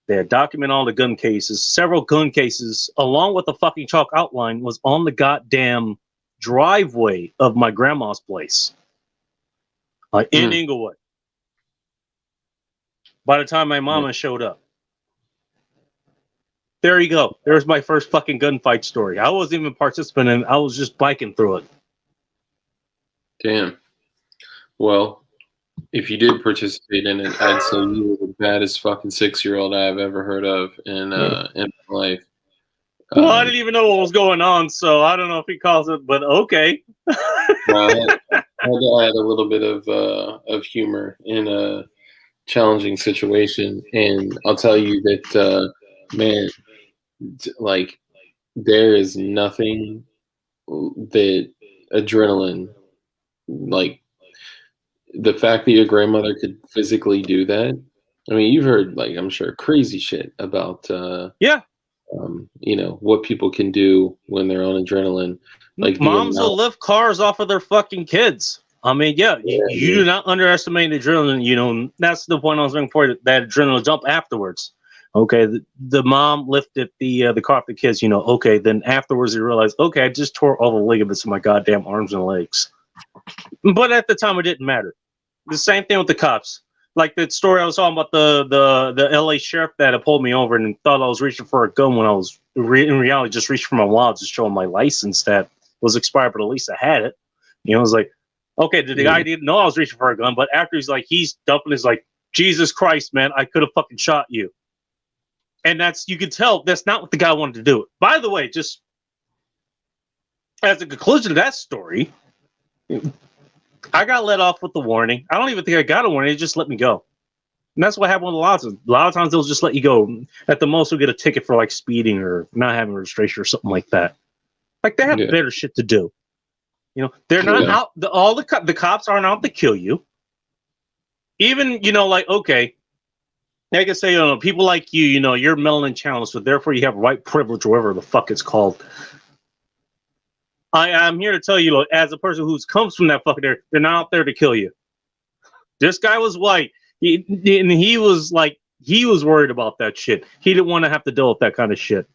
They had documented all the gun cases. Several gun cases, along with the fucking chalk outline, was on the goddamn driveway of my grandma's place in Inglewood. By the time my mama showed up. There you go. There's my first fucking gunfight story. I wasn't even participating in it. I was just biking through it. Damn. Well, if you did participate in it, I'd say you were the baddest fucking 6-year-old I've ever heard of in my life. Well, I didn't even know what was going on, so I don't know if he calls it, but okay. I had to add a little bit of humor in a challenging situation, and I'll tell you that, man, like, there is nothing that adrenaline, like, the fact that your grandmother could physically do that. I mean, you've heard, like, I'm sure, crazy shit about what people can do when they're on adrenaline. Like, moms will lift cars off of their fucking kids. I mean, you do not underestimate adrenaline. That's the point I was looking for, that adrenaline jump afterwards. Okay, the mom lifted the car off the kids, okay, then afterwards you realize, okay, I just tore all the ligaments in my goddamn arms and legs. But at the time, it didn't matter. The same thing with the cops. Like the story I was talking about, the LA sheriff that had pulled me over and thought I was reaching for a gun when I was in reality just reaching for my wallet, just showing my license that was expired, but at least I had it. It was like, okay, the guy didn't know I was reaching for a gun, but after he's dumping, he's like, Jesus Christ, man, I could have fucking shot you. And you can tell that's not what the guy wanted to do. By the way, just as a conclusion to that story, I got let off with the warning. I don't even think I got a warning. They just let me go. And that's what happened with a lot of times they'll just let you go. At the most, you'll get a ticket for like speeding or not having registration or something like that. Like they have better shit to do. They're not out. The cops aren't out to kill you. Even, okay, I can say, people like you, you're melanin challenged, so therefore you have white privilege or whatever the fuck it's called. I'm here to tell you, as a person who comes from that fucking area, they're not out there to kill you. This guy was white. He was worried about that shit. He didn't want to have to deal with that kind of shit.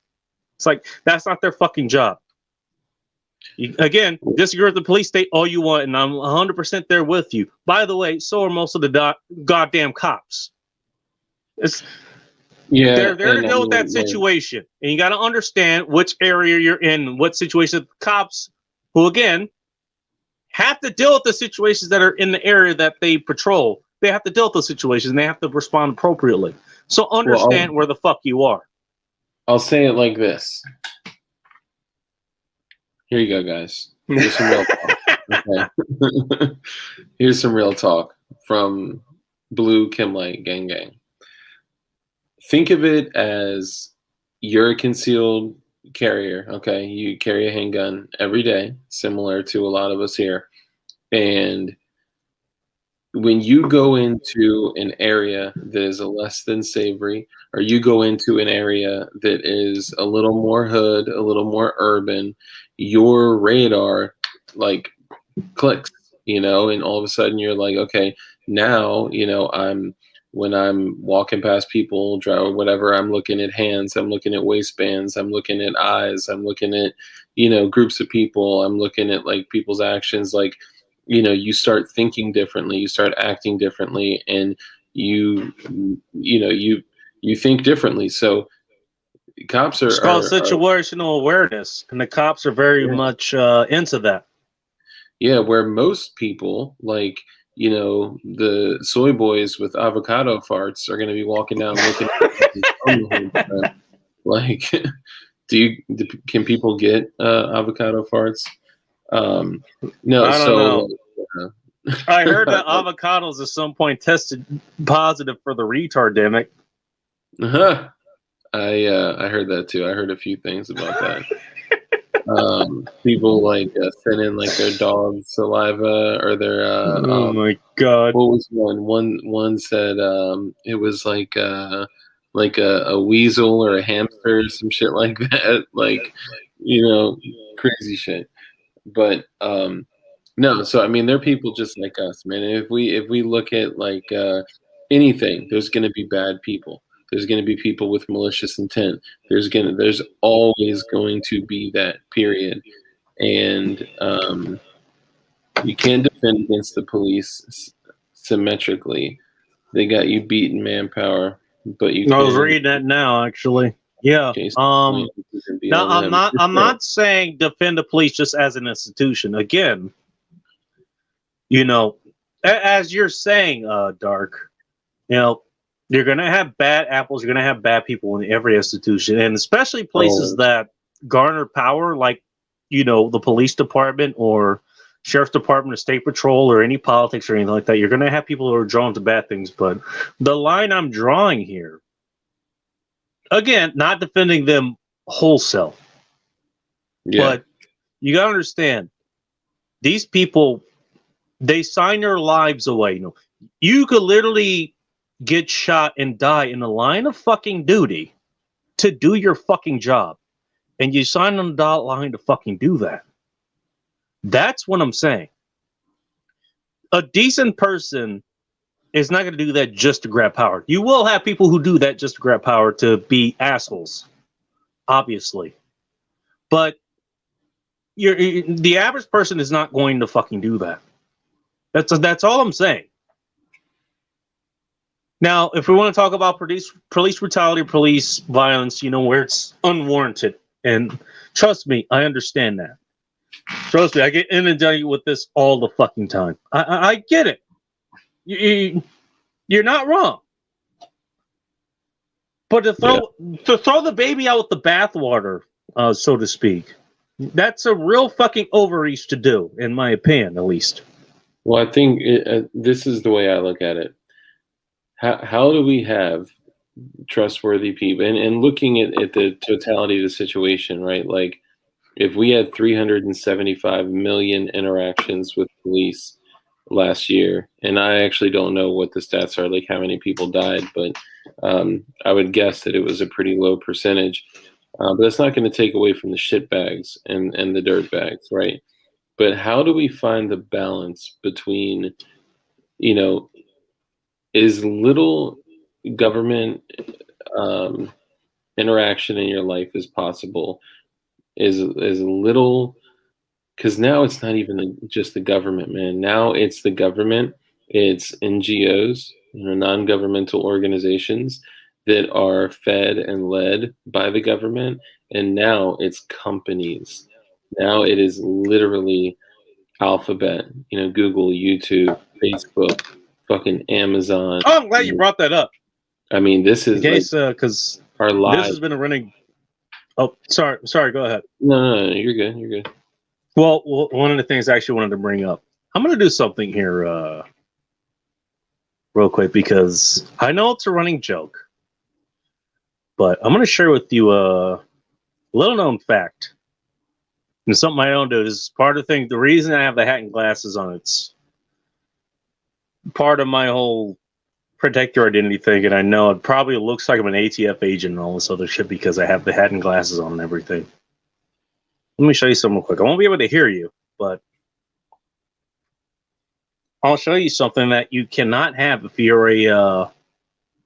It's like, that's not their fucking job. Again, disagree with the police state all you want, and I'm 100% there with you. By the way, so are most of the goddamn cops. They're there to deal with that situation. And you got to understand which area you're in, what situation. Cops, who, again, have to deal with the situations that are in the area that they patrol. They have to deal with those situations, and they have to respond appropriately. So understand where the fuck you are. I'll say it like this. Here you go, guys. Here's some real talk. Okay. Here's some real talk from Blue Kim Light Gang Gang. Think of it as you're a concealed carrier, okay? You carry a handgun every day, similar to a lot of us here. And when you go into an area that is a less than savory, or you go into an area that is a little more hood, a little more urban, your radar like clicks, and all of a sudden you're like, okay, now, when I'm walking past people, or whatever, I'm looking at hands, I'm looking at waistbands, I'm looking at eyes, I'm looking at, groups of people, I'm looking at like people's actions, like, you start thinking differently, you start acting differently, and you think differently. So cops are. It's called situational awareness, and the cops are very much into that. Yeah, where most people, like, the soy boys with avocado farts are going to be walking down looking at like, can people get avocado farts? No, I don't know. Like, I heard that avocados at some point tested positive for the retardemic. Uh-huh. I heard that too. I heard a few things about that. People like send in like their dog's saliva or their. Oh my god! What was one? One said it was like a weasel or a hamster or some shit like that. Like, crazy shit. But no, so I mean, they're people just like us, man. And if we look at like anything, there's going to be bad people. There's going to be people with malicious intent. There's always going to be that, period. And you can't defend against the police symmetrically. They got you beaten manpower, but you. I was reading that now, actually. Yeah. Now I'm not saying defend the police just as an institution. Again, as you're saying, Dark, you're going to have bad apples. You're going to have bad people in every institution, and especially places that garner power, like, the police department or sheriff's department or state patrol or any politics or anything like that. You're going to have people who are drawn to bad things. But the line I'm drawing here, again, not defending them wholesale, but you got to understand, these people, they sign their lives away. You could literally get shot and die in the line of fucking duty to do your fucking job. And you sign on the dotted line to fucking do that. That's what I'm saying. A decent person is not going to do that just to grab power. You will have people who do that just to grab power, to be assholes, obviously. But the average person is not going to fucking do that. That's all I'm saying. Now, if we want to talk about police brutality, police violence, where it's unwarranted, and trust me, I understand that. Trust me, I get inundated with this all the fucking time. I get it. You're not wrong. But to throw the baby out with the bathwater, so to speak, that's a real fucking overreach to do, in my opinion, at least. Well, I think this is the way I look at it. How do we have trustworthy people? And looking at the totality of the situation, right? Like, if we had 375 million interactions with police last year, and I actually don't know what the stats are, like how many people died, but I would guess that it was a pretty low percentage. But that's not going to take away from the shit bags and the dirt bags, right? But how do we find the balance between, is little government interaction in your life as possible, is little, because now it's not even just the government, man. Now it's the government, it's NGOs, non-governmental organizations that are fed and led by the government, and now it's companies. Now it is literally Alphabet, Google, YouTube, Facebook, fucking Amazon. Oh, I'm glad you brought that up. I mean, this is in case because our this live. has been a running. Oh, sorry. Go ahead. No, you're good. You're good. Well, one of the things I actually wanted to bring up, I'm going to do something here real quick because I know it's a running joke, but I'm going to share with you a little known fact. And something I don't do is part of the thing. The reason I have the hat and glasses on, it's part of my whole protect your identity thing. And I know it probably looks like I'm an ATF agent and all this other shit because I have the hat and glasses on and everything. Let me show you something real quick. I won't be able to hear you, but I'll show you something that you cannot have if you're a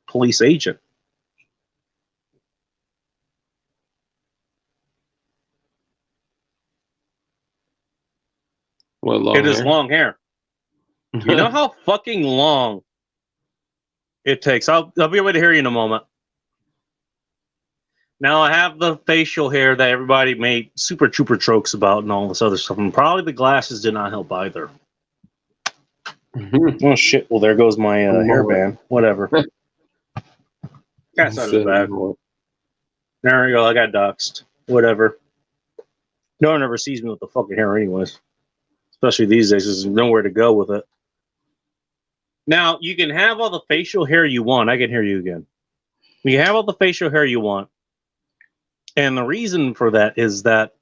police agent. What, long It is hair? long hair. You know how fucking long it takes. I'll be able to hear you in a moment. Now I have the facial hair that everybody made super trooper jokes about and all this other stuff, and probably the glasses did not help either. Oh shit! Well, there goes my hairband. Whatever. That's not as bad. There we go. I got doxxed. Whatever. No one ever sees me with the fucking hair, anyways. Especially these days, there's nowhere to go with it. Now you can have all the facial hair you want. I can hear you again. You have all the facial hair you want. And the reason for that is that,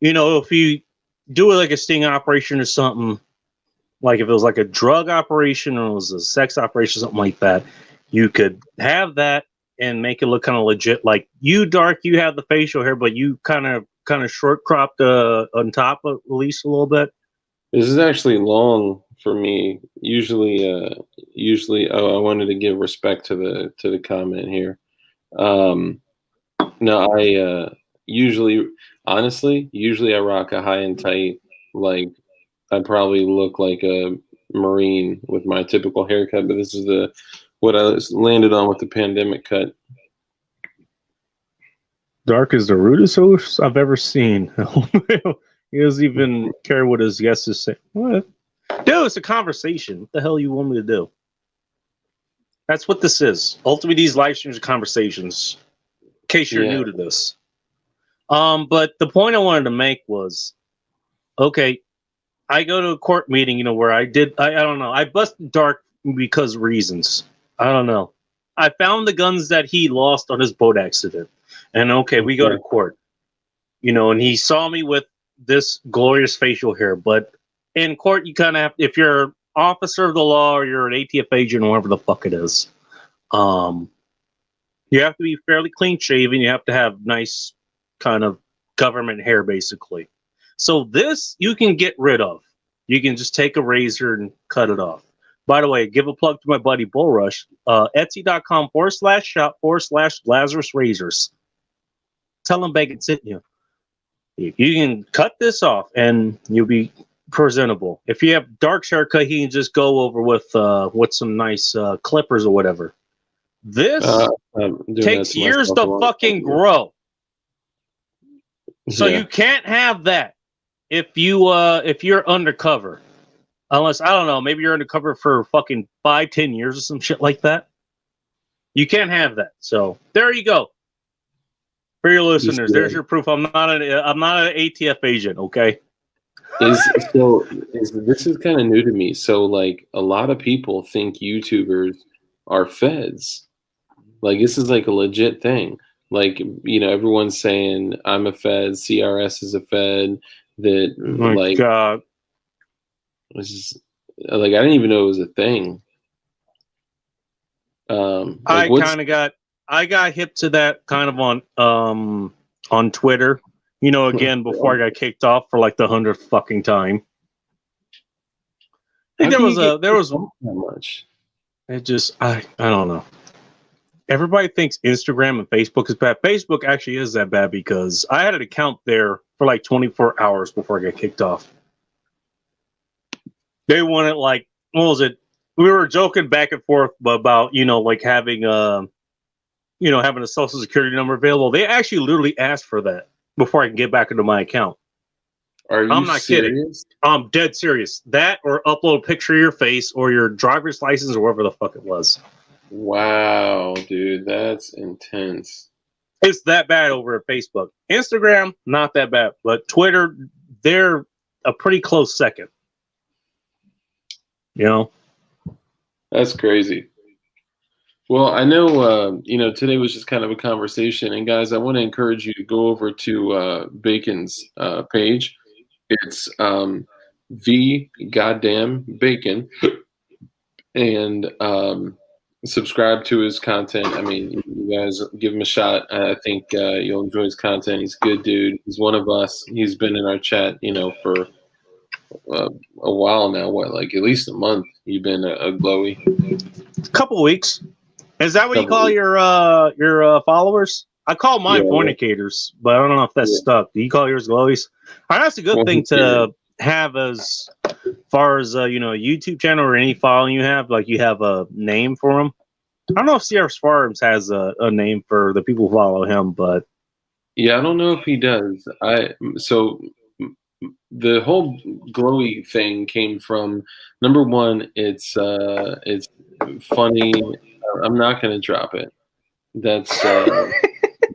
if you do like a sting operation or something, like if it was like a drug operation or it was a sex operation, something like that, you could have that and make it look kind of legit. Like you, Dark, you have the facial hair, but you kind of short cropped on top at least a little bit. This is actually long for me. Usually, I wanted to give respect to the comment here. No, I usually I rock a high and tight. Like I probably look like a Marine with my typical haircut, but this is what I landed on with the pandemic cut. Dark is the rudest host I've ever seen. He doesn't even care what his guests is saying. What? Dude, it's a conversation. What the hell you want me to do? That's what this is. Ultimately, these live streams are conversations. In case you're new to this. But the point I wanted to make was, okay, I go to a court meeting, where I don't know. I busted Dark because reasons. I don't know. I found the guns that he lost on his boat accident. And okay, we go to court. And he saw me with this glorious facial hair. But in court, you kind of have, if you're an officer of the law or you're an ATF agent or whatever the fuck it is, you have to be fairly clean shaven. You have to have nice kind of government hair, basically. So this you can get rid of. You can just take a razor and cut it off. By the way, give a plug to my buddy Bull Rush, Etsy.com/shop/Lazarus Razors. Tell him Bacon sent you. You can cut this off and you'll be presentable. If you have dark haircut, he can just go over with some nice clippers or whatever. This takes years to fucking grow. So you can't have that if you're undercover. Unless, I don't know, maybe you're undercover for fucking 5-10 years or some shit like that. You can't have that. So there you go. For your listeners, there's your proof. I'm not an ATF agent, okay? This is kind of new to me. So like a lot of people think YouTubers are feds. Like this is like a legit thing. Like, everyone's saying I'm a fed, CRS is a fed, that my God. This is like I didn't even know it was a thing. I got hip to that kind of on Twitter. Again, before I got kicked off for like the 100th fucking time. I think there was that much. It just I don't know. Everybody thinks Instagram and Facebook is bad. Facebook actually is that bad because I had an account there for like 24 hours before I got kicked off. They wanted like, what was it? We were joking back and forth about, like having having a social security number available. They actually literally asked for that before I can get back into my account. Are you I'm not kidding. serious? I'm dead serious. That or upload a picture of your face or your driver's license or whatever the fuck it was. Wow, dude, that's intense. It's that bad over at Facebook. Instagram, not that bad. But Twitter, they're a pretty close second. You know? That's crazy. Well, I know, today was just kind of a conversation. And guys, I want to encourage you to go over to Bacon's page. It's v goddamn bacon, and subscribe to his content. I mean, you guys give him a shot. I think you'll enjoy his content. He's a good dude. He's one of us. He's been in our chat, for a while now. What, like at least a month? You've been a glowy. A couple weeks. Is that what you call your followers? I call mine fornicators, but I don't know if that's stuck. Do you call yours glowies? That's a good thing to have as far as a YouTube channel or any following you have. Like you have a name for them. I don't know if CR's Farms has a name for the people who follow him, but yeah, I don't know if he does. So the whole glowy thing came from, number one, it's funny. I'm not going to drop it. That's I'm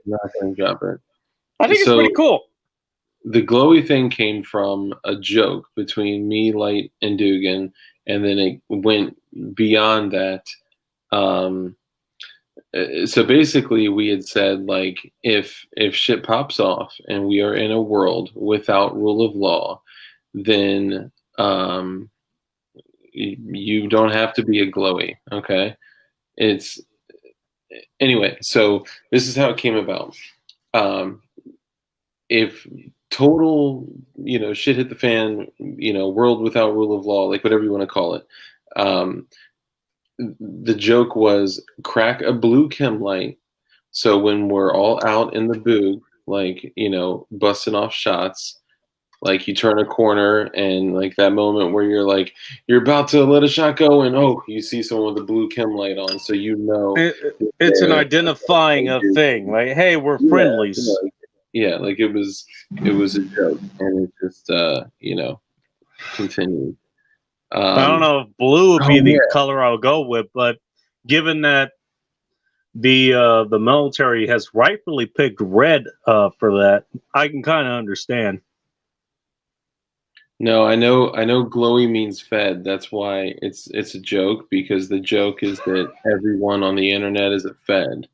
not going to drop it. I think it's pretty cool. The glowy thing came from a joke between me, Light, and Dugan, and then it went beyond that. So basically, we had said, like, if shit pops off and we are in a world without rule of law, then you don't have to be a glowy, okay? Anyway, so this is how it came about. If total, shit hit the fan, world without rule of law, like whatever you want to call it, the joke was crack a blue chem light. So when we're all out in the boog, like, busting off shots, like you turn a corner and like that moment where you're about to let a shot go and you see someone with a blue chem light on, so it's an identifying thing. Like, hey, we're friendlies. Yeah, like it was a joke, and it just continued. I don't know if blue would be the color I would go with, but given that the military has rightfully picked red for that, I can kind of understand. No, I know glowy means fed. That's why it's a joke, because the joke is that everyone on the internet is a fed.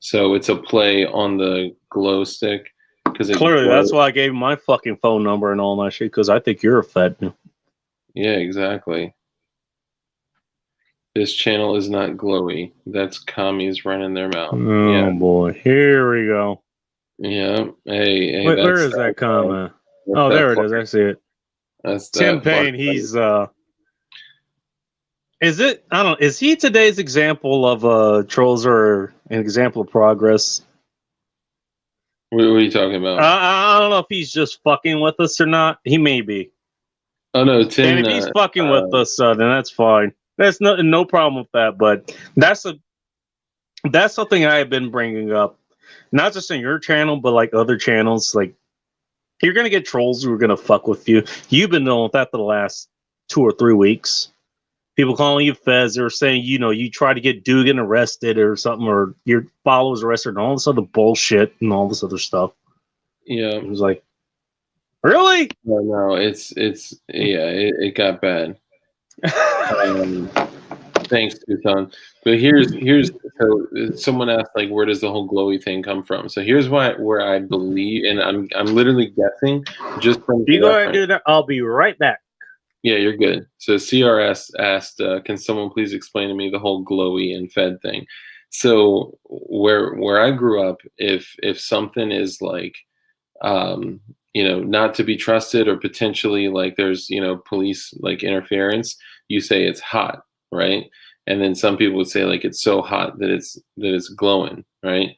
So it's a play on the glow stick. Clearly, that's why I gave my fucking phone number and all that shit, because I think you're a fed. Yeah, exactly. This channel is not glowy. That's commies running their mouth. Oh boy, here we go. Yeah. Hey, wait, where is that comment? Oh, there it is. I see it. That's Tim Payne. He's Is it? I don't know. Is he today's example of trolls or an example of progress? What are you talking about? I don't know if he's just fucking with us or not. He may be. Oh no, Tim. And if he's fucking with us, then that's fine. There's no problem with that. But that's something I have been bringing up, not just in your channel, but like other channels. Like, you're gonna get trolls who are gonna fuck with you. You've been dealing with that for the last 2 or 3 weeks. People calling you feds, or saying, you try to get Dugan arrested or something, or your followers arrested, and all this other bullshit and all this other stuff. Yeah, it was like, really? No, it got bad. Thanks, Tucson. But here's so someone asked, like, where does the whole glowy thing come from? So here's where I believe, and I'm literally guessing just from. You go ahead and do that. I'll be right back. Yeah, you're good. So CRS asked, can someone please explain to me the whole glowy and fed thing? So where I grew up, if something is like, not to be trusted, or potentially like there's, police like interference, you say it's hot, right? And then some people would say like it's so hot that it's glowing, right?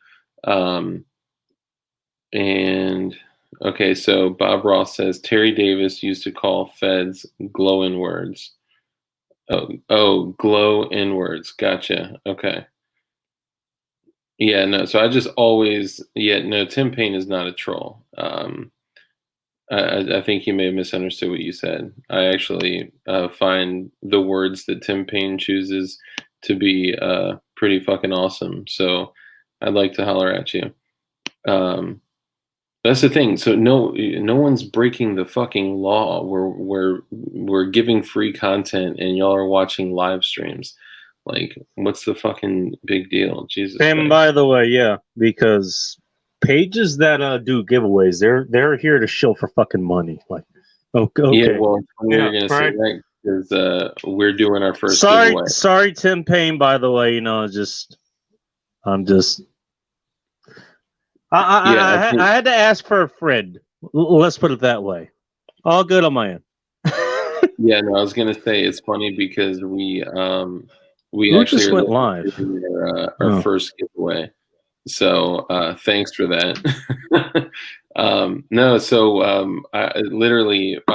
And okay, so Bob Ross says Terry Davis used to call feds glow in words. Oh, glow in words. Gotcha. Okay. Yeah, no. So I just always, no. Tim Payne is not a troll. I think you may have misunderstood what you said. I actually find the words that Tim Payne chooses to be pretty fucking awesome. So I'd like to holler at you. That's the thing. So no one's breaking the fucking law. We're giving free content, and y'all are watching live streams. Like, what's the fucking big deal? Jesus And Christ. by the way, yeah, because pages that do giveaways, they're here to shill for fucking money. Like, okay, Yeah, well, it's funny yeah, you're gonna say right. that because we're doing our first giveaway. Sorry, Tim Payne. By the way, I'm just. I had to ask for a friend. Let's put it that way. All good on my end. Yeah, no, I was gonna say it's funny because we Who actually just are went looking live? to do our first giveaway. So thanks for that. No, so I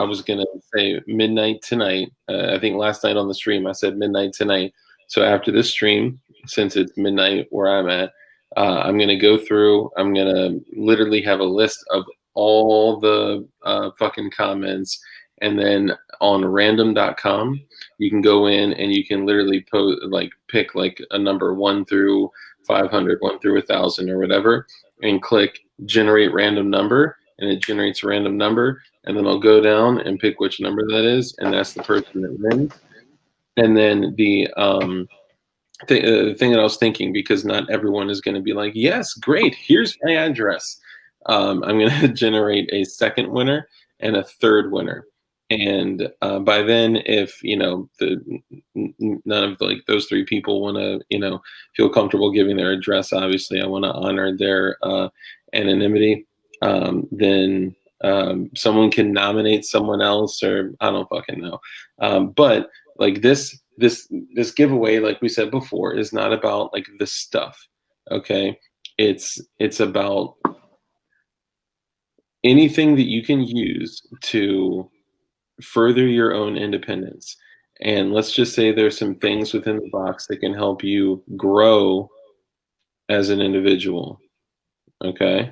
was gonna say midnight tonight. I think last night on the stream I said midnight tonight. So after this stream, since it's midnight where I'm at, I'm gonna go through. I'm gonna literally have a list of all the fucking comments, and then on random.com, you can go in and you can literally pick like a number 1 through 500, 1 through 1,000 or whatever, and click generate random number, and it generates a random number, and then I'll go down and pick which number that is, and that's the person that wins. And then the thing that I was thinking, because not everyone is going to be like, yes, great, here's my address. I'm going to generate a second winner and a third winner. And by then, if none of like those three people want to feel comfortable giving their address, obviously I want to honor their anonymity. Then someone can nominate someone else, or I don't fucking know. But like this giveaway, like we said before, is not about like the stuff. Okay, it's about anything that you can use to further your own independence. And let's just say there's some things within the box that can help you grow as an individual. Okay.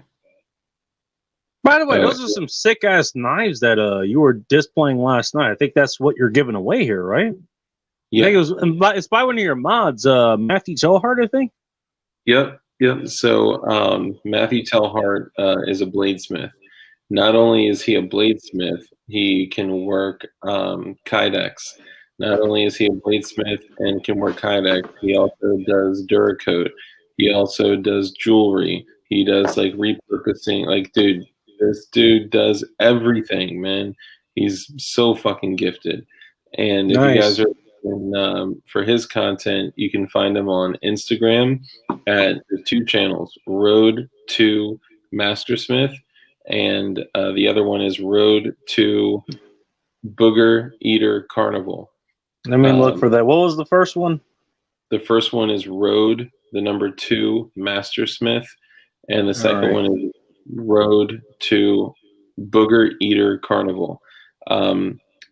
By the way, those are some sick ass knives that you were displaying last night. I think that's what you're giving away here, right? Yeah. I think it's by one of your mods, Matthew Tellhart, I think. Yep. So Matthew Tellhart is a bladesmith. Not only is he a bladesmith, he can work kydex. Not only is he a bladesmith and can work kydex, he also does Duracoat. He also does jewelry. He does like repurposing. Like, dude, this dude does everything, man. He's so fucking gifted. And if you guys are looking for his content, you can find him on Instagram at the 2 channels, Road to Mastersmith, and the other one is Road to Booger Eater Carnival. Let me look for that. What was the first one? The first one is Road, the number 2, Mastersmith, and the second one is Road to Booger Eater Carnival.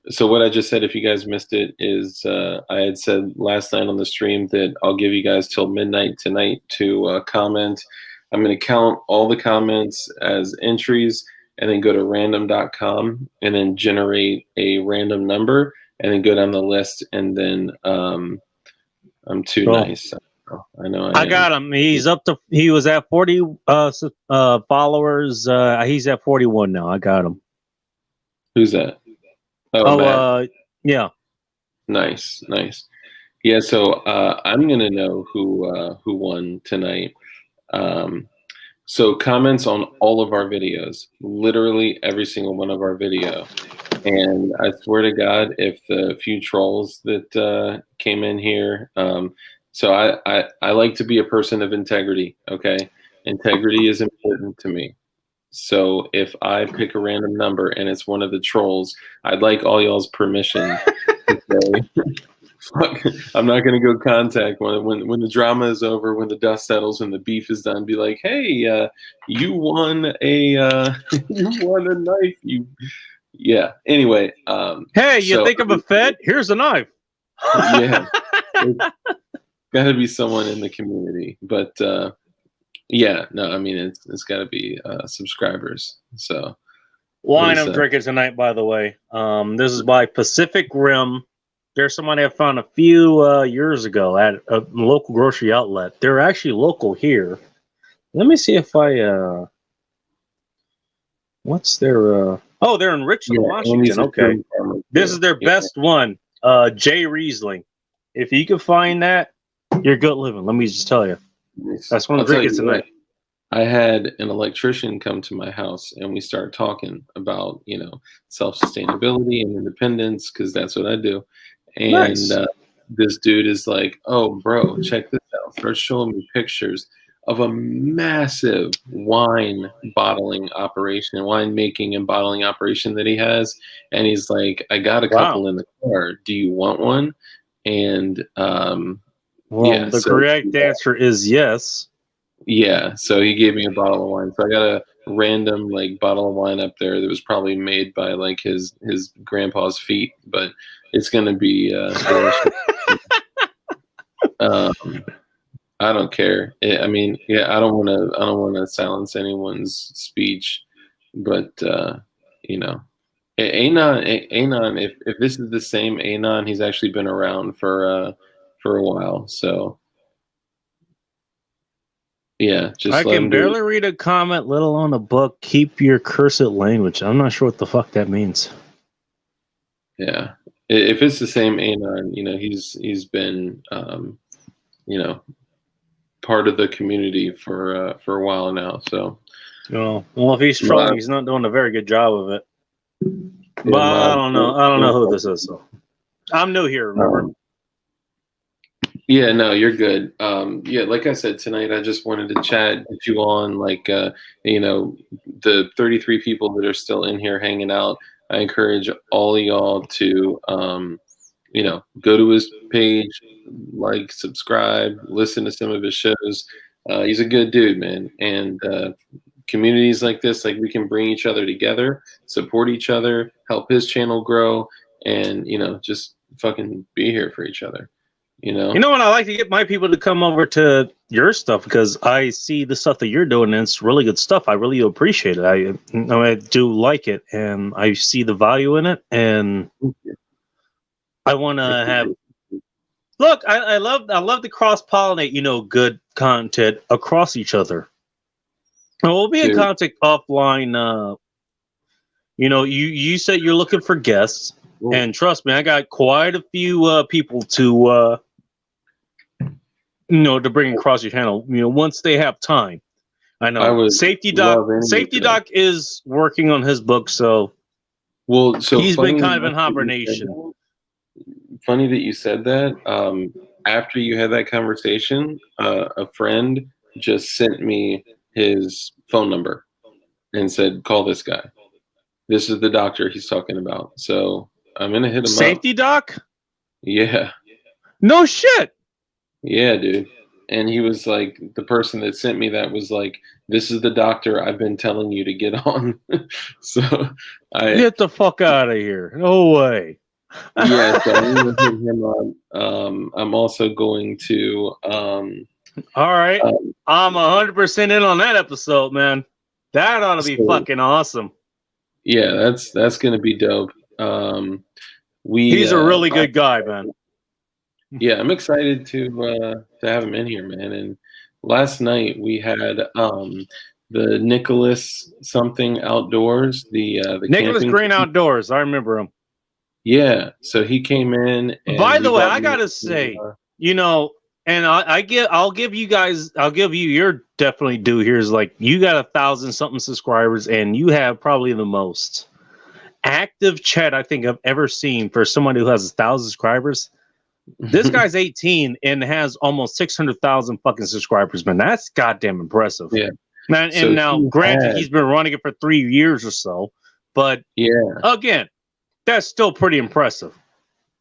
So what I just said, if you guys missed it, is I had said last night on the stream that I'll give you guys till midnight tonight to comment. I'm going to count all the comments as entries, and then go to random.com and then generate a random number, and then go down the list. And then I'm too nice. I know I got him. He was at 40 followers. He's at 41 now. I got him. Who's that? Yeah. Nice. Yeah, so I'm gonna know who won tonight. So comments on all of our videos, literally every single one of our video. And I swear to God, if the few trolls that came in here, so I like to be a person of integrity. Okay, integrity is important to me. So if I pick a random number and it's one of the trolls, I'd like all y'all's permission to say, fuck, I'm not gonna go contact when the drama is over, when the dust settles, when the beef is done. Be like, hey, you won a knife. Yeah. Anyway. Hey, you think I'm a Fed? Here's a knife. Yeah. Got to be someone in the community, but. Yeah, no, I mean it's got to be subscribers. So Wine is I'm drinking tonight, by the way. This is by Pacific Rim. There's somebody I found a few years ago at a local grocery outlet. They're actually local here. Let me see if I what's their oh, they're in Richland, Washington. Okay. This is their best one. J Riesling. If you can find that, you're good living. Let me just tell you. That's what I'm drinking tonight. I had an electrician come to my house and we started talking about, self-sustainability and independence, because that's what I do. And Nice. this dude is like, "Oh, bro, check this out." Starts showing me pictures of a massive wine bottling operation, wine making and bottling operation that he has. And he's like, "I got a couple in the car. Do you want one?" And well, the correct answer is yes. Yeah, so he gave me a bottle of wine. So I got a random bottle of wine up there that was probably made by his grandpa's feet, but it's gonna be delicious. I don't care. I don't want to silence anyone's speech, but Anon. If this is the same Anon, he's actually been around for a while. So. Yeah, just I can barely read a comment, let alone a book. Keep your cursed language. I'm not sure what the fuck that means. Yeah, if it's the same Anon, he's been, part of the community for a while now. So, well, if he's trolling, he's not doing a very good job of it. But I don't know. I don't know who this is. So I'm new here. Remember. Yeah, no, you're good. Yeah, like I said, tonight I just wanted to chat with you on the 33 people that are still in here hanging out. I encourage all of y'all to go to his page, subscribe, listen to some of his shows. He's a good dude, man. And communities like this, we can bring each other together, support each other, help his channel grow, and just fucking be here for each other. You know what? I like to get my people to come over to your stuff because I see the stuff that you're doing, and it's really good stuff. I really appreciate it. I do like it, and I see the value in it, and I want to have. Look, I love to cross pollinate, good content across each other. And we'll be in contact offline. You said you're looking for guests, and trust me, I got quite a few people to. To bring across your channel, once they have time. I know Safety Doc is working on his book, so he's been kind of in hibernation. Funny that you said that. After you had that conversation, a friend just sent me his phone number and said, "Call this guy. This is the doctor he's talking about." So I'm gonna hit him up. Safety Doc? Yeah. No shit. Yeah, dude. And he was like, the person that sent me that was like, "This is the doctor I've been telling you to get on." So get the fuck out of here. No way. Yeah, so I'm going to hit him on. I'm also going to. All right. I'm 100% in on that episode, man. That ought to be fucking awesome. Yeah, that's going to be dope. He's a really good guy, man. Yeah, I'm excited to have him in here, man. And last night we had the Nicholas something outdoors, the Nicholas Green Outdoors. I remember him. Yeah, so he came in. And by the way, I gotta say, and I'll give you your definitely due. Here's you got 1,000-something subscribers, and you have probably the most active chat I think I've ever seen for someone who has 1,000 subscribers. This guy's 18 and has almost 600,000 fucking subscribers, man. That's goddamn impressive. Yeah. Man, so and now, granted, he's been running it for 3 years or so, but again, that's still pretty impressive.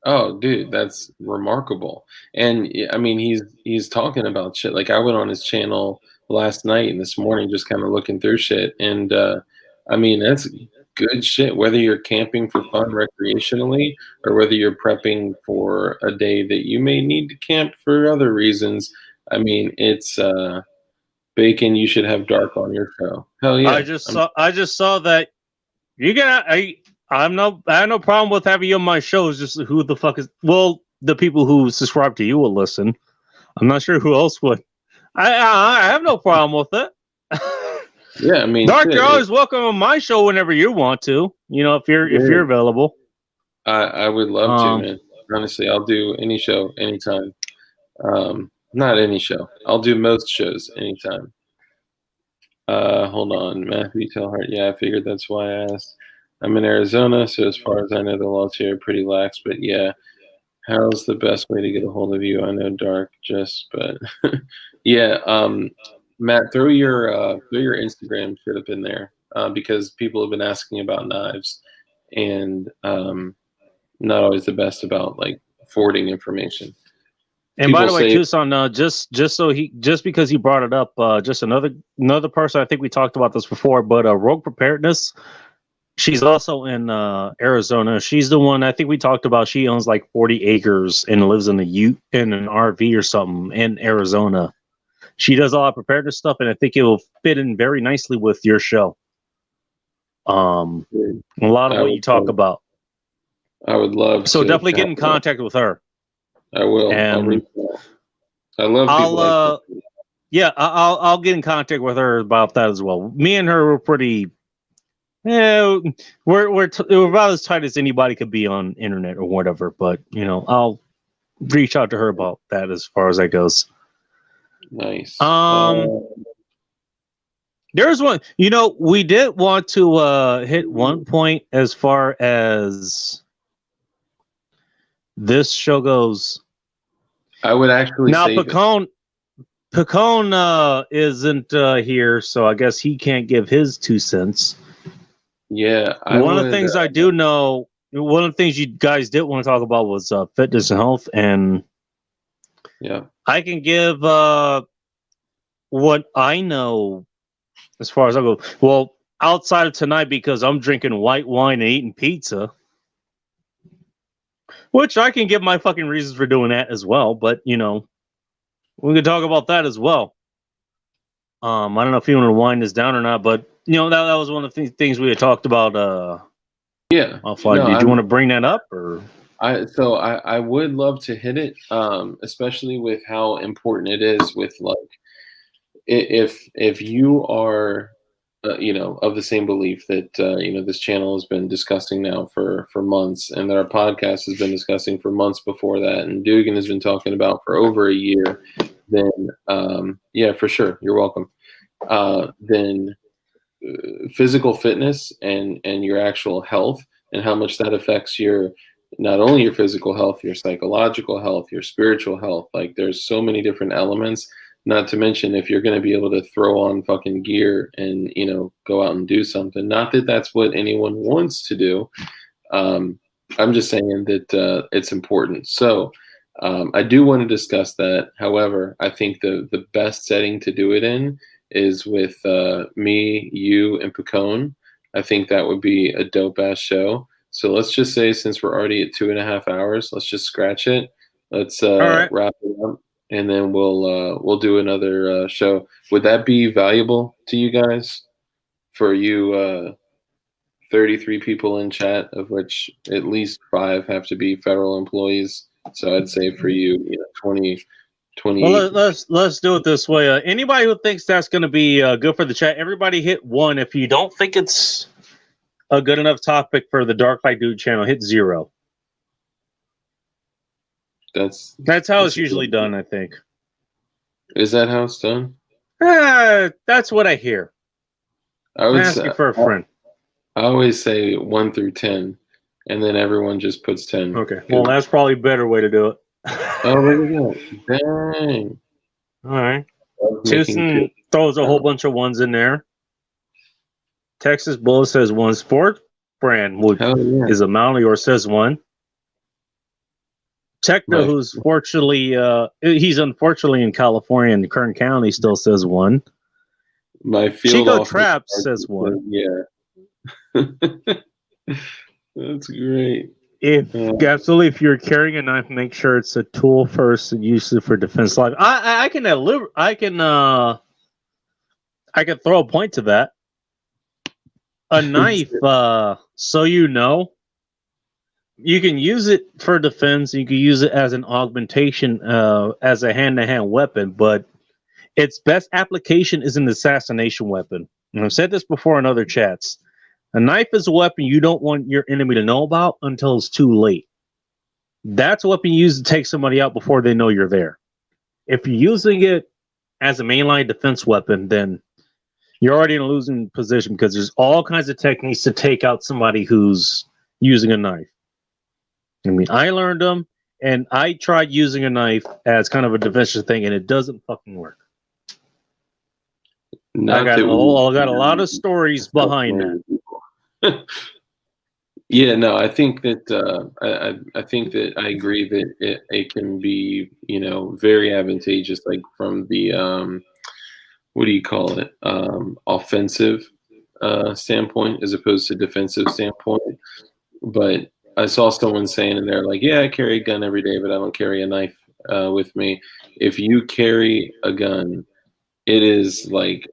Oh, dude, that's remarkable. And I mean, he's talking about shit. I went on his channel last night and this morning, just kind of looking through shit, and I mean, that's good shit. Whether you're camping for fun recreationally or whether you're prepping for a day that you may need to camp for other reasons, I mean, it's Bacon. You should have dark on your show. Hell yeah! I just saw that You got I have no problem with having you on my show. It's just who the fuck is the people who subscribe to you will listen. I'm not sure who else would. I have no problem with it. Yeah, I mean, Dark, shit, you're always welcome on my show whenever you want to. You know, if you're available. I would love to, man. Honestly, I'll do any show anytime. Not any show. I'll do most shows anytime. Hold on, Matthew Tellhart. Yeah, I figured that's why I asked. I'm in Arizona, so as far as I know, the laws here are pretty lax. But yeah, how's the best way to get a hold of you? I know Dark, but yeah. Matt, throw your Instagram shit up in there because people have been asking about knives, and not always the best about like forwarding information. And People by the way, say, Tucson, just because he brought it up, just another person. I think we talked about this before, but Rogue Preparedness. She's also in Arizona. She's the one I think we talked about. She owns like 40 acres and lives in in an RV or something in Arizona. She does a lot of preparedness stuff, and I think it will fit in very nicely with your show. A lot of what you talk about. I would love so to. Definitely get in contact with her. I will. And I love people like that. Yeah, I'll get in contact with her about that as well. Me and her were pretty. Yeah, we're about as tight as anybody could be on internet or whatever. But you know, I'll reach out to her about that as far as that goes. Nice. There's one. You know, we did want to hit one point as far as this show goes. I would actually now say Picone isn't here, so I guess he can't give his 2 cents. Yeah, one of the things I do know, one of the things you guys did want to talk about was fitness and health, and yeah, I can give what I know as far as I go. Well, outside of tonight, because I'm drinking white wine and eating pizza, which I can give my fucking reasons for doing that as well. But you know, we could talk about that as well. I don't know if you want to wind this down or not, but you know that was one of the things we had talked about. Yeah. Offline. Did you want to bring that up, or? I would love to hit it, especially with how important it is. With like, if you are, you know, of the same belief that you know, this channel has been discussing now for months, and that our podcast has been discussing for months before that, and Dugan has been talking about for over a year, then yeah, for sure, you're welcome. Then physical fitness and your actual health, and how much that affects your, not only your physical health, your psychological health, your spiritual health. Like, there's so many different elements. Not to mention, if you're going to be able to throw on fucking gear and, you know, go out and do something. Not that that's what anyone wants to do. I'm just saying that it's important. So I do want to discuss that. However, I think the best setting to do it in is with me, you, and Picone. I think that would be a dope ass show. So let's just say, since we're already at 2.5 hours, let's just scratch it. Let's wrap it up, and then we'll do another show. Would that be valuable to you guys? For you 33 people in chat, of which at least 5 have to be federal employees. So I'd say for you, you know, 20. Well, let's do it this way. Anybody who thinks that's going to be good for the chat, everybody hit 1. If you don't think it's a good enough topic for the Dark Light Dude channel, hit 0. That's how it's usually done, I think. Is that how it's done? That's what I hear. I would ask you for a friend. I always say 1 through 10, and then everyone just puts 10. Okay. Well, that's probably a better way to do it. Oh, look at that. Dang. All right. Tucson throws a whole bunch of 1s in there. Texas Bull says 1. Sport brand is a Mountaineer, says 1. Techno, who's fortunately, he's unfortunately in California in Kern County, still says 1. My field Chico Traps says 1. Yeah. That's great. Absolutely, if you're carrying a knife, make sure it's a tool first and use it for defense. Life. I can throw a point to that. A knife, so you know, you can use it for defense. You can use it as an augmentation, as a hand-to-hand weapon. But its best application is an assassination weapon. And I've said this before in other chats. A knife is a weapon you don't want your enemy to know about until it's too late. That's a weapon you use to take somebody out before they know you're there. If you're using it as a mainline defense weapon, then you're already in a losing position because there's all kinds of techniques to take out somebody who's using a knife. I mean, I learned them, and I tried using a knife as kind of a defensive thing, and it doesn't fucking work. I got a lot of stories behind that. Yeah, no, I think that I think that I agree that it can be, very advantageous, like from the what do you call it, offensive standpoint as opposed to defensive standpoint. But I saw someone saying in there like, yeah, I carry a gun every day, but I don't carry a knife with me. If you carry a gun, it is like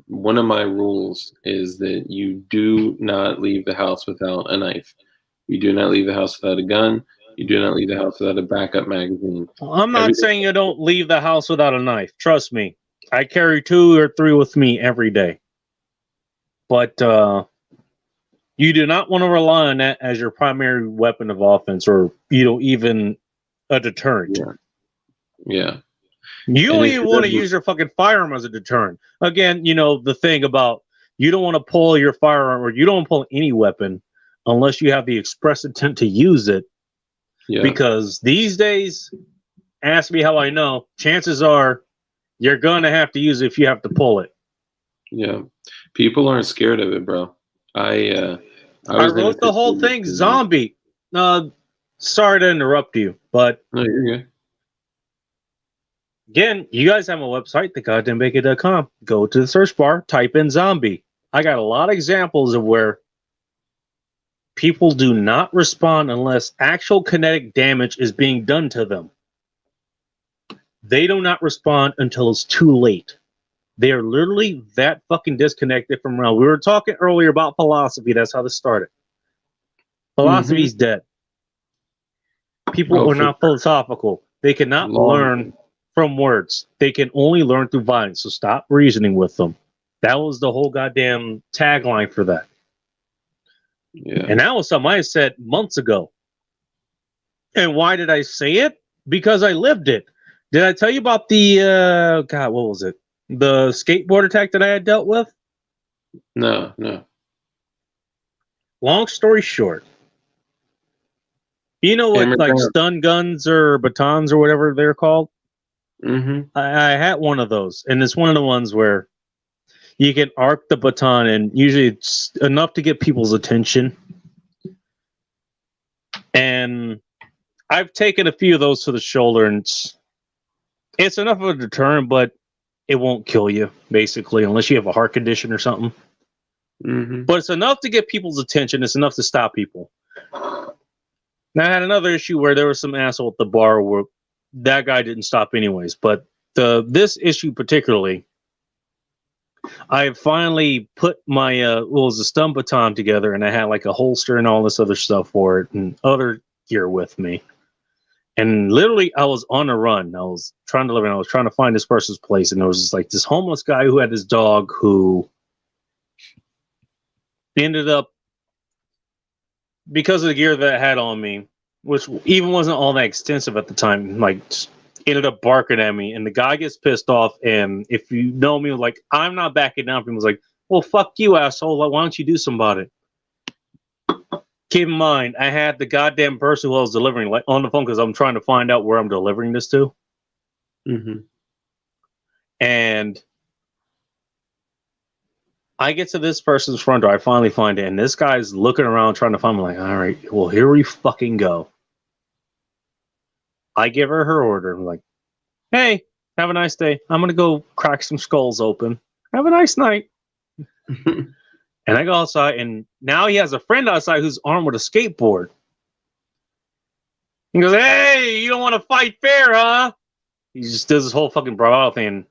one of my rules is that you do not leave the house without a knife. You do not leave the house without a gun. You do not leave the house without a backup magazine. I'm not saying you don't leave the house without a knife. Trust me. I carry 2 or 3 with me every day. But you do not want to rely on that as your primary weapon of offense or, even a deterrent. Yeah. You don't even want to use your fucking firearm as a deterrent. Again, the thing about you don't want to pull your firearm or you don't pull any weapon unless you have the express intent to use it. Yeah. Because these days, ask me how I know, chances are you're going to have to use it if you have to pull it. Yeah. People aren't scared of it, bro. I wrote the whole thing zombie. Sorry to interrupt you, but no, you're good. Again, you guys have a website, thegoddamnbacon.com. Go to the search bar, type in zombie. I got a lot of examples of where people do not respond unless actual kinetic damage is being done to them. They do not respond until it's too late. They are literally that fucking disconnected from reality. We were talking earlier about philosophy. That's how this started. Philosophy's dead. People are not philosophical. They cannot learn from words. They can only learn through violence. So stop reasoning with them. That was the whole goddamn tagline for that. Yeah. And that was something I said months ago. And why did I say it? Because I lived it. Did I tell you about the what was it? The skateboard attack that I had dealt with? No. Long story short. You know what, like stun guns or batons or whatever they're called? Mm-hmm. I had one of those, and it's one of the ones where you can arc the baton, and usually it's enough to get people's attention. And I've taken a few of those to the shoulder, and it's enough of a deterrent, but it won't kill you, basically, unless you have a heart condition or something. Mm-hmm. But it's enough to get people's attention. It's enough to stop people. Now, I had another issue where there was some asshole at the bar where that guy didn't stop anyways. But this issue particularly, I finally put my it was a stun baton together, and I had like a holster and all this other stuff for it and other gear with me. And literally, I was on a run. I was trying to live, and I was trying to find this person's place, and there was just like this homeless guy who had his dog who ended up, because of the gear that I had on me, which even wasn't all that extensive at the time, like ended up barking at me, and the guy gets pissed off. And if you know me, like, I'm not backing down from him. He was like, well, fuck you, asshole. Like, why don't you do something about it? Keep in mind, I had the goddamn person who I was delivering like on the phone because I'm trying to find out where I'm delivering this to. Mm-hmm. And I get to this person's front door. I finally find it, and this guy's looking around trying to find me. Like, all right, well, here we fucking go. I give her order. I'm like, hey, have a nice day. I'm gonna go crack some skulls open. Have a nice night. And I go outside, and now he has a friend outside who's armed with a skateboard. He goes, hey, you don't want to fight fair, huh? He just does this whole fucking bravado thing.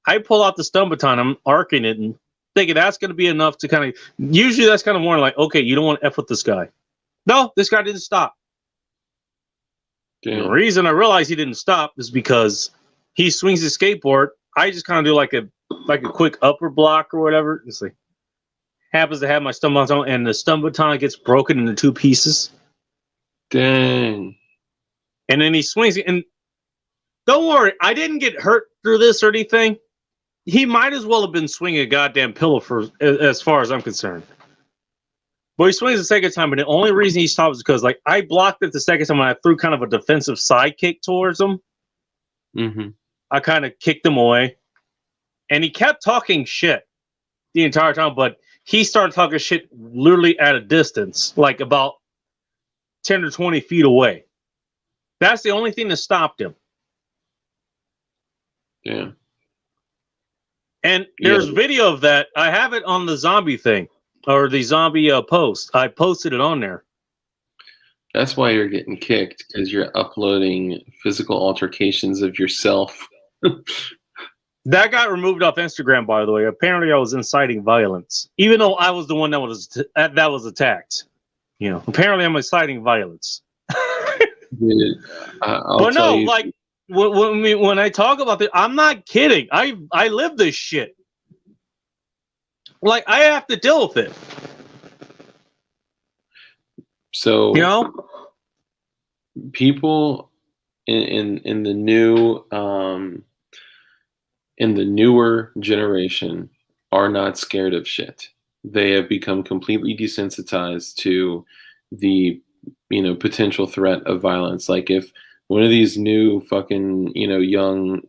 I pull out the stun baton. I'm arcing it, and thinking that's going to be enough to kind of. Usually, that's kind of more like, okay, you don't want to f with this guy. No, this guy didn't stop. Damn. The reason I realized he didn't stop is because he swings his skateboard. I just kind of do like a quick upper block or whatever. It's like happens to have my stun baton, and the stun baton gets broken into 2 pieces. Dang. And then he swings it. And don't worry, I didn't get hurt through this or anything. He might as well have been swinging a goddamn pillow for as far as I'm concerned. But he swings the second time, and the only reason he stopped is because, like, I blocked it the second time when I threw kind of a defensive side kick towards him. Mm-hmm. I kind of kicked him away. And he kept talking shit the entire time, but he started talking shit literally at a distance, like about 10 or 20 feet away. That's the only thing that stopped him. Yeah. And there's video of that. I have it on the zombie thing, or the zombie post. I posted it on there. That's why you're getting kicked, because you're uploading physical altercations of yourself. That got removed off Instagram, by the way. Apparently, I was inciting violence, even though I was the one that was attacked. You know, apparently, I'm inciting violence. Dude, but no, like when I talk about this, I'm not kidding. I live this shit. Like I have to deal with it. So you know, people in the new in the newer generation are not scared of shit. They have become completely desensitized to the potential threat of violence. Like if one of these new fucking young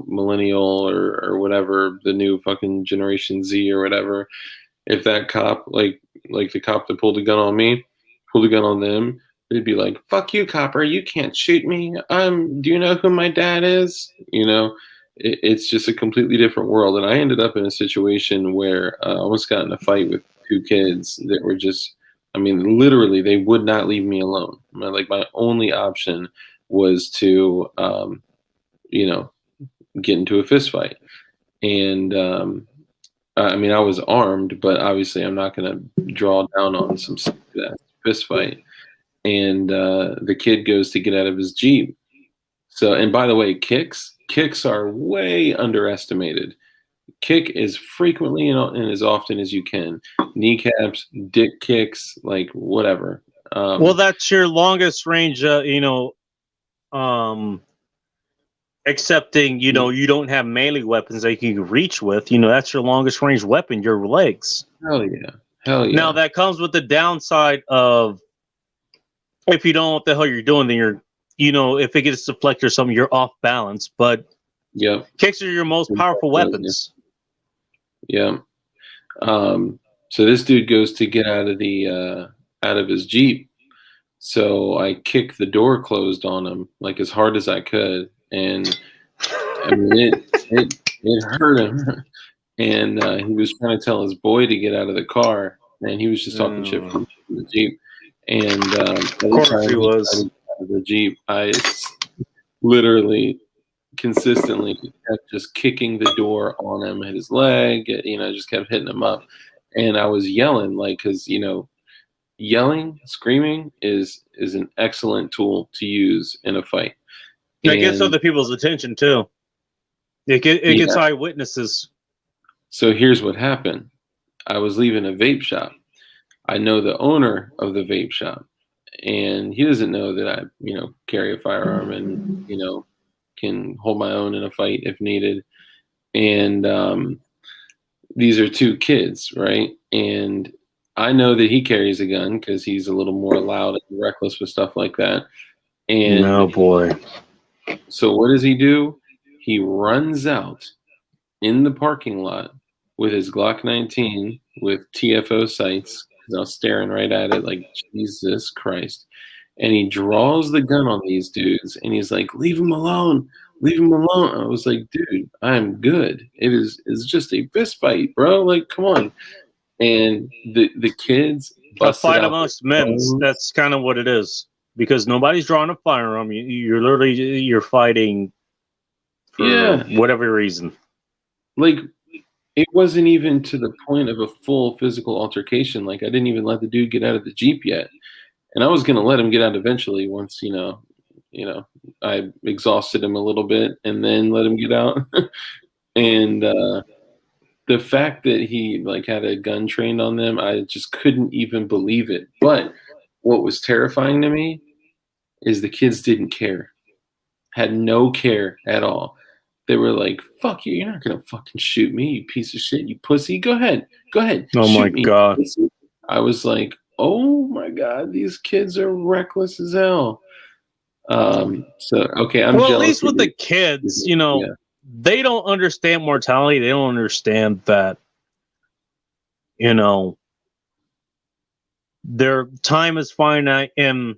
millennial or whatever, the new fucking Generation Z or whatever, if that cop like the cop that pulled a gun on me pulled a gun on them, they'd be like, fuck you, copper, you can't shoot me. Do you know who my dad is? It's just a completely different world. And I ended up in a situation where I almost got in a fight with 2 kids that were just, literally, they would not leave me alone. My only option was to, get into a fist fight. And, I was armed, but obviously I'm not going to draw down on some fist fight. And the kid goes to get out of his Jeep. So, and by the way, kicks are way underestimated. Kick is frequently and as often as you can. Kneecaps, dick kicks, like whatever. Well, that's your longest range, excepting, you don't have melee weapons that you can reach with. That's your longest range weapon, your legs. Hell yeah. Now, that comes with the downside of if you don't know what the hell you're doing, then you're, if it gets deflected or something, you're off balance. But kicks are your most powerful weapons. Yeah. So this dude goes to get out of his Jeep. So I kicked the door closed on him like as hard as I could, and it hurt him. And he was trying to tell his boy to get out of the car, and he was just talking shit from the Jeep. And every time he was out of the Jeep, I literally consistently kept just kicking the door on him, hit his leg, just kept hitting him up. And I was yelling, because yelling, screaming is an excellent tool to use in a fight. It gets other people's attention too. It gets eyewitnesses. So here's what happened. I was leaving a vape shop. I know the owner of the vape shop, and he doesn't know that I, carry a firearm and, can hold my own in a fight if needed. And these are 2 kids, right? And I know that he carries a gun because he's a little more loud and reckless with stuff like that. And oh boy. So what does he do? He runs out in the parking lot with his Glock 19 with TFO sights. I was staring right at it like, Jesus Christ. And he draws the gun on these dudes, and he's like, leave him alone. Leave him alone. I was like, dude, I'm good. It's just a fist fight, bro. Like, come on. And the kids a fight amongst men. That's kind of what it is. Because nobody's drawing a firearm. You're fighting for whatever reason. Like, it wasn't even to the point of a full physical altercation. Like, I didn't even let the dude get out of the Jeep yet. And I was going to let him get out eventually once, I exhausted him a little bit and then let him get out. And the fact that he like had a gun trained on them, I just couldn't even believe it. But what was terrifying to me is the kids didn't care, had no care at all. They were like, "Fuck you! You're not gonna fucking shoot me, you piece of shit, you pussy. Go ahead, Oh my shoot me." God. I was like, "Oh my God, these kids are reckless as hell." So okay, I'm Well, at jealous. least with the kids, Yeah. they don't understand mortality. They don't understand that, their time is finite. And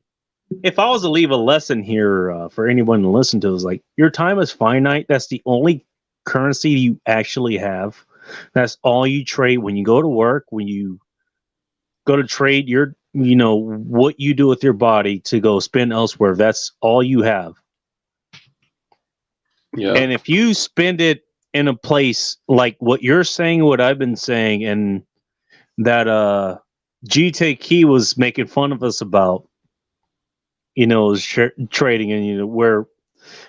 if I was to leave a lesson here for anyone to listen to, is like, your time is finite. That's the only currency you actually have. That's all you trade when you go to work, when you go to trade your, what you do with your body to go spend elsewhere. That's all you have. Yeah. And if you spend it in a place like what you're saying, what I've been saying, and that GT Key was making fun of us about, trading, and where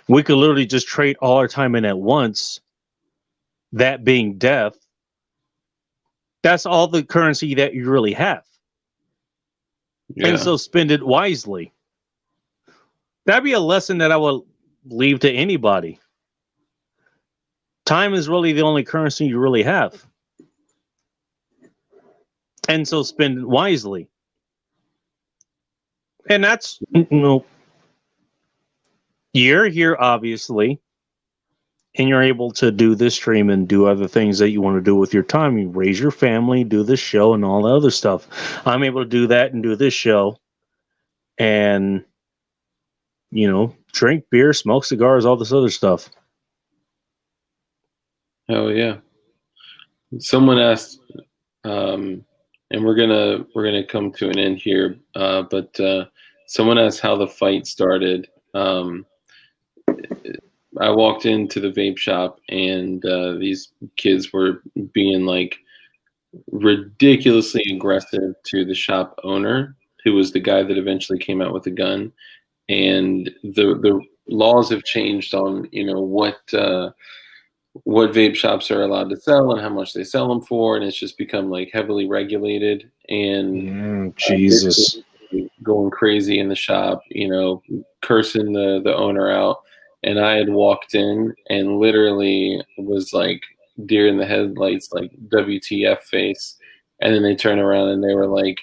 we could literally just trade all our time in at once, that being death, that's all the currency that you really have. Yeah. And so spend it wisely. That'd be a lesson that I would leave to anybody. Time is really the only currency you really have. And so spend it wisely. And that's, you're here, obviously, and you're able to do this stream and do other things that you want to do with your time. You raise your family, do this show, and all the other stuff. I'm able to do that and do this show and, drink beer, smoke cigars, all this other stuff. Oh yeah. Someone asked, and we're gonna come to an end here. But someone asked how the fight started. I walked into the vape shop and these kids were being like ridiculously aggressive to the shop owner, who was the guy that eventually came out with the gun. And the laws have changed on what vape shops are allowed to sell and how much they sell them for, and it's just become like heavily regulated. And Jesus. going crazy in the shop, cursing the owner out. And I had walked in and literally was like deer in the headlights, like WTF face. And then they turned around and they were like,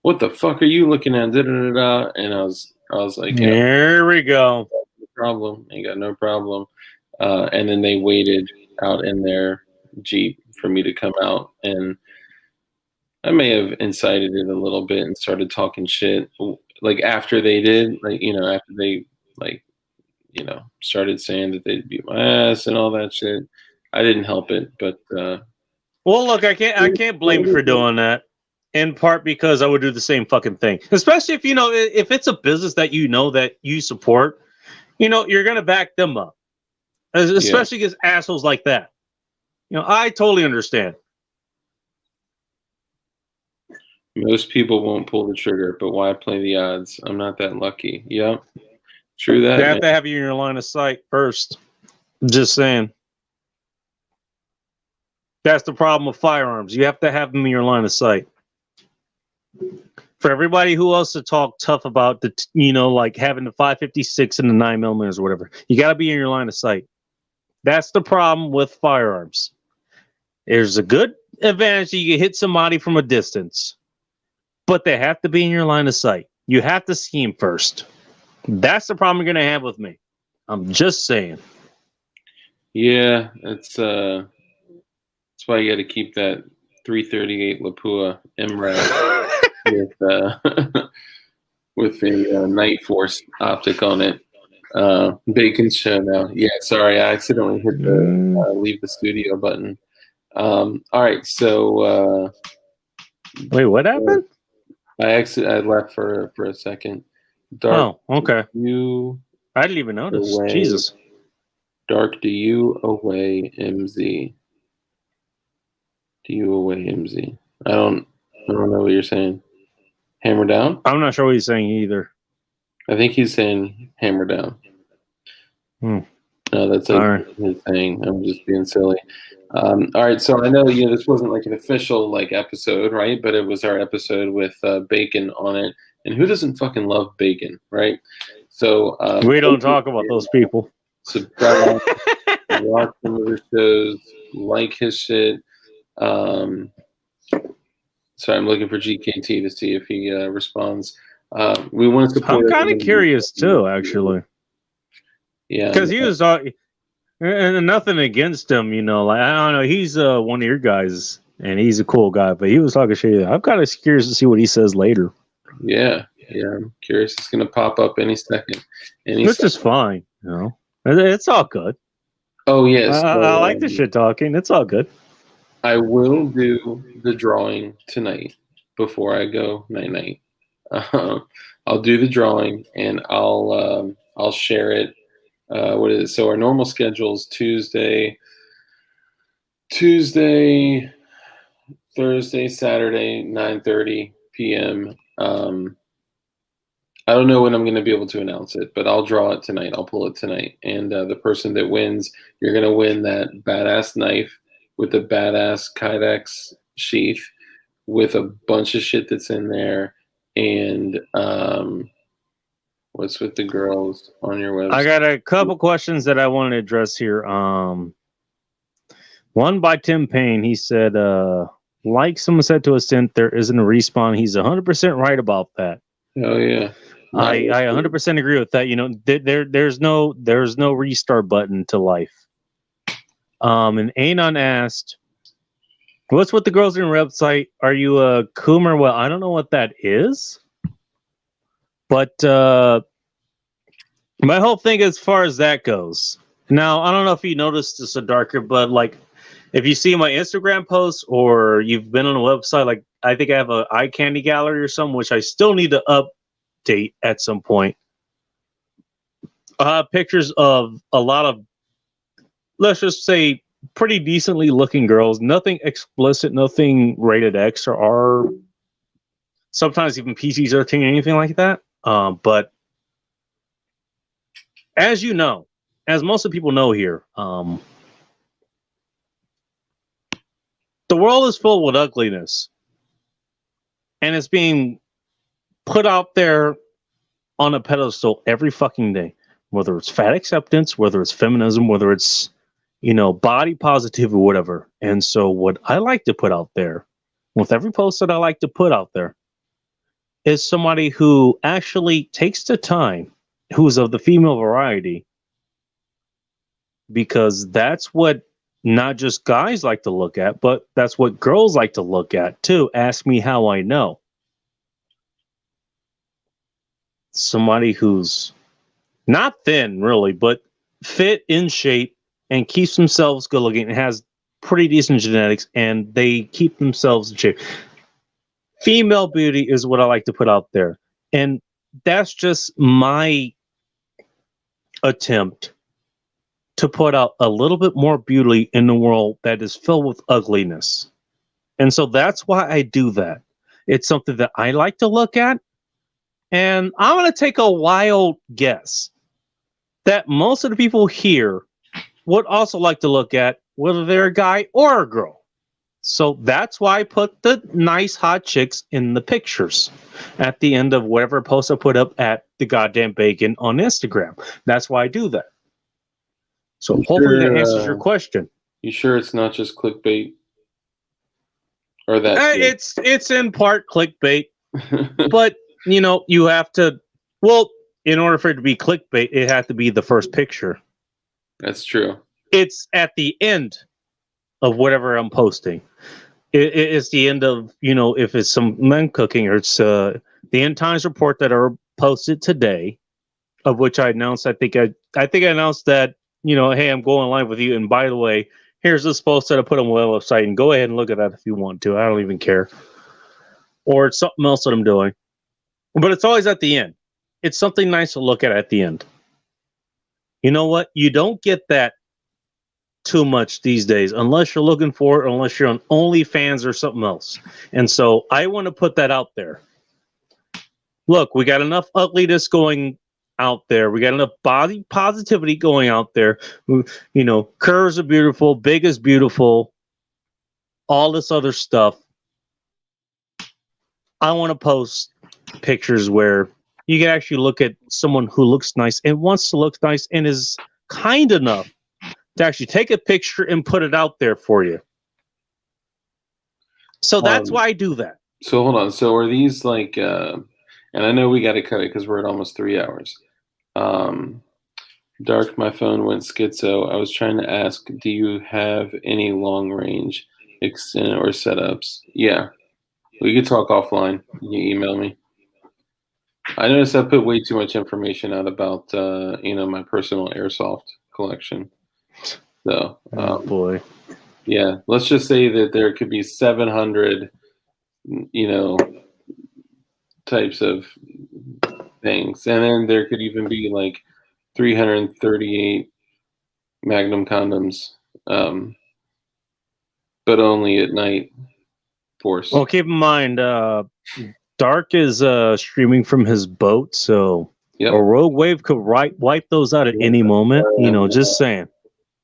"What the fuck are you looking at?" Da, da, da, da. And I was like, "Yeah, There we go. no problem. Ain't got no problem." And then they waited out in their Jeep for me to come out, and I may have incited it a little bit and started talking shit. Like after they did, after they started saying that they'd beat my ass and all that shit. I didn't help it, but well, look, I can't blame you for doing that. In part because I would do the same fucking thing, especially if it's a business that that you support, you're gonna back them up, especially against assholes like that. I totally understand. Most people won't pull the trigger, but why play the odds? I'm not that lucky. Yep. True that. They have to have you in your line of sight first. Just saying. That's the problem with firearms. You have to have them in your line of sight. For everybody who else to talk tough about the, like having the 5.56 and the 9mm or whatever, you got to be in your line of sight. That's the problem with firearms. There's a good advantage that you can hit somebody from a distance, but they have to be in your line of sight. You have to see him first. That's the problem you're going to have with me. I'm just saying. Yeah, that's why you got to keep that 338 Lapua MRAD with a Night Force optic on it. Bacon's show now. Yeah, sorry, I accidentally hit the leave the studio button. All right, so wait, what happened? I left for a second. Dark, oh, okay. I didn't even notice. Away, Jesus. Dark, do you away MZ? Do you away, MZ? I don't know what you're saying. Hammer down? I'm not sure what he's saying either. I think he's saying hammer down. No, that's like his thing. I'm just being silly. All right, so I know this wasn't like an official like episode, right? But it was our episode with bacon on it, and who doesn't fucking love bacon, right? So we don't talk about those people. Subscribe, watch some of his shows, like his shit. So I'm looking for GKT to see if he responds. We want to support. I'm kind of curious too, actually. Yeah, because he was and nothing against him, like I don't know, he's one of your guys, and he's a cool guy, but he was talking shit. I'm kind of curious to see what he says later. Yeah, I'm curious. It's gonna pop up any second. Which is fine, it's all good. Oh yes, I like the shit talking. It's all good. I will do the drawing tonight before I go night. I'll do the drawing and I'll share it. What is it? So our normal schedule is Tuesday, Thursday, Saturday, 9:30 p.m. I don't know when I'm going to be able to announce it, but I'll draw it tonight. I'll pull it tonight. And the person that wins, you're going to win that badass knife with the badass Kydex sheath with a bunch of shit that's in there. And what's with the girls on your website? I got a couple questions that I want to address here. One by Tim Payne. He said, like someone said to Ascent, there isn't a respawn. He's 100% right about that. Oh yeah. I 100% agree with that. There's no restart button to life. And Anon asked, what's with the girls on your website? Are you a coomer? Well, I don't know what that is. But my whole thing as far as that goes. Now, I don't know if you noticed this, darker, but like if you see my Instagram posts or you've been on a website, like I think I have an eye candy gallery or something, which I still need to update at some point. Pictures of a lot of, let's just say, pretty decently looking girls. Nothing explicit, nothing rated X or R. Sometimes even PG-13, anything like that. But as you know, as most of the people know here, the world is full with ugliness. And it's being put out there on a pedestal every fucking day. Whether it's fat acceptance, whether it's feminism, whether it's, body positive or whatever. And so what I like to put out there, with every post that I like to put out there, is somebody who actually takes the time, who's of the female variety, because that's what not just guys like to look at, but that's what girls like to look at too. Ask me how I know. Somebody who's not thin really, but fit, in shape, and keeps themselves good looking and has pretty decent genetics, and they keep themselves in shape. Female beauty is what I like to put out there. And that's just my attempt to put out a little bit more beauty in the world that is filled with ugliness. And so that's why I do that. It's something that I like to look at. And I'm going to take a wild guess that most of the people here would also like to look at, whether they're a guy or a girl. So that's why I put the nice hot chicks in the pictures at the end of whatever post I put up at the goddamn bacon on Instagram. That's why I do that. So hopefully that answers your question. You sure it's not just clickbait? Or that it's in part clickbait. But you have to, well, in order for it to be clickbait, it has to be the first picture. That's true. It's at the end of whatever I'm posting. It's the end of, if it's some men cooking, or it's the End Times report that are posted today, of which I announced. I think I announced that, hey, I'm going live with you. And by the way, here's this post that I put on my website, and go ahead and look at that if you want to. I don't even care. Or it's something else that I'm doing. But it's always at the end. It's something nice to look at the end. You know what? You don't get that too much these days, unless you're looking for it, unless you're on OnlyFans or something else. And so I want to put that out there. Look, we got enough ugliness going out there. We got enough body positivity going out there. You know, curves are beautiful, big is beautiful, all this other stuff. I want to post pictures where you can actually look at someone who looks nice and wants to look nice and is kind enough to actually take a picture and put it out there for you. So that's why I do that. So hold on. So are these like, and I know we got to cut it because we're at almost 3 hours. Dark, my phone went schizo. I was trying to ask, do you have any long range extend or setups? Yeah, we could talk offline. You email me. I noticed I put way too much information out about, you know, my personal airsoft collection. So, Oh boy. yeah, let's just say that there could be 700, you know, types of things, and then there could even be like 338 Magnum condoms, but only at night. Force. Well, keep in mind, Dark is streaming from his boat, so Yep. a rogue wave could wipe those out at any moment. You know, just saying.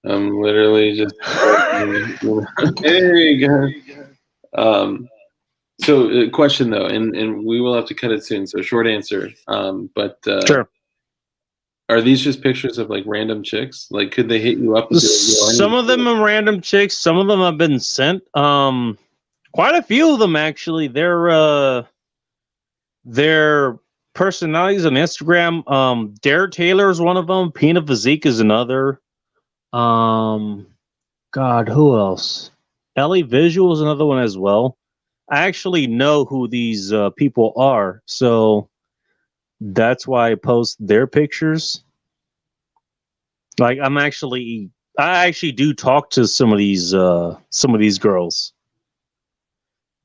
I'm literally just. There you go. So, question though, and we will have to cut it soon. So, short answer. But Sure. Are these just pictures of like random chicks? Like, could they hit you up? And some of them are random chicks. Some of them have been sent. Quite a few of them actually. Their personalities on Instagram. Dare Taylor is one of them. Peanut Physique is another. God, who else? Ellie Visual is another one as well. I actually know who these people are, so that's why I post their pictures. Like I actually do talk to some of these girls,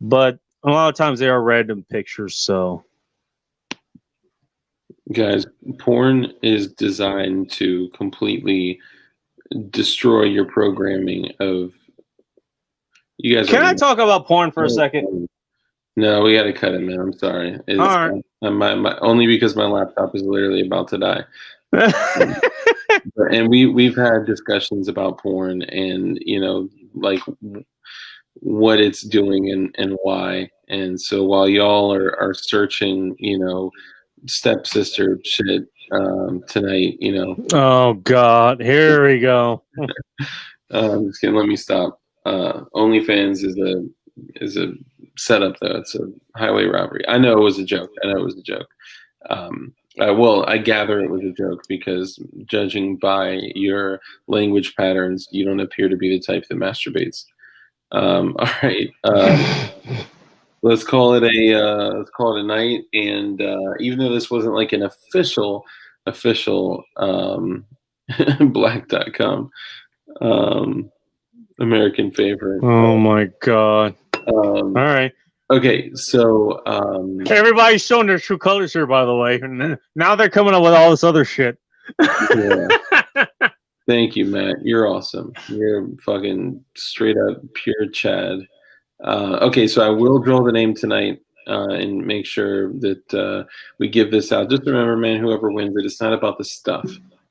but a lot of times they are random pictures. So, guys, porn is designed to completely destroy your programming of. You guys. Can I talk about porn for a second? No, we got to cut it, man. I'm sorry. It's, all right. My only because my laptop is literally about to die. And we've had discussions about porn and, you know, like what it's doing and why. And so while y'all are searching, you know, stepsister shit tonight, you know. Oh God, here we go. Just kidding, let me stop. OnlyFans is a setup though. It's a highway robbery. I know it was a joke. I gather it was a joke because judging by your language patterns, you don't appear to be the type that masturbates. All right. Let's call it a night. And even though this wasn't like an official black.com American favorite. Oh my God. All right. Okay, so everybody's showing their true colors here, by the way. And now they're coming up with all this other shit. Yeah. Thank you, Matt. You're awesome. You're fucking straight up pure Chad. Okay, so I will draw the name tonight and make sure that we give this out. Just remember, man, whoever wins it, it's not about the stuff,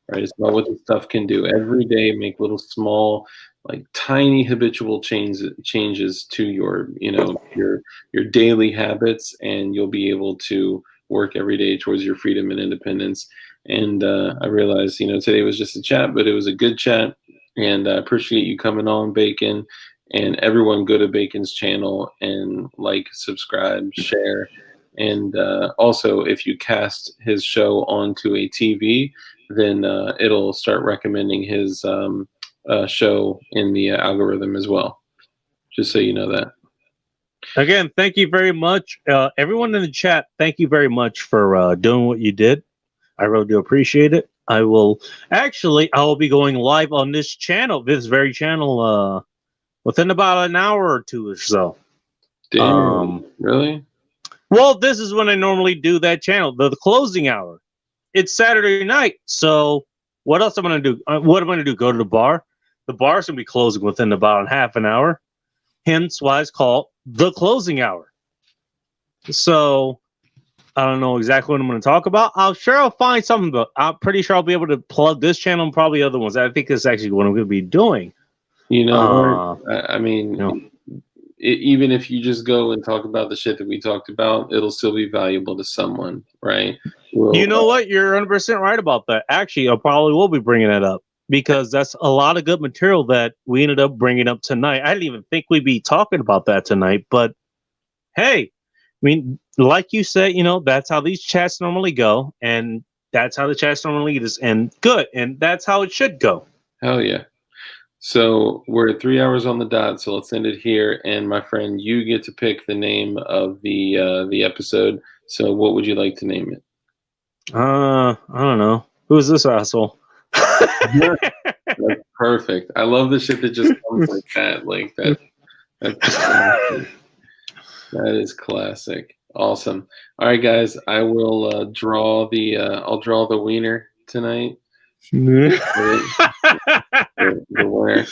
right? It's about what the stuff can do. Every day, make little small, like tiny habitual changes to your, you know, your daily habits, and you'll be able to work every day towards your freedom and independence. And I realized, you know, today was just a chat, but it was a good chat, and I appreciate you coming on, Bacon. And everyone go to Bacon's channel and like, subscribe, share. And also, if you cast his show onto a TV, then it'll start recommending his show in the algorithm as well. Just so you know that. Again, thank you very much. Everyone in the chat, thank you very much for doing what you did. I really do appreciate it. I will be going live on this very channel, within about an hour or two or so. Damn, really? Well, this is when I normally do that channel, the closing hour. It's Saturday night, so what else am I going to do? What am I going to do? Go to the bar? the bar's gonna be closing within about half an hour. Hence why it's called the closing hour. So I don't know exactly what I'm going to talk about. I'll find something, but I'm pretty sure I'll be able to plug this channel and probably other ones. I think that's actually what I'm going to be doing. You know, I mean, even if you just go and talk about the shit that we talked about, it'll still be valuable to someone, right? You know what? You're 100% right about that. Actually, I probably will be bringing that up because that's a lot of good material that we ended up bringing up tonight. I didn't even think we'd be talking about that tonight, but hey, I mean, like you said, that's how these chats normally go, and that's how the chats normally is, and good, and that's how it should go. Hell yeah. So we're at 3 hours on the dot, so let's end it here. And my friend, you get to pick the name of the episode. So what would you like to name it? I don't know. Who's this asshole? That's perfect. I love the shit that just comes like that. Like that. That is classic. Awesome. All right, guys. I will draw the. I'll draw the wiener tonight. The winner.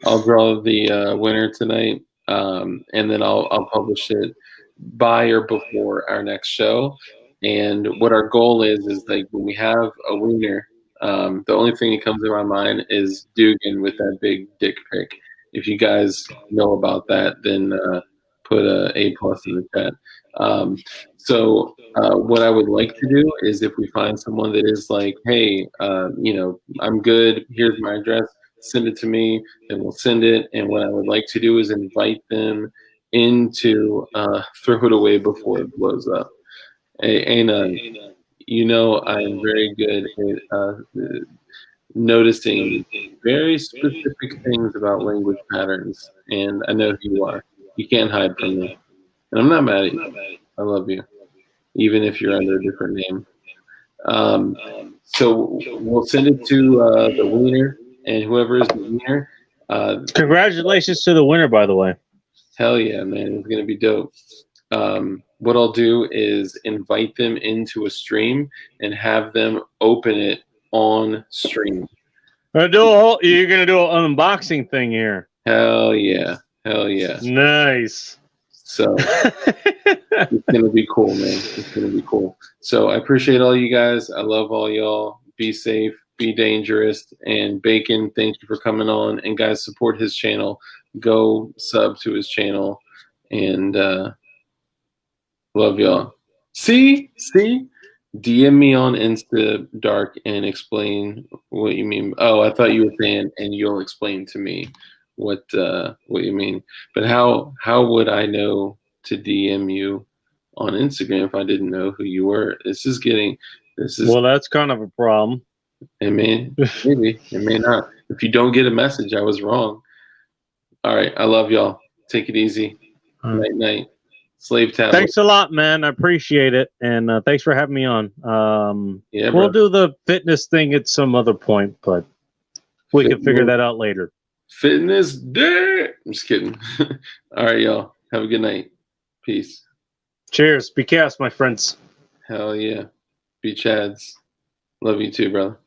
I'll draw the winner tonight, and then I'll publish it by or before our next show. And what our goal is like when we have a winner, the only thing that comes to my mind is Dugan with that big dick pic. If you guys know about that, then put a A+ in the chat. So what I would like to do is if we find someone that is like, hey, I'm good, here's my address, send it to me, and we'll send it. And what I would like to do is invite them into Throw It Away Before It Blows Up. And I am very good at noticing very specific things about language patterns, and I know who you are. You can't hide from me. And I'm not mad at you. I love you, even if you're under a different name. So we'll send it to the winner, and whoever is the winner. Congratulations to the winner, by the way. Hell yeah, man. It's going to be dope. What I'll do is invite them into a stream and have them open it on stream. You're going to do an unboxing thing here. Hell yeah. Hell yeah. Nice. So it's going to be cool, man. It's going to be cool. So I appreciate all you guys. I love all y'all. Be safe, be dangerous. And Bacon, thank you for coming on. And guys, support his channel. Go sub to his channel. And love y'all. See? DM me on Insta Dark and explain what you mean. Oh, I thought you were saying, and you'll explain to me what you mean. But how would I know to DM you on Instagram if I didn't know who you were? Well, that's kind of a problem. Maybe it may not. If you don't get a message, I was wrong. All right, I love y'all. Take it easy. Night. Slave tablet. Thanks a lot, man. I appreciate it, and thanks for having me on. We'll do the fitness thing at some other point, but we can figure that out later. Fitness day. I'm just kidding. All right, y'all. Have a good night. Peace. Cheers. Be chaos, my friends. Hell yeah. Be Chads. Love you too, brother.